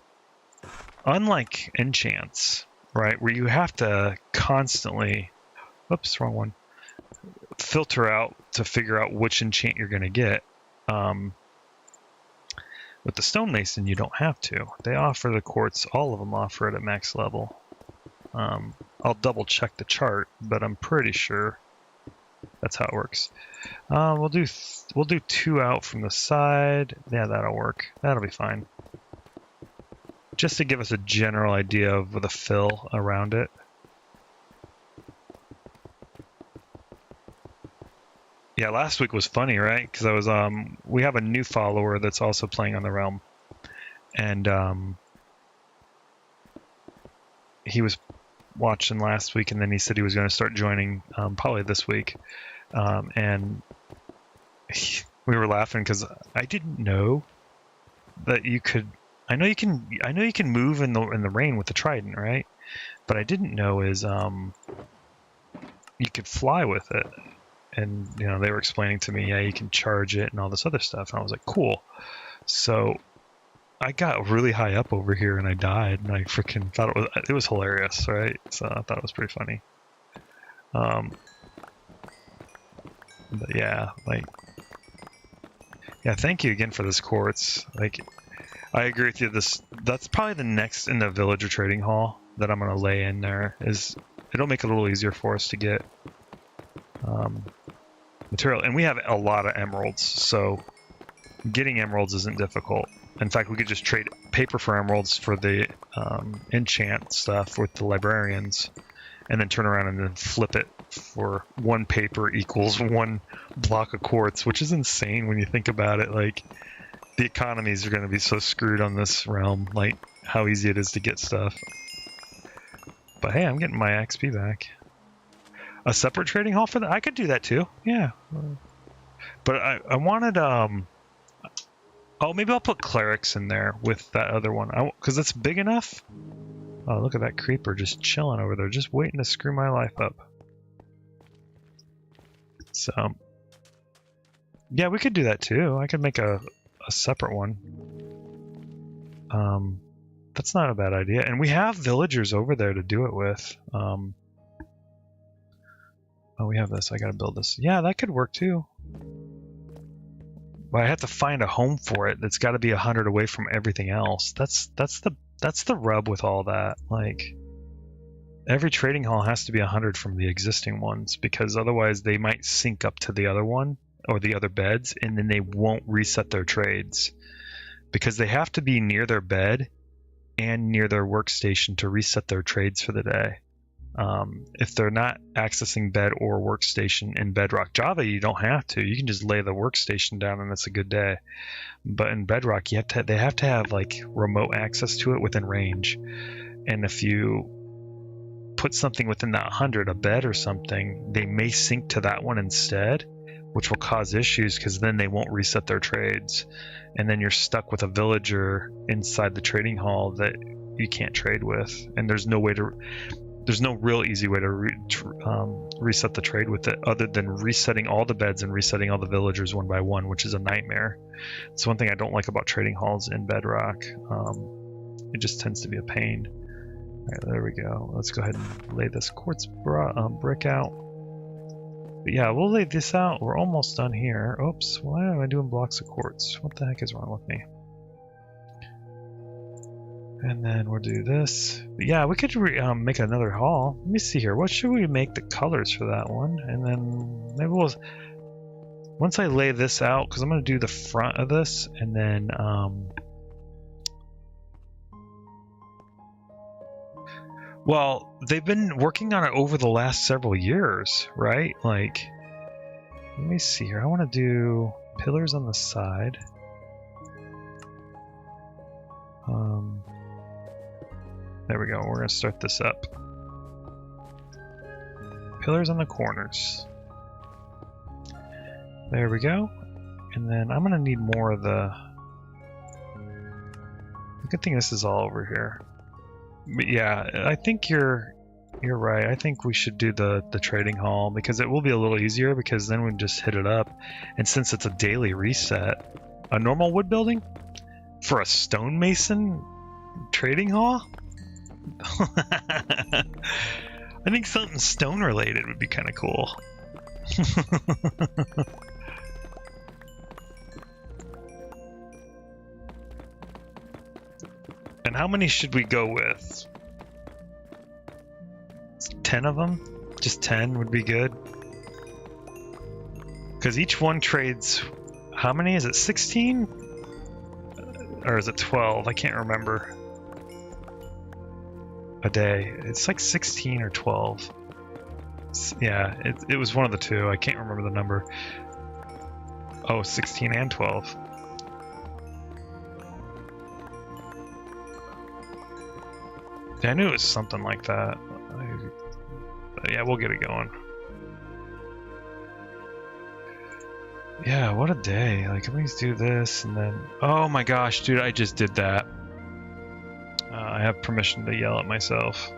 unlike enchants, right, where you have to constantly, oops, wrong one, filter out to figure out which enchant you're going to get. With the stonemason, you don't have to. They offer the quartz, all of them offer it at max level. I'll double check the chart, but I'm pretty sure that's how it works. We'll do 2 out from the side. Yeah, that'll work. That'll be fine. Just to give us a general idea of the fill around it. Yeah, last week was funny, right? Because I was we have a new follower that's also playing on the realm, and he was watching last week, and then he said he was going to start joining probably this week, and we were laughing because I didn't know that you could. I know you can move in the rain with the trident, right? But I didn't know is you could fly with it. And, you know, they were explaining to me, yeah, you can charge it and all this other stuff. And I was like, cool. So I got really high up over here and I died. And I freaking thought it was hilarious, right? So I thought it was pretty funny. But yeah, like, yeah, thank you again for this quartz. Like, I agree with you. That's probably the next in the villager trading hall that I'm going to lay in there. It'll make it a little easier for us to get material, and we have a lot of emeralds, so getting emeralds isn't difficult. In fact, we could just trade paper for emeralds for the enchant stuff with the librarians, and then turn around and then flip it for 1 paper equals 1 block of quartz, which is insane when you think about it. Like, the economies are going to be so screwed on this realm, like how easy it is to get stuff. But hey, I'm getting my XP back. A separate trading hall for that? I could do that too. Yeah. But I wanted oh, maybe I'll put clerics in there with that other one because it's big enough. Oh, look at that creeper just chilling over there, just waiting to screw my life up. So yeah, we could do that too. I could make a separate one. That's not a bad idea, and we have villagers over there to do it with. Oh, we have this. I gotta build this. Yeah, that could work too. But I have to find a home for it that's got to be 100 away from everything else. That's the rub with all that. Like, every trading hall has to be 100 from the existing ones, because otherwise they might sync up to the other one or the other beds, and then they won't reset their trades, because they have to be near their bed and near their workstation to reset their trades for the day. If they're not accessing bed or workstation in Bedrock. Java, you don't have to. You can just lay the workstation down and it's a good day. But in Bedrock, they have to have like remote access to it within range. And if you put something within that 100, a bed or something, they may sync to that one instead, which will cause issues because then they won't reset their trades. And then you're stuck with a villager inside the trading hall that you can't trade with. And there's no real easy way to reset the trade with it other than resetting all the beds and resetting all the villagers one by one, which is a nightmare. It's one thing I don't like about trading halls in Bedrock. It just tends to be a pain. All right, there we go. Let's go ahead and lay this quartz brick out. But yeah, we'll lay this out. We're almost done here. Oops, why am I doing blocks of quartz? What the heck is wrong with me? And then we'll do this. But yeah, we could make another hall. Let me see here. What should we make the colors for that one? And then maybe we'll... Once I lay this out, because I'm going to do the front of this, and then... Well, they've been working on it over the last several years, right? Like, let me see here. I want to do... pillars on the side. There we go. We're going to start this up. Pillars on the corners. There we go. And then I'm going to need more of the... Good thing this is all over here. But yeah, I think you're right. I think we should do the trading hall because it will be a little easier because then we just hit it up. And since it's a daily reset, a normal wood building for a stonemason trading hall? I think something stone related would be kind of cool. And how many should we go with? 10 of them? Just 10 would be good. Because each one trades... How many? Is it 16? Or is it 12? I can't remember. A day. It's like 16 or 12. Yeah, it was one of the two. I can't remember the number. Oh, 16 and 12. Yeah, I knew it was something like that. But yeah, we'll get it going. Yeah, what a day. Like, let me do this and then... Oh my gosh, dude, I just did that. I have permission to yell at myself.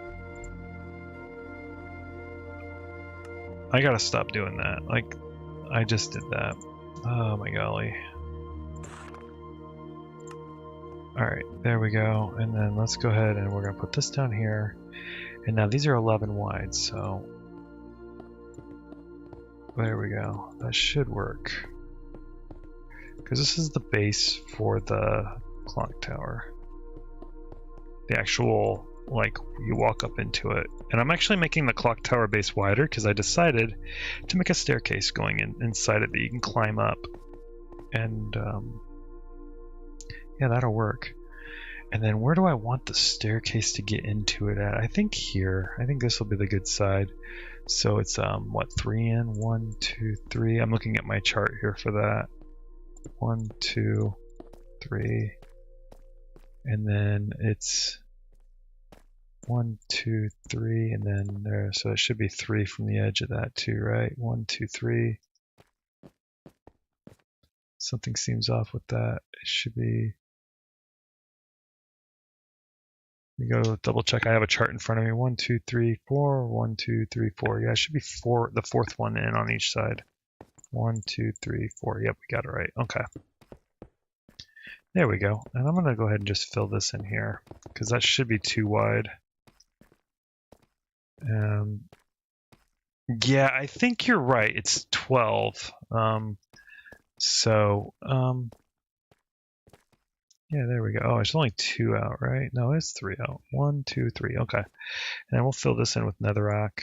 I gotta stop doing that. Like, I just did that. Oh my golly. Alright, there we go. And then let's go ahead and we're gonna put this down here. And now these are 11 wide, so... There we go. That should work. Because this is the base for the clock tower. The actual, like, you walk up into it. And I'm actually making the clock tower base wider because I decided to make a staircase going inside it that you can climb up. And, yeah, that'll work. And then where do I want the staircase to get into it at? I think here. I think this will be the good side. So it's, what, 3 in? 1, 2, 3. I'm looking at my chart here for that. 1, 2, 3. And then it's 1, 2, 3, and then there, so it should be 3 from the edge of that too, right? 1, 2, 3. Something seems off with that. It should be. Let me go double check. I have a chart in front of me. 1, 2, 3, 4. 1, 2, 3, 4. Yeah, it should be 4. The fourth one in on each side. 1, 2, 3, 4. Yep, we got it right. Okay. There we go. And I'm going to go ahead and just fill this in here because that should be too wide. Yeah, I think you're right. It's 12. Yeah, there we go. Oh, it's only 2 out, right? No, it's 3 out. 1, 2, 3. Okay. And then we'll fill this in with netherrack.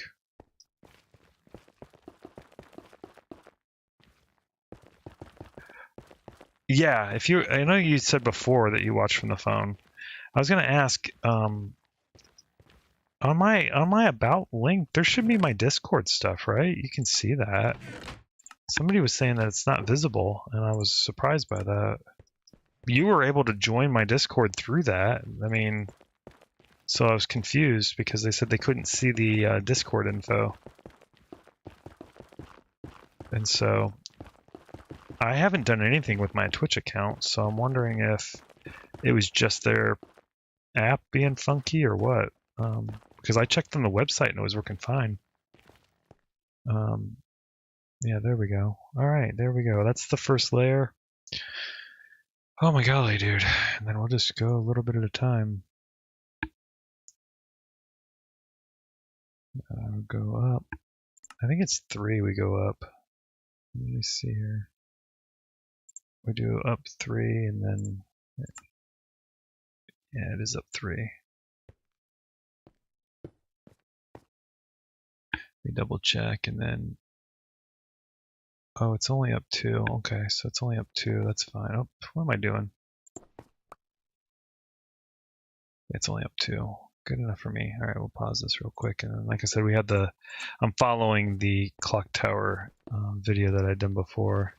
Yeah, if you, I know you said before that you watched from the phone. I was gonna ask, on my about link, there should be my Discord stuff, right? You can see that. Somebody was saying that it's not visible, and I was surprised by that. You were able to join my Discord through that. I mean, so I was confused because they said they couldn't see the Discord info. And so I haven't done anything with my Twitch account, so I'm wondering if it was just their app being funky or what. Because I checked on the website and it was working fine. Yeah, there we go. All right, there we go. That's the first layer. Oh my golly, dude. And then we'll just go a little bit at a time. Go up. I think it's 3 we go up. Let me see here. We do up 3 and then, yeah, it is up 3. We double check and then, oh, it's only up 2. Okay, so it's only up 2. That's fine. Oh, what am I doing? It's only up 2. Good enough for me. All right, we'll pause this real quick. And then, like I said, we had the, I'm following the clock tower video that I'd done before.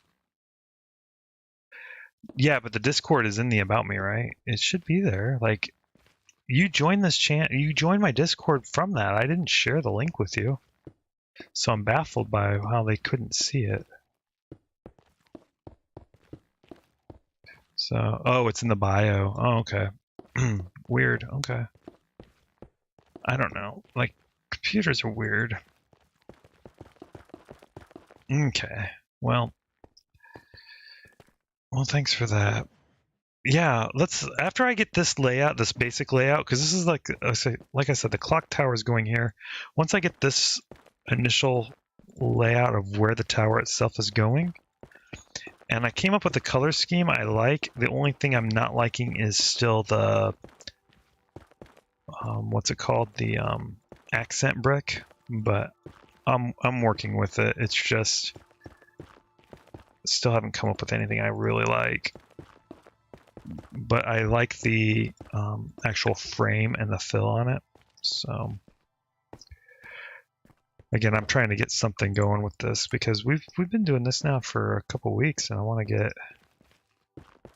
Yeah, but the Discord is in the About Me, right? It should be there. Like, you joined this you joined my Discord from that. I didn't share the link with you. So I'm baffled by how they couldn't see it. So, oh, it's in the bio. Oh, okay. Weird. Okay. I don't know. Like, computers are weird. Okay. Well, thanks for that. Yeah, after I get this layout, this basic layout, because this is like I said, the clock tower is going here. Once I get this initial layout of where the tower itself is going, and I came up with a color scheme I like. The only thing I'm not liking is still the what's it called? The accent brick, but I'm working with it. It's just still haven't come up with anything I really like. But I like the actual frame and the fill on it. So again, I'm trying to get something going with this because we've been doing this now for a couple weeks, and I want to get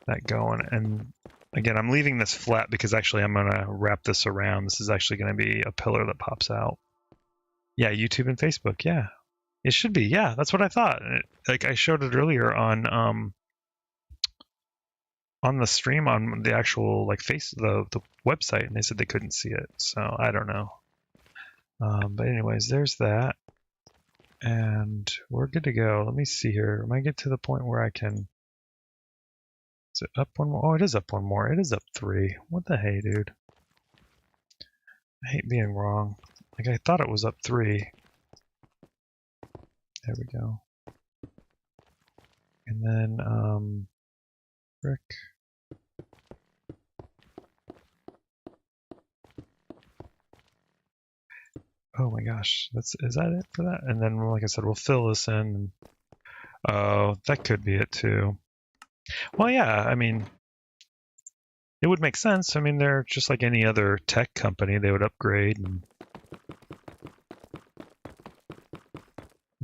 that going. And again, I'm leaving this flat because actually I'm gonna wrap this around. This is actually going to be a pillar that pops out. Yeah, YouTube and Facebook. Yeah, it should be. Yeah, that's what I thought. Like I showed it earlier on the stream on the actual like the website, and they said they couldn't see it. So I don't know. But anyways, there's that, and we're good to go. Let me see here. Am I get to the point where I can? Is it up one more? Oh, it is up one more. It is up 3. What the hey, dude? I hate being wrong. Like I thought it was up 3. There we go. And then brick. Oh my gosh, is that it for that? And then, like I said, we'll fill this in. Oh, that could be it too. Well, yeah, I mean, it would make sense. I mean, they're just like any other tech company. They would upgrade and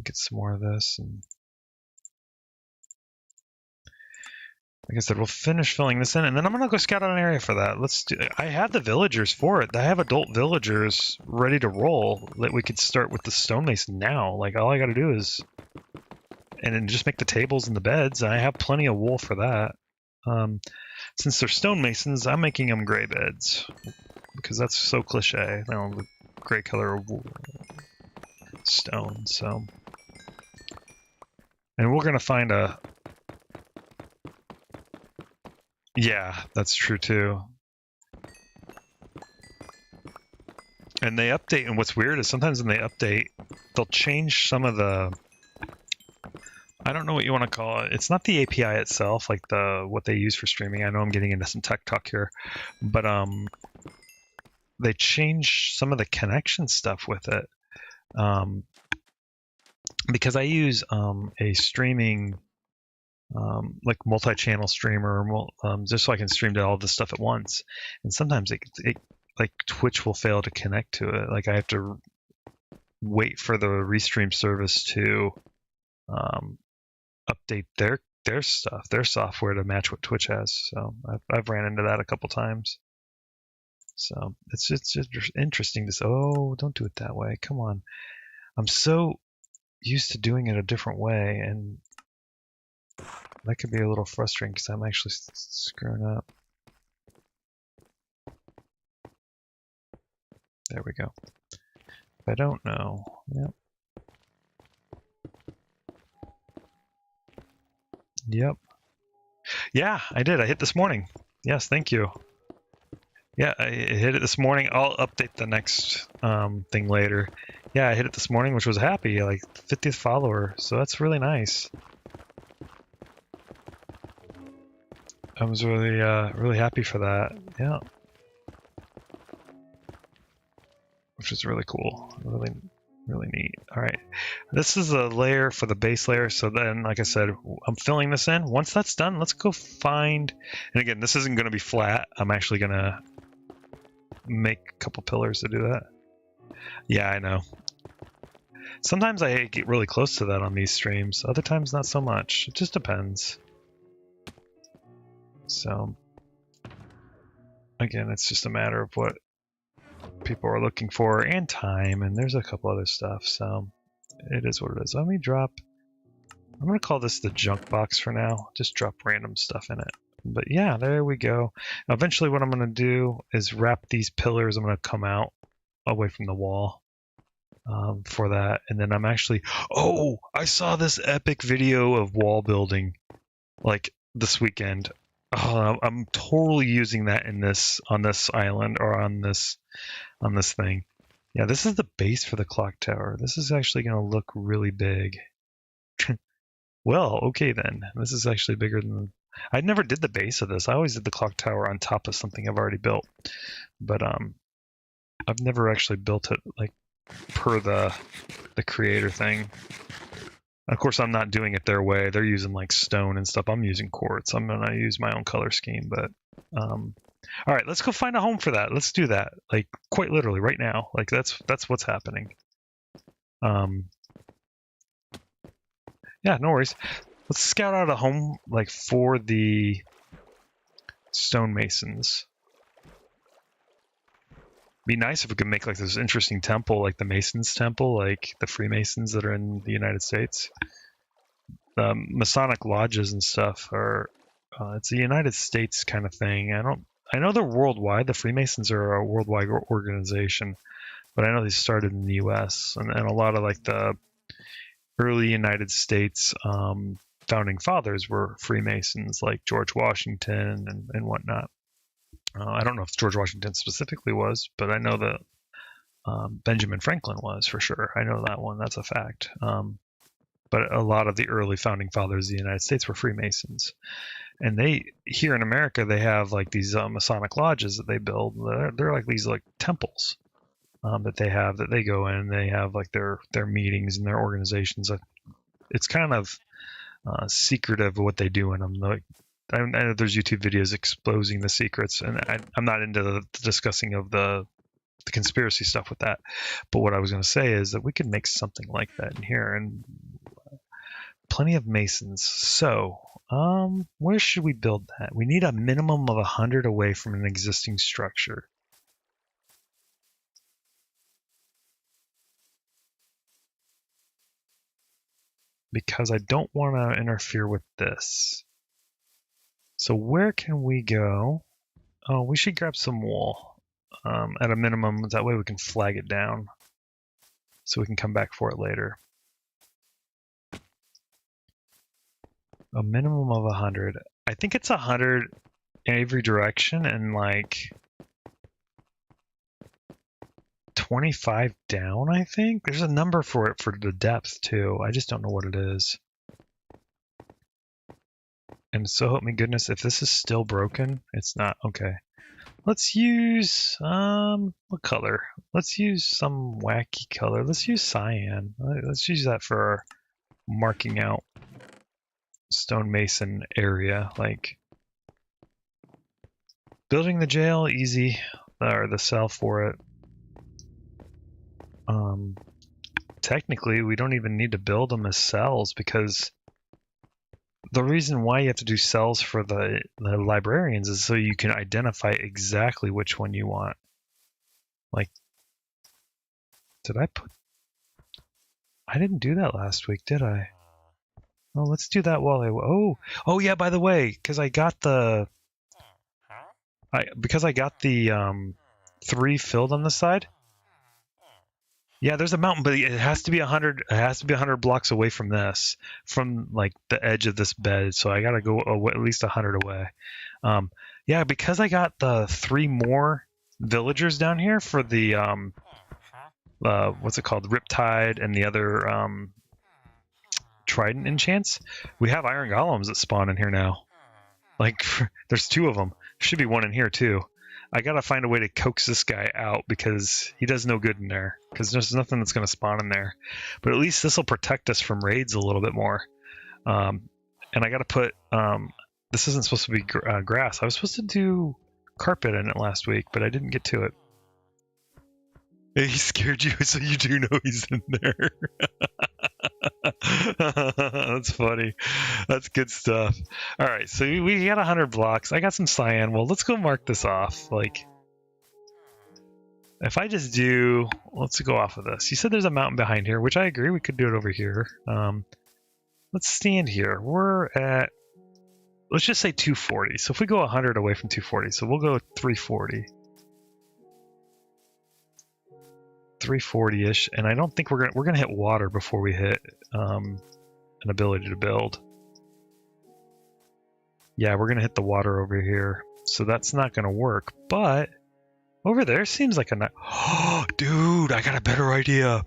get some more of this. And like I said, we'll finish filling this in, and then I'm gonna go scout out an area for that. I have the villagers for it. I have adult villagers ready to roll. That we could start with the stonemason now. Like all I got to do is, and then just make the tables and the beds. I have plenty of wool for that. Since they're stonemasons, I'm making them gray beds because that's so cliche. You know, the gray color of wool, stone. So, and we're gonna find a. Yeah, that's true too. And they update, and what's weird is sometimes when they update, they'll change some of the. I don't know what you want to call it. It's not the API itself, like what they use for streaming. I know I'm getting into some tech talk here, but they change some of the connection stuff with it. Because I use a streaming like multi-channel streamer, just so I can stream to all this stuff at once. And sometimes it like Twitch will fail to connect to it. Like I have to wait for the restream service to update their stuff, their software to match what Twitch has. So I've ran into that a couple times. So it's just interesting to say, oh, don't do it that way. Come on. I'm so used to doing it a different way, and that could be a little frustrating because I'm actually screwing up. There we go. If I don't know, yep. Yep. Yeah, I did. I hit this morning. Yes, thank you. Yeah, I hit it this morning. I'll update the next thing later. Yeah, I hit it this morning, which was happy, like 50th follower. So that's really nice. I was really, really happy for that. Yeah. Which is really cool. Really, really neat. All right. This is a layer for the base layer. So then, like I said, I'm filling this in. Once that's done, let's go find, and again, this isn't going to be flat. I'm actually going to make a couple pillars to do that. Yeah, I know. Sometimes I get really close to that on these streams. Other times, not so much. It just depends. So again, it's just a matter of what people are looking for and time, and there's a couple other stuff. So it is what it is. Let me drop. I'm going to call this the junk box for now. Just drop random stuff in it. But yeah, there we go. Now, eventually what I'm going to do is wrap these pillars. I'm going to come out away from the wall for that. And then I'm actually... Oh, I saw this epic video of wall building like this weekend. Oh, I'm totally using that in this on this island or on this thing. Yeah, this is the base for the clock tower. This is actually going to look really big. Well, okay then. This is actually bigger than... I never did the base of this. I always did the clock tower on top of something I've already built. But I've never actually built it like per the creator thing. Of course, I'm not doing it their way. They're using like stone and stuff. I'm using quartz. I'm gonna use my own color scheme. But all right, let's go find a home for that. Let's do that. Like quite literally right now. Like that's what's happening. Yeah, no worries. Let's scout out a home like for the stonemasons. Be nice if we could make like this interesting temple, like the Masons Temple, like the Freemasons that are in the United States. The Masonic lodges and stuff are it's a United States kind of thing. I know they're worldwide. The Freemasons are a worldwide organization, but I know they started in the U.S. and a lot of like the early United States founding fathers were Freemasons, like George Washington and whatnot. I don't know if George Washington specifically was, but I know that Benjamin Franklin was for sure. I know that one. That's a fact. But a lot of the early founding fathers of the United States were Freemasons. And here in America, they have like these Masonic lodges that they build. They're like these like temples that they have that they go in. And they have like their meetings and their organizations. It's kind of secretive what they do in them. Like, I know there's YouTube videos exposing the secrets, and I'm not into the discussing of the conspiracy stuff with that. But what I was going to say is that we could make something like that in here, and plenty of masons. So, where should we build that? We need a minimum of 100 away from an existing structure. Because I don't want to interfere with this. So where can we go? Oh, we should grab some wool at a minimum. That way we can flag it down so we can come back for it later. A minimum of 100. I think it's 100 in every direction and like 25 down, I think. There's a number for it for the depth too. I just don't know what it is. And so help me goodness, if this is still broken, it's not. Okay. Let's use, what color? Let's use some wacky color. Let's use cyan. Let's use that for our marking out stonemason area. Like, building the jail, easy. Or the cell for it. Technically, we don't even need to build them as cells because the reason why you have to do cells for the librarians is so you can identify exactly which one you want. Like, I didn't do that last week, did I? Oh, let's do that while oh yeah, by the way, because I got the 3 filled on the side. Yeah, there's a mountain, but it has to be 100. It has to be 100 blocks away from this, from like the edge of this bed. So I gotta go at least 100 away. Yeah, because I got the 3 more villagers down here for the what's it called, Riptide, and the other Trident enchants. We have iron golems that spawn in here now. Like, there's 2 of them. There should be 1 in here too. I gotta find a way to coax this guy out because he does no good in there. Because there's nothing that's gonna spawn in there. But at least this will protect us from raids a little bit more. And I gotta put this isn't supposed to be grass. I was supposed to do carpet in it last week, but I didn't get to it. He scared you, so you do know he's in there. That's funny. That's good stuff. All right, so we got 100 blocks. I got some cyan. Well, let's go mark this off. Like, if I just do, let's go off of this. You said there's a mountain behind here, which I agree. We could do it over here. Let's stand here. We're at, let's just say 240. So if we go 100 away from 240, so we'll go 340. 340-ish, and I don't think we're gonna hit water before we hit an ability to build. Yeah, we're gonna hit the water over here, so that's not gonna work. But over there seems like a nice. Oh, dude, I got a better idea.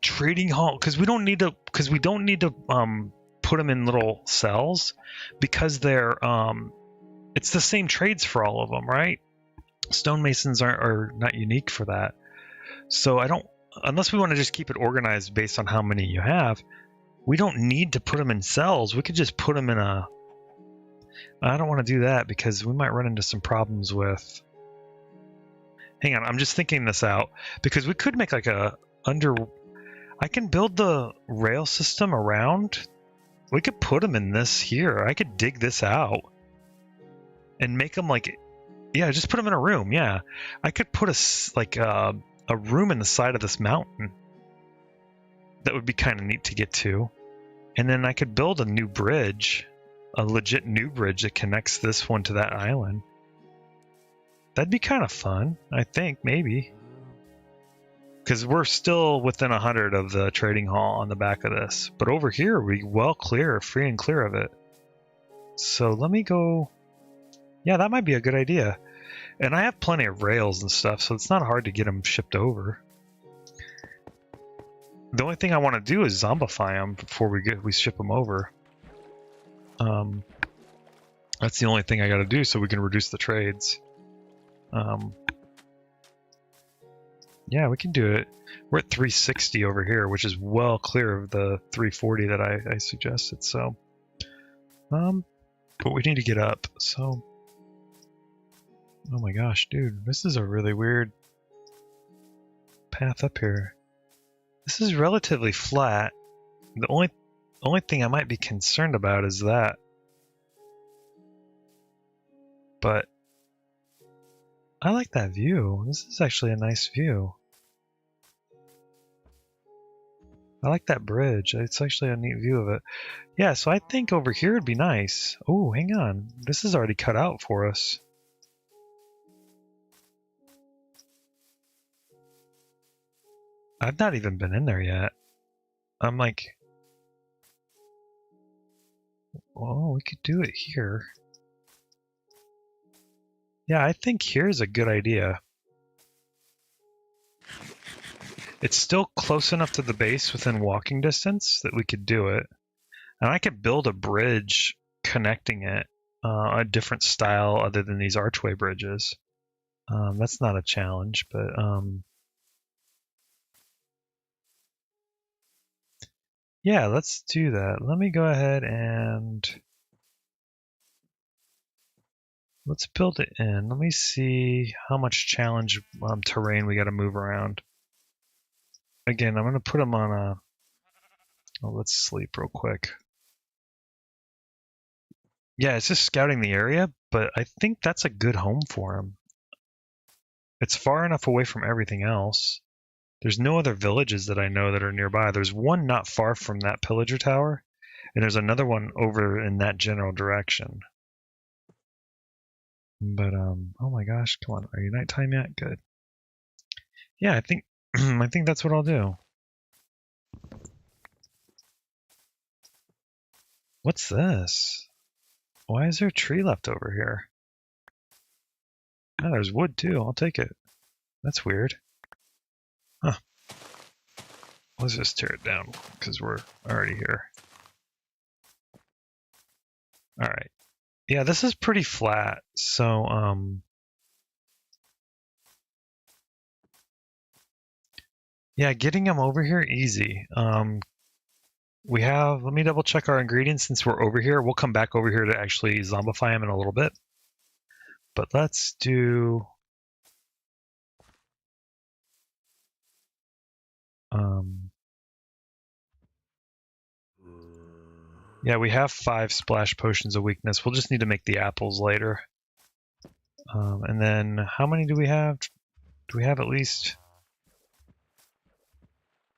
Trading hall, because we don't need to put them in little cells, because they're it's the same trades for all of them, right? Stonemasons are not unique for that. So I don't, unless we want to just keep it organized based on how many you have, we don't need to put them in cells. We could just put them in a, I don't want to do that because we might run into some problems with, hang on, I'm just thinking this out, because we could make like a I can build the rail system around. We could put them in this here. I could dig this out and make them like, yeah, just put them in a room. Yeah, I could put a room in the side of this mountain. That would be kind of neat to get to. And then I could build a new bridge, a legit new bridge that connects this one to that island. That'd be kind of fun, I think, maybe. Because we're still within 100 of the trading hall on the back of this. But over here, we well clear, free and clear of it. So let me go. Yeah, that might be a good idea. And I have plenty of rails and stuff, so it's not hard to get them shipped over. The only thing I want to do is zombify them before we ship them over. That's the only thing I got to do so we can reduce the trades. Yeah, we can do it. We're at 360 over here, which is well clear of the 340 that I suggested. So, but we need to get up. So. Oh my gosh, dude, this is a really weird path up here. This is relatively flat. The only thing I might be concerned about is that. But I like that view. This is actually a nice view. I like that bridge. It's actually a neat view of it. Yeah, so I think over here would be nice. Oh, hang on. This is already cut out for us. I've not even been in there yet. I'm like, well, we could do it here. Yeah, I think here's a good idea. It's still close enough to the base within walking distance that we could do it. And I could build a bridge connecting it, a different style other than these archway bridges. That's not a challenge, but yeah, let's do that. Let me go ahead and let's build it in. Let me see how much challenge terrain we got to move around. Again, I'm going to put them on a... Oh, let's sleep real quick. Yeah, it's just scouting the area, but I think that's a good home for him. It's far enough away from everything else. There's no other villages that I know that are nearby. There's one not far from that pillager tower, and there's another one over in that general direction. But oh my gosh, come on, are you nighttime yet? Good. Yeah, I think I think that's what I'll do. What's this? Why is there a tree left over here? Oh, there's wood too. I'll take it. That's weird. Huh. Let's just tear it down because we're already here. All right. Yeah, this is pretty flat. So, yeah, getting them over here easy. We have, let me double check our ingredients since we're over here. We'll come back over here to actually zombify them in a little bit. But let's do, Yeah, we have 5 splash potions of weakness. We'll just need to make the apples later. And then how many do we have? Do we have at least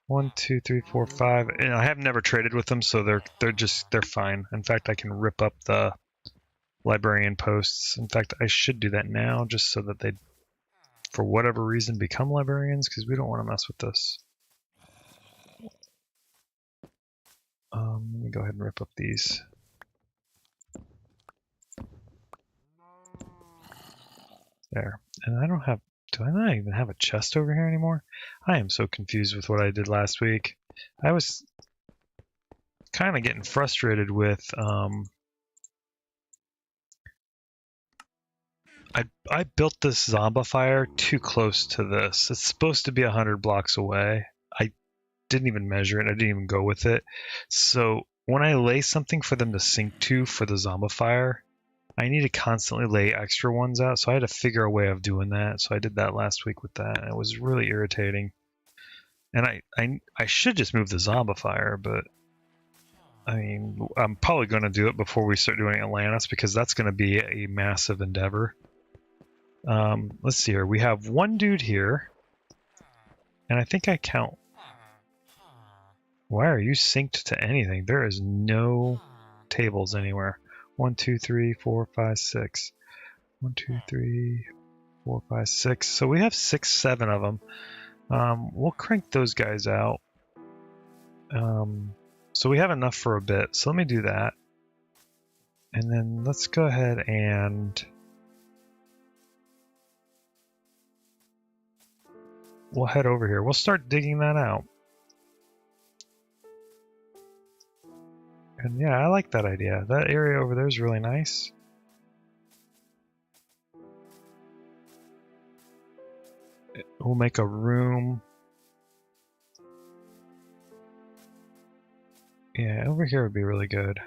1, 2, 3, 4, 5? And I have never traded with them, so they're fine. In fact, I can rip up the librarian posts. In fact, I should do that now, just so that they, for whatever reason, become librarians, because we don't want to mess with this. Let me go ahead and rip up these. There. And I don't have, do I not even have a chest over here anymore? I am so confused with what I did last week. I was kind of getting frustrated with, I built this zombifier too close to this. It's supposed to be 100 blocks away. I didn't even measure it. I didn't even go with it. So when I lay something for them to sync to for the zombifier, I need to constantly lay extra ones out. So I had to figure a way of doing that. So I did that last week with that. And it was really irritating. And I should just move the zombifier, but I mean, I'm probably going to do it before we start doing Atlantis, because that's going to be a massive endeavor. Let's see here. We have one dude here, and I think I count. Why are you synced to anything? There is no tables anywhere. 1, 2, 3, 4, 5, 6. 1, 2, 3, 4, 5, 6. So we have 6, 7 of them. We'll crank those guys out. So we have enough for a bit. So let me do that. And then let's go ahead and we'll head over here. We'll start digging that out. And yeah, I like that idea. That area over there is really nice. We'll make a room. Yeah, over here would be really good.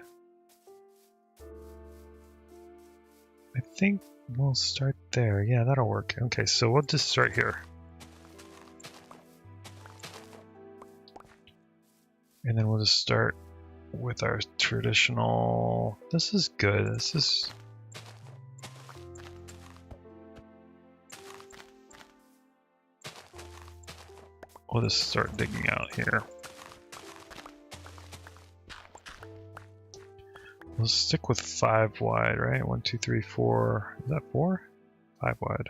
I think we'll start there. Yeah, that'll work. Okay, so we'll just start here. And then we'll just start with our traditional. This is good. This is. We'll just start digging out here. We'll stick with 5 wide, right? 1, 2, 3, 4. Is that 4? 5 wide.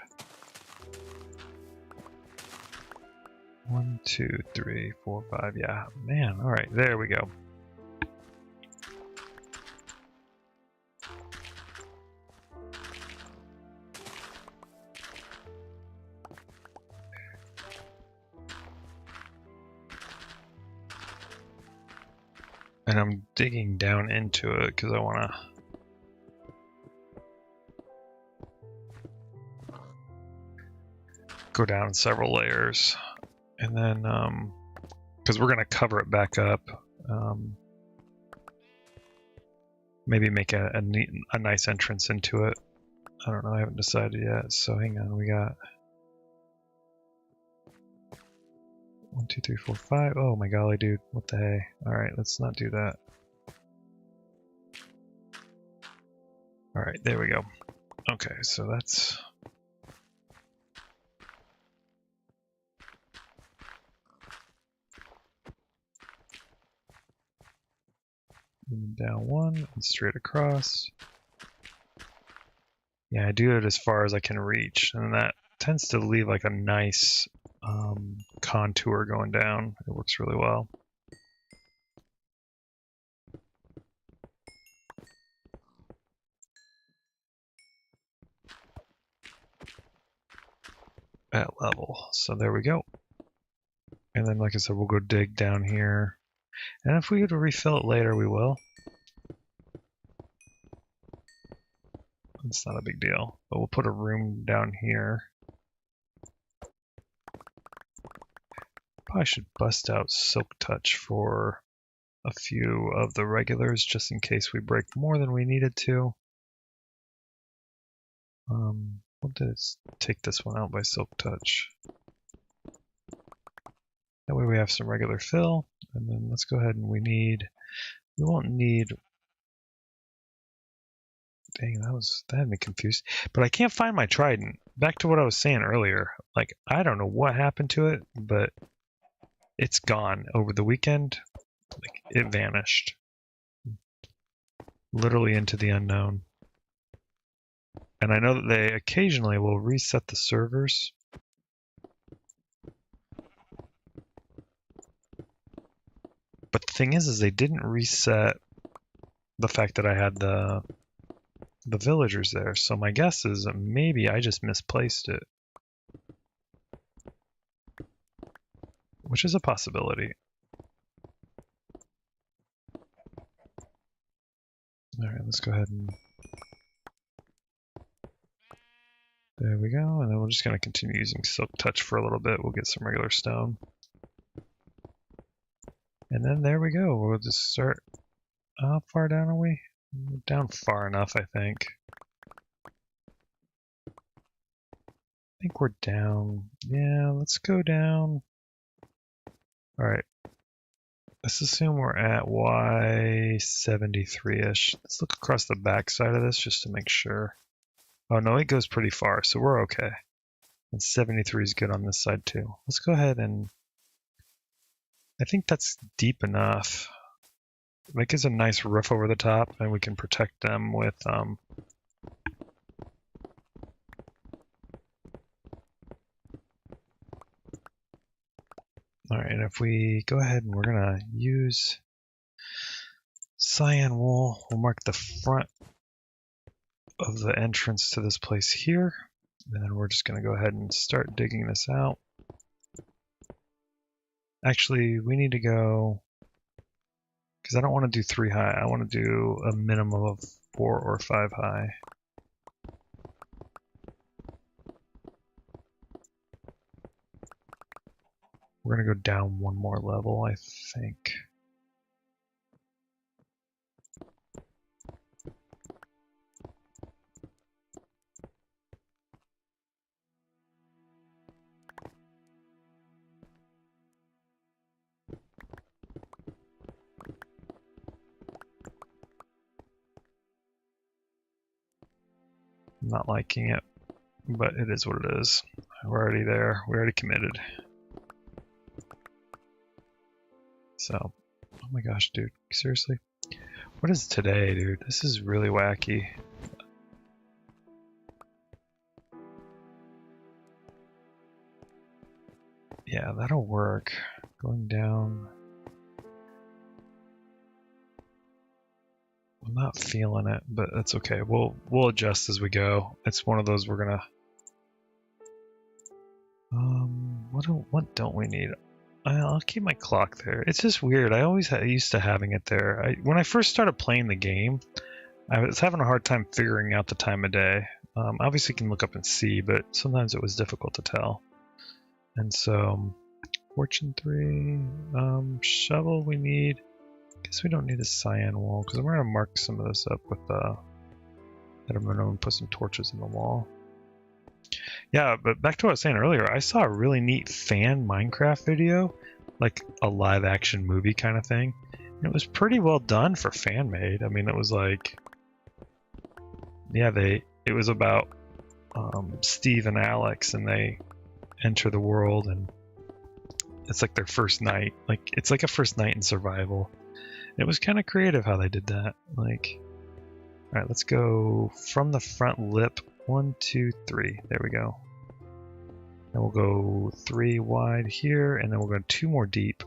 1, 2, 3, 4, 5. Yeah, man. All right, there we go. And I'm digging down into it because I want to go down several layers. And then, because we're going to cover it back up, maybe make a nice entrance into it. I don't know, I haven't decided yet. So hang on, we got 1, 2, 3, 4, 5. Oh my golly, dude, what the hey? All right, let's not do that. All right, there we go. Okay, so that's. Down 1 and straight across. Yeah, I do it as far as I can reach, and that tends to leave like a nice contour going down. It works really well. At level. So there we go. And then, like I said, we'll go dig down here. And if we had to refill it later, we will. It's not a big deal. But we'll put a room down here. Probably should bust out Silk Touch for a few of the regulars, just in case we break more than we needed to. We'll just take this one out by Silk Touch. That way we have some regular fill. And then let's go ahead and we won't need Dang, that had me confused. But I can't find my trident. Back to what I was saying earlier. Like, I don't know what happened to it, but it's gone over the weekend. Like, it vanished. Literally into the unknown. And I know that they occasionally will reset the servers. But the thing is they didn't reset the fact that I had the villagers there. So my guess is that maybe I just misplaced it. Which is a possibility. Alright, let's go ahead and... There we go, and then we're just going to continue using Silk Touch for a little bit. We'll get some regular stone. And then there we go. We'll just start... How far down are we? We're down far enough, I think. I think we're down... Yeah, let's go down. Alright. Let's assume we're at Y73-ish. Let's look across the back side of this just to make sure. Oh no, it goes pretty far, so we're okay. And 73 is good on this side too. Let's go ahead and... I think that's deep enough. That gives a nice roof over the top, and we can protect them with... Alright, and if we go ahead and we're going to use cyan wool, we'll mark the front of the entrance to this place here, and then we're just going to go ahead and start digging this out. Actually, we need to go, because I don't want to do 3 high, I want to do a minimum of 4 or 5 high. We're going to go down one more level, I think. I'm not liking it, but it is what it is. We're already there. We already committed. So, oh my gosh, dude, seriously? What is today, dude? This is really wacky. Yeah, that'll work. Going down. I'm not feeling it, but that's okay. We'll adjust as we go. It's one of those we're gonna... what don't we need? I'll keep my clock there. It's just weird. I always used to having it there. When I first started playing the game, I was having a hard time figuring out the time of day. Obviously, you can look up and see, but sometimes it was difficult to tell. And so, Fortune 3, shovel we need. Guess we don't need a cyan wall because we're gonna mark some of this up with that I'm gonna put some torches in the wall. Yeah, but back to what I was saying earlier, I saw a really neat fan Minecraft video, like a live action movie kind of thing. And it was pretty well done for fan made. I mean, it was like, yeah, it was about Steve and Alex, and they enter the world, and it's like their first night. Like, it's like a first night in survival. It was kind of creative how they did that. Like, all right, let's go from the front lip. 1, 2, 3. There we go. And we'll go 3 wide here, and then we'll go 2 more deep.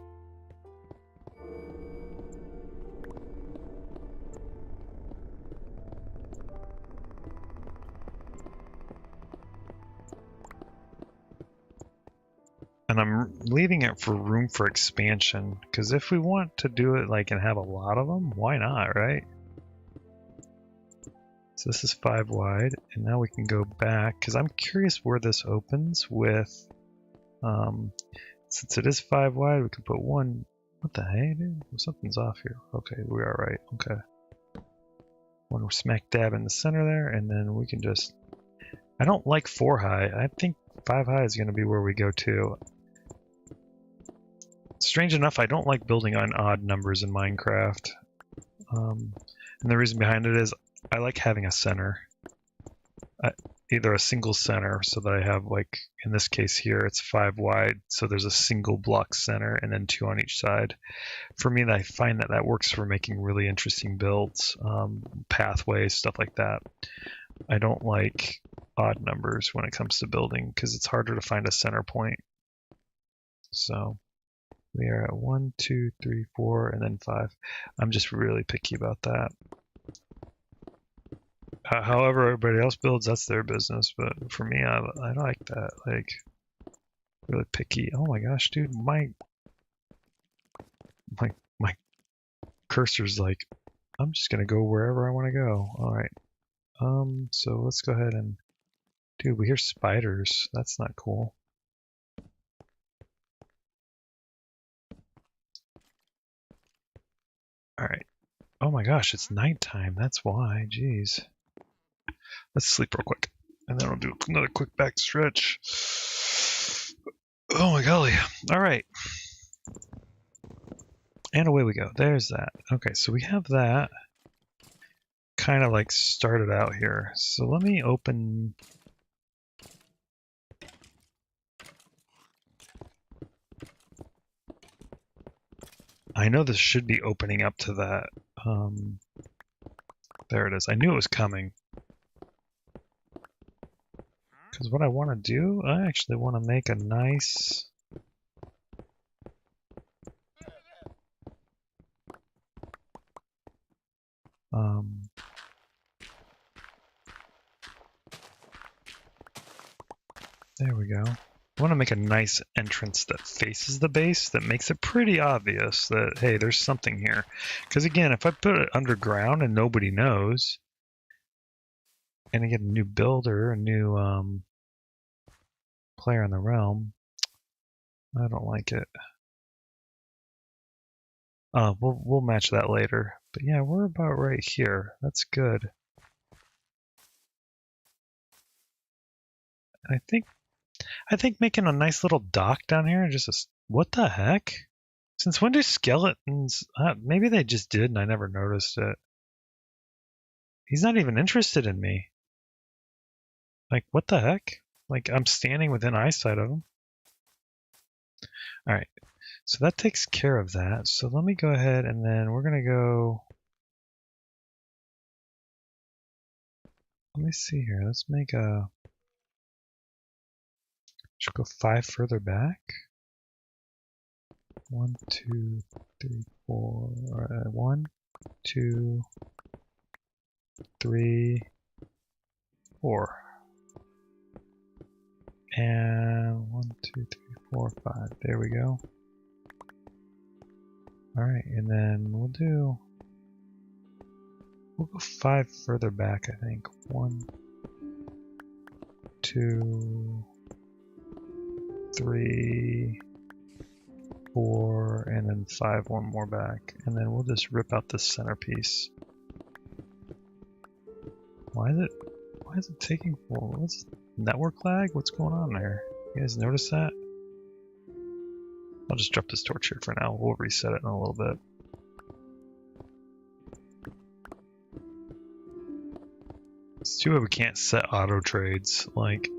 And I'm leaving it for room for expansion, because if we want to do it like and have a lot of them, why not, right? So this is 5 wide, and now we can go back, because I'm curious where this opens with, since it is 5 wide, we can put 1, what the hey, dude? Something's off here. Okay, we are right, okay. 1 smack dab in the center there, and then we can just, I don't like 4 high, I think 5 high is going to be where we go to. Strange enough, I don't like building on odd numbers in Minecraft. And the reason behind it is, I like having a center. Either a single center so that I have, like in this case here, it's 5 wide, so there's a single block center and then 2 on each side. For me, I find that that works for making really interesting builds, pathways, stuff like that. I don't like odd numbers when it comes to building because it's harder to find a center point. So we are at 1, 2, 3, 4, and then 5. I'm just really picky about that. However everybody else builds, that's their business. But for me, I like that. Like, really picky. Oh my gosh, dude, my cursor's like, I'm just gonna go wherever I want to go. All right. So let's go ahead and, dude, we hear spiders. That's not cool. All right. Oh my gosh, it's nighttime. That's why. Jeez. Let's sleep real quick, and then we'll do another quick back stretch. Oh my golly. All right. And away we go. There's that. Okay, so we have that kind of like started out here. So let me open. I know this should be opening up to that. There it is. I knew it was coming. Because what I want to do, I actually want to make a nice... there we go. I want to make a nice entrance that faces the base that makes it pretty obvious that, hey, there's something here. Because again, if I put it underground and nobody knows, and I get a new builder, a new player in the realm, I don't like it. We'll match that later. But yeah, we're about right here. That's good. I think making a nice little dock down here, what the heck? Since when do skeletons? Maybe they just did, and I never noticed it. He's not even interested in me. Like, what the heck? Like, I'm standing within eyesight of him. All right, so that takes care of that. So let me go ahead, and then we're gonna go. Let me see here. Let's make a. Should go 5 further back. 1, 2, 3, 4. 1, 2, 3, 4. And 1, 2, 3, 4, 5. There we go. All right, and then we'll go 5 further back, I think. 1, 2, 3, 4, and then 5, one more back. And then we'll just rip out this centerpiece. Why is it taking full? What's network lag? What's going on there? You guys notice that? I'll just drop this torch here for now. We'll reset it in a little bit. It's too bad we can't set auto trades. Like,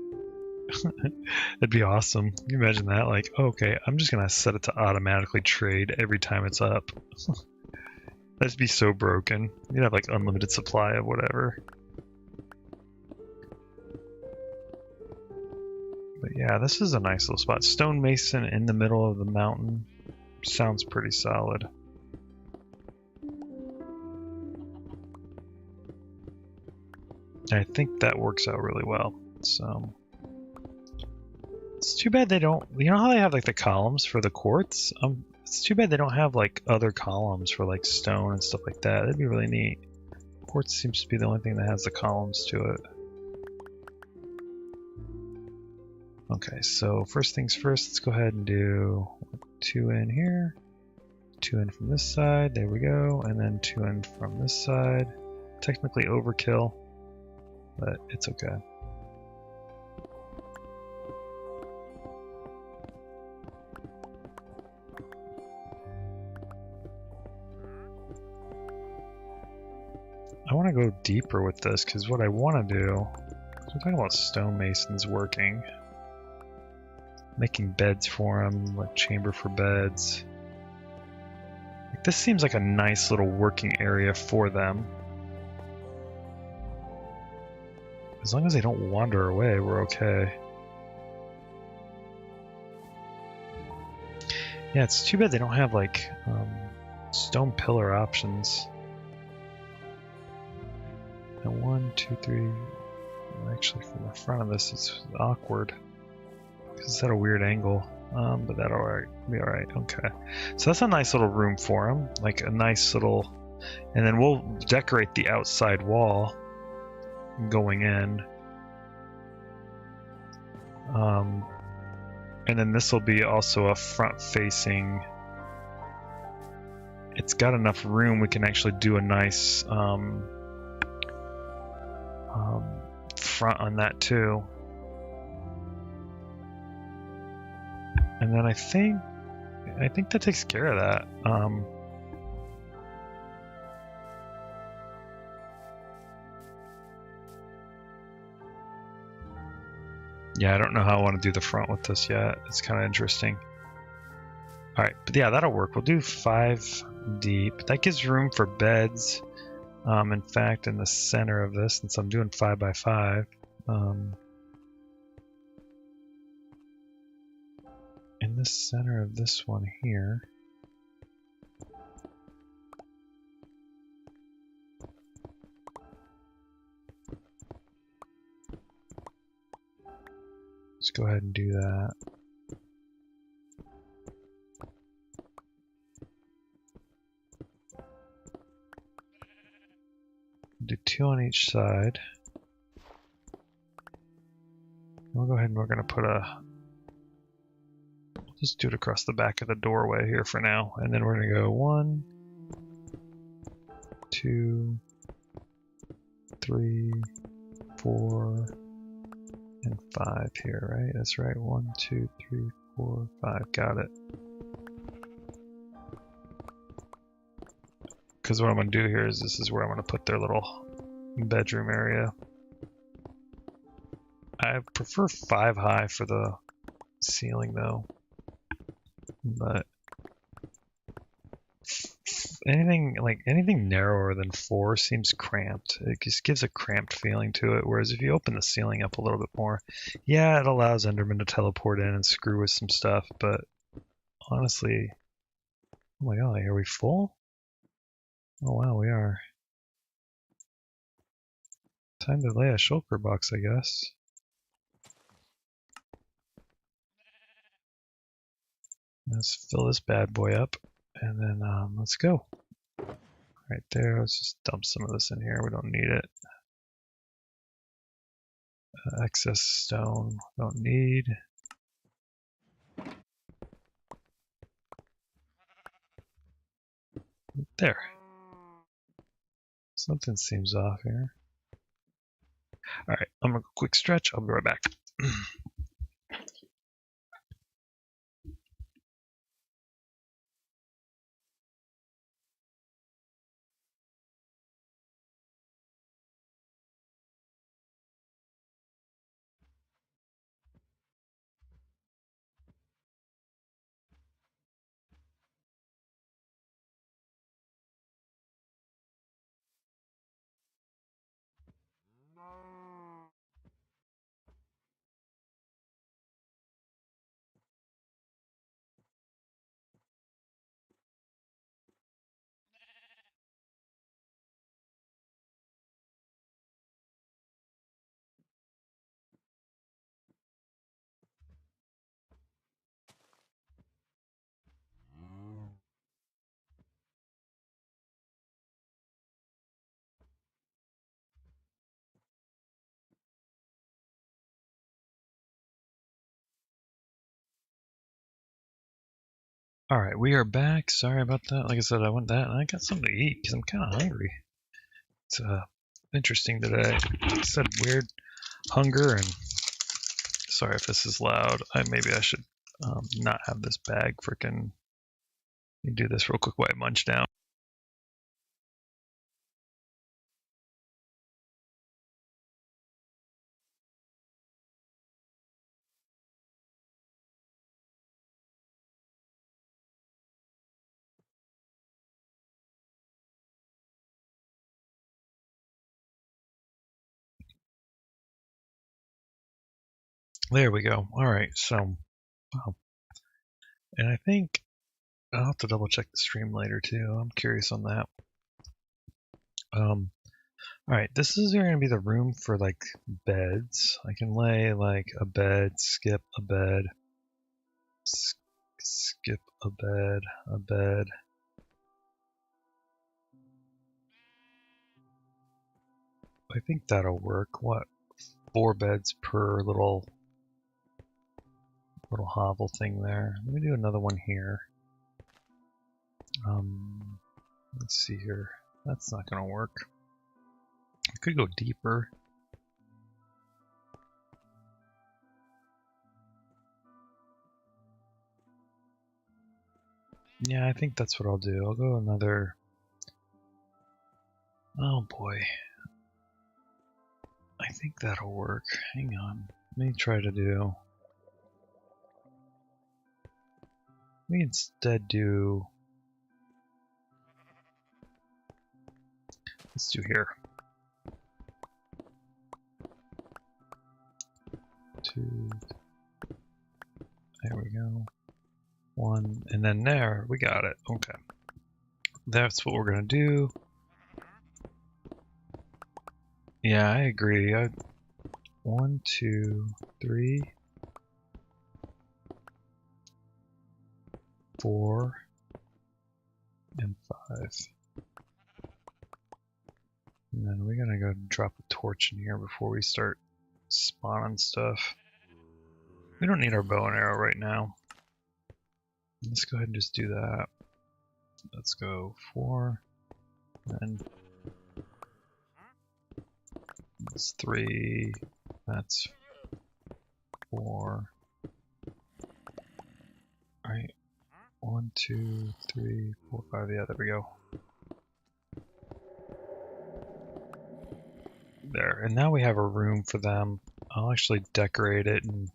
it'd be awesome. Can you imagine that? Like, oh, okay, I'm just gonna set it to automatically trade every time it's up. That'd be so broken. You'd have like unlimited supply of whatever. But yeah, this is a nice little spot. Stonemason in the middle of the mountain. Sounds pretty solid. I think that works out really well. So it's too bad they don't. You know how they have like the columns for the quartz? It's too bad they don't have like other columns for like stone and stuff like that. That'd be really neat. Quartz seems to be the only thing that has the columns to it. Okay, so first things first, let's go ahead and do 2 in here, 2 in from this side, there we go, and then 2 in from this side. Technically overkill, but it's okay. I want to go deeper with this because what I want to do, we're talking about stonemasons working, making beds for them, like chamber for beds. Like, this seems like a nice little working area for them. As long as they don't wander away, we're okay. Yeah, it's too bad they don't have like stone pillar options. And 1, 2, 3. Actually, from the front of this, it's awkward because it's at a weird angle. But that'll be all right. Okay, so that's a nice little room for them, like a nice little. And then we'll decorate the outside wall going in. And then this will be also a front-facing. It's got enough room we can actually do a nice front on that too. And then I think that takes care of that. Yeah, I don't know how I want to do the front with this yet. It's kind of interesting. All right, but yeah, that'll work. We'll do 5 deep. That gives room for beds. In fact, in the center of this, since I'm doing 5 by 5, in the center of this one here, let's go ahead and do that. Do 2 on each side. We'll go ahead and we're going to put just do it across the back of the doorway here for now. And then we're going to go 1, 2, 3, 4, and 5 here, right? That's right. 1, 2, 3, 4, 5. Got it. Because what I'm going to do here is this is where I'm going to put their little bedroom area. I prefer 5 high for the ceiling though. But anything narrower than 4 seems cramped. It just gives a cramped feeling to it. Whereas if you open the ceiling up a little bit more, yeah, it allows Enderman to teleport in and screw with some stuff. But honestly, oh my god, are we full? Oh wow, we are. Time to lay a shulker box, I guess. Let's fill this bad boy up, and then let's go. Right there, let's just dump some of this in here. We don't need it. Excess stone, don't need. There. Something seems off here. Alright, I'm gonna go quick stretch. I'll be right back. Alright, we are back. Sorry about that. Like I said, I went that and I got something to eat because I'm kind of hungry. It's interesting today. Like I said, weird hunger, and sorry if this is loud. Maybe I should not have this bag freaking. Let me do this real quick while I munch down. There we go. All right, so, and I think I'll have to double check the stream later too. I'm curious on that. All right, this is going to be the room for like beds. I can lay like a bed, skip a bed, skip a bed, a bed. I think that'll work. What? 4 beds per little hovel thing there. Let me do another one here. Let's see here. That's not going to work. I could go deeper. Yeah, I think that's what I'll do. I'll go another... Oh boy. I think that'll work. Hang on. Let me try to do... Let me instead do... Let's do here. 2. There we go. 1, and then there, we got it. Okay. That's what we're gonna do. Yeah, I agree. 1, 2, 3, 4, and 5. And then we're gonna go drop a torch in here before we start spawning stuff. We don't need our bow and arrow right now. Let's go ahead and just do that. Let's go 4, and that's 3, that's 4. Alright, 1, 2, 3, 4, 5, yeah, there we go. There, and now we have a room for them. I'll actually decorate it and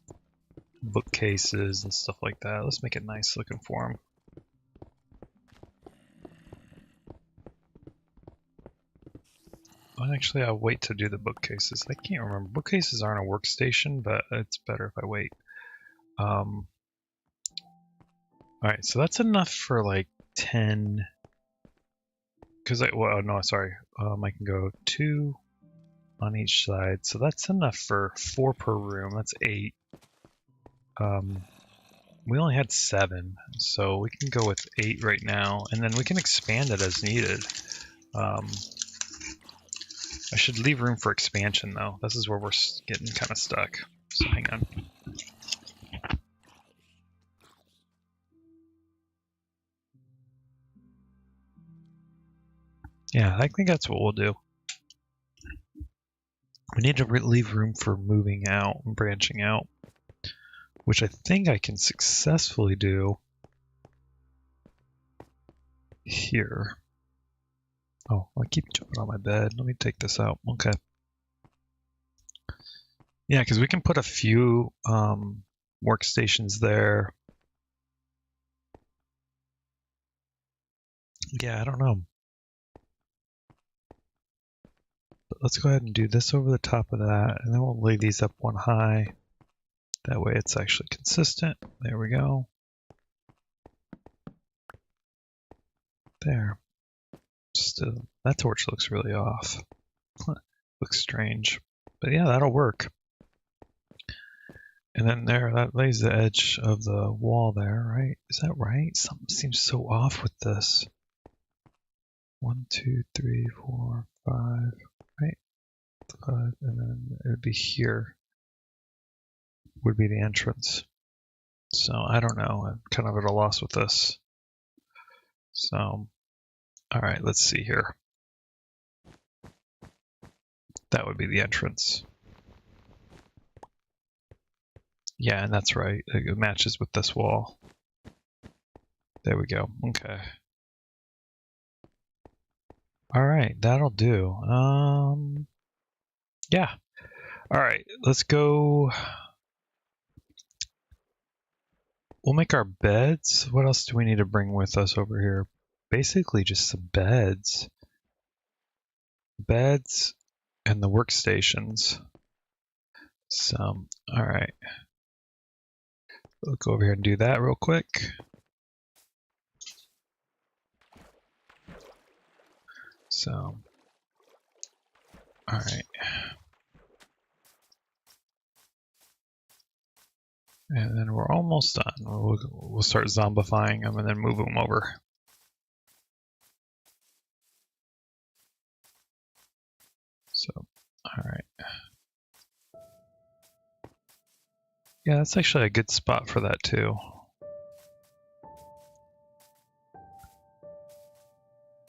bookcases and stuff like that. Let's make it nice looking for them. Well, actually, I'll wait to do the bookcases. I can't remember. Bookcases aren't a workstation, but it's better if I wait. Alright, so that's enough for like 10. Because well, no, sorry. I can go 2 on each side. So that's enough for 4 per room. That's 8. We only had 7, so we can go with 8 right now, and then we can expand it as needed. I should leave room for expansion though. This is where we're getting kind of stuck. So hang on. Yeah, I think that's what we'll do. We need to leave room for moving out and branching out, which I think I can successfully do here. Oh, I keep jumping on my bed. Let me take this out. Okay. Yeah, because we can put a few workstations there. Yeah, I don't know. But let's go ahead and do this over the top of that, and then we'll lay these up one high. That way it's actually consistent. There we go. There. Still, that torch looks really off. Looks strange. But yeah, that'll work. And then there, that lays the edge of the wall there, right? Is that right? Something seems so off with this. 1, 2, 3, 4, 5, right? 5, and then it would be here. Would be the entrance. So I don't know. I'm kind of at a loss with this. So, all right, let's see here. That would be the entrance. Yeah, and that's right. It matches with this wall. There we go. Okay. All right, that'll do. Yeah. All right, let's go. We'll make our beds. What else do we need to bring with us over here? Basically just some beds. Beds and the workstations. So, All right. We'll go over here and do that real quick. So, all right. And then we're almost done. We'll start zombifying them and then move them over. So, all right. Yeah, that's actually a good spot for that too.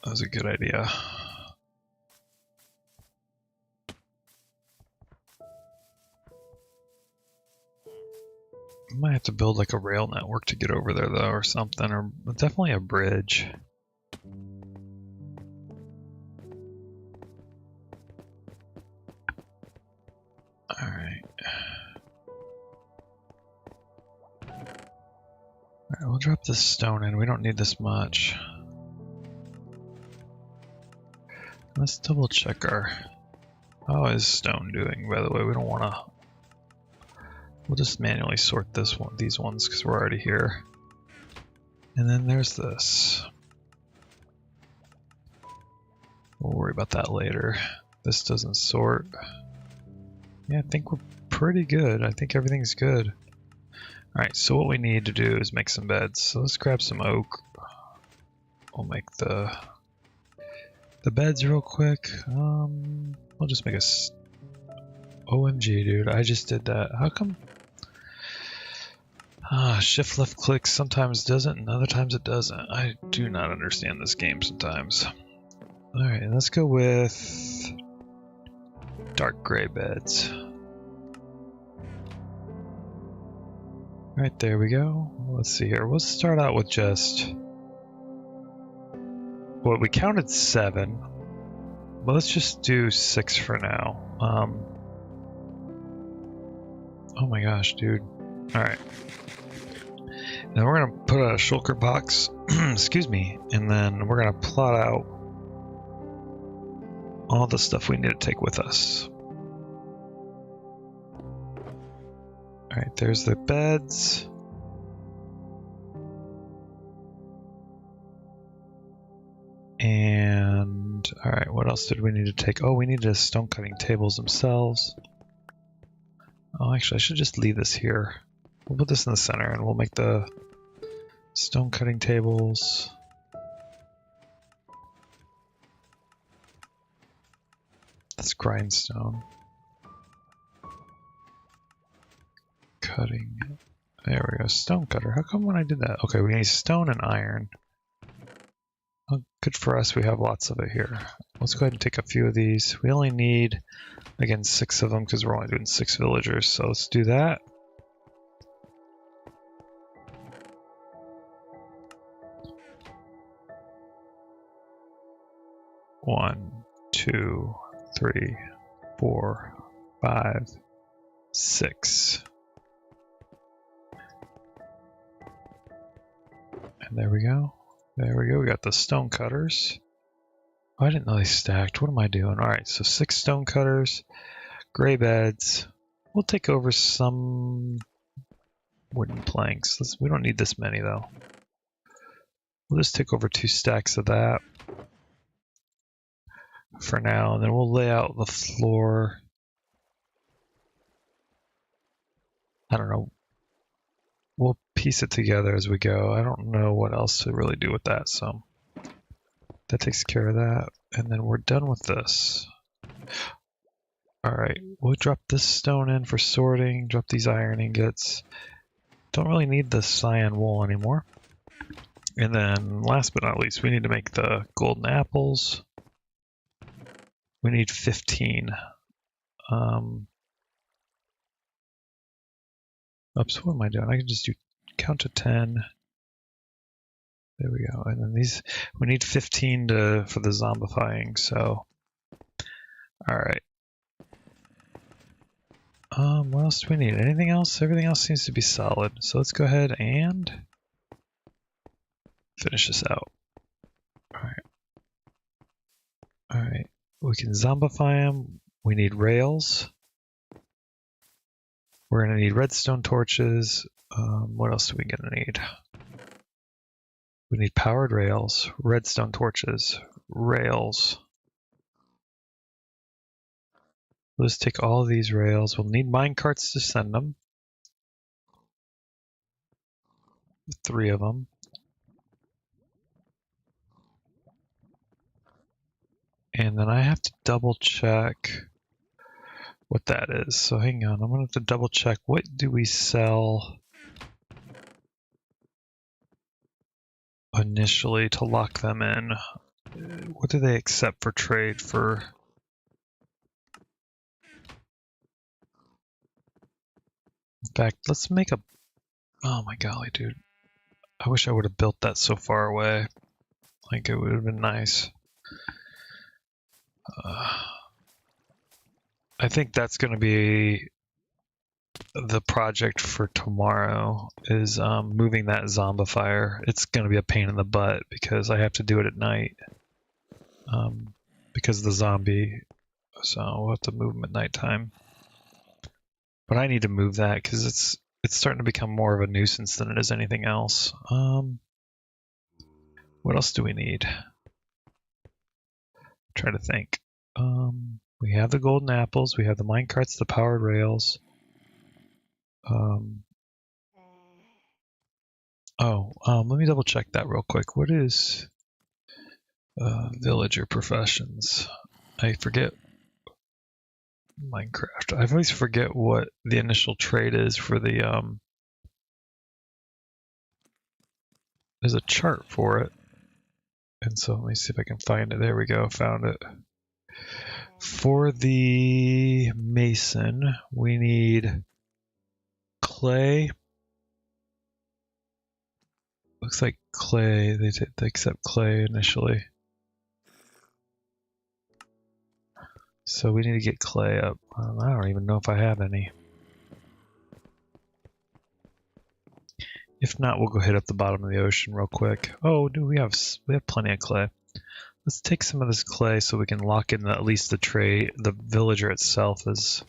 That was a good idea. Might have to build like a rail network to get over there though, or something, or definitely a bridge. Alright. Alright, we'll drop this stone in. We don't need this much. Let's double check our... How is stone doing, by the way? We don't want to... We'll just manually sort these ones because we're already here. And then there's this. We'll worry about that later. This doesn't sort. Yeah, I think we're pretty good. I think everything's good. Alright, so what we need to do is make some beds. So let's grab some oak. We'll make the beds real quick. We'll just make a... OMG, dude, I just did that. How come... shift left click sometimes doesn't and other times it doesn't. I do not understand this game sometimes. Alright, let's go with dark gray beds. Alright, there we go. Let's see here. We'll start out with just... Well, we counted 7. But let's just do 6 for now. Oh my gosh, dude. Alright. Now we're going to put a shulker box, excuse me, and then we're going to plot out all the stuff we need to take with us. Alright, there's the beds. And, alright, what else did we need to take? Oh, we needed stone cutting tables themselves. Oh, actually, I should just leave this here. We'll put this in the center and we'll make the stone cutting tables. That's grindstone. Cutting. There we go. Stone cutter. How come when I did that? Okay, we need stone and iron. Oh, good for us. We have lots of it here. Let's go ahead and take a few of these. We only need, again, 6 of them because we're only doing 6 villagers. So let's do that. One, 2, 3, 4, 5, 6. And there we go. There we go. We got the stone cutters. Oh, I didn't know they stacked. What am I doing? Alright, so 6 stone cutters, gray beds. We'll take over some wooden planks. We don't need this many though. We'll just take over 2 stacks of that for now, and then we'll lay out the floor. I don't know. We'll piece it together as we go. I don't know what else to really do with that, so that takes care of that. And then we're done with this. Alright, we'll drop this stone in for sorting, drop these iron ingots. Don't really need the cyan wool anymore. And then last but not least, we need to make the golden apples. We need 15. Oops, what am I doing? I can just do count to 10. There we go. And then these, we need 15 for the zombifying, so. Alright. What else do we need? Anything else? Everything else seems to be solid. So let's go ahead and finish this out. Alright. Alright. We can zombify them. We need rails. We're going to need redstone torches. What else are we going to need? We need powered rails, redstone torches, rails. Let's take all of these rails. We'll need mine carts to send them. 3 of them. And then I have to double check what that is. So hang on, I'm gonna have to double check what do we sell initially to lock them in. What do they accept for trade for? In fact, let's make a, oh my golly, dude. I wish I would have built that so far away. Like, it would have been nice. I think that's going to be the project for tomorrow, is moving that zombifier. It's going to be a pain in the butt because I have to do it at night because of the zombie. So we'll have to move them at nighttime. But I need to move that because it's starting to become more of a nuisance than it is anything else. What else do we need? Try to think. We have the golden apples, we have the minecarts, the powered rails. Let me double check that real quick. What is villager professions? I forget. Minecraft. I always forget what the initial trade is for the there's a chart for it. And so let me see if I can find it. There we go, found it. For the mason, we need clay. Looks like clay. They accept clay initially. So we need to get clay up. I don't even know if I have any. If not, we'll go hit up the bottom of the ocean real quick. Oh, do we have plenty of clay. Let's take some of this clay so we can lock in at least the trade. The villager itself is.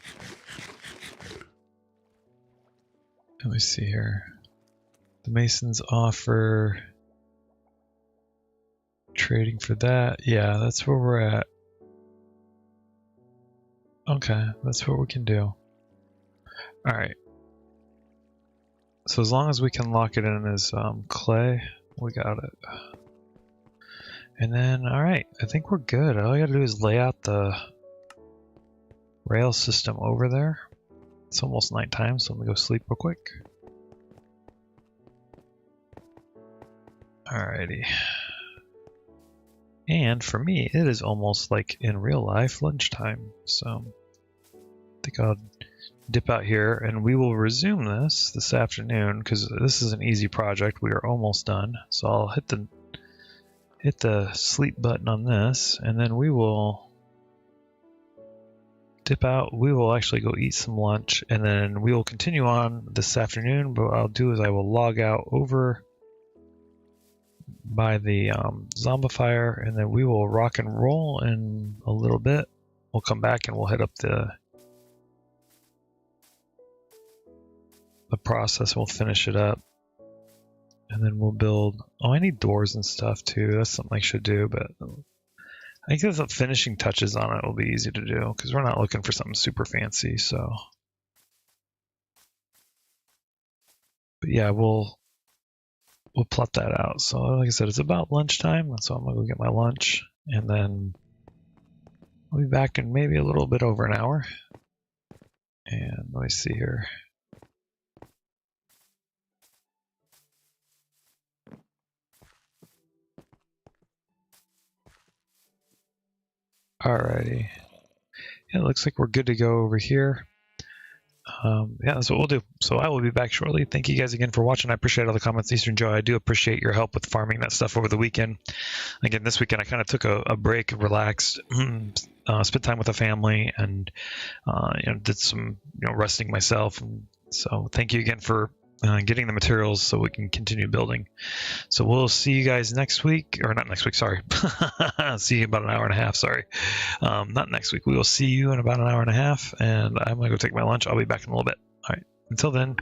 Let me see here. The masons offer trading for that. Yeah, that's where we're at. Okay, that's what we can do. Alright. So as long as we can lock it in as clay, we got it. And then, alright, I think we're good. All I gotta do is lay out the rail system over there. It's almost nighttime, so let me go sleep real quick. Alrighty. And for me, it is almost like in real life lunchtime. So I think I'll dip out here and we will resume this afternoon because this is an easy project. We are almost done. So I'll hit the sleep button on this and then we will dip out. We will actually go eat some lunch and then we will continue on this afternoon. But what I'll do is I will log out over by the zombifier and then we will rock and roll in a little bit. We'll come back and we'll hit up the process and we'll finish it up and then we'll build. Oh, I need doors and stuff too. That's something I should do, but I think if the finishing touches on it will be easy to do because we're not looking for something super fancy. So but yeah, we'll plot that out. So like I said, it's about lunchtime, so I'm gonna go get my lunch and then I'll be back in maybe a little bit over an hour. And let me see here. Alrighty. Yeah, it looks like we're good to go over here. Yeah, that's what we'll do. So I will be back shortly. Thank you guys again for watching. I appreciate all the comments, Eastern Joe. I do appreciate your help with farming that stuff over the weekend. Again, this weekend I kind of took a break, relaxed, spent time with the family, and did some resting myself. And so thank you again for getting the materials so we can continue building. So we'll see you guys next week, or not next week, sorry. See you in about an hour and a half, sorry. Not next week. We will see you in about an hour and a half, and I'm going to go take my lunch. I'll be back in a little bit. All right. Until then,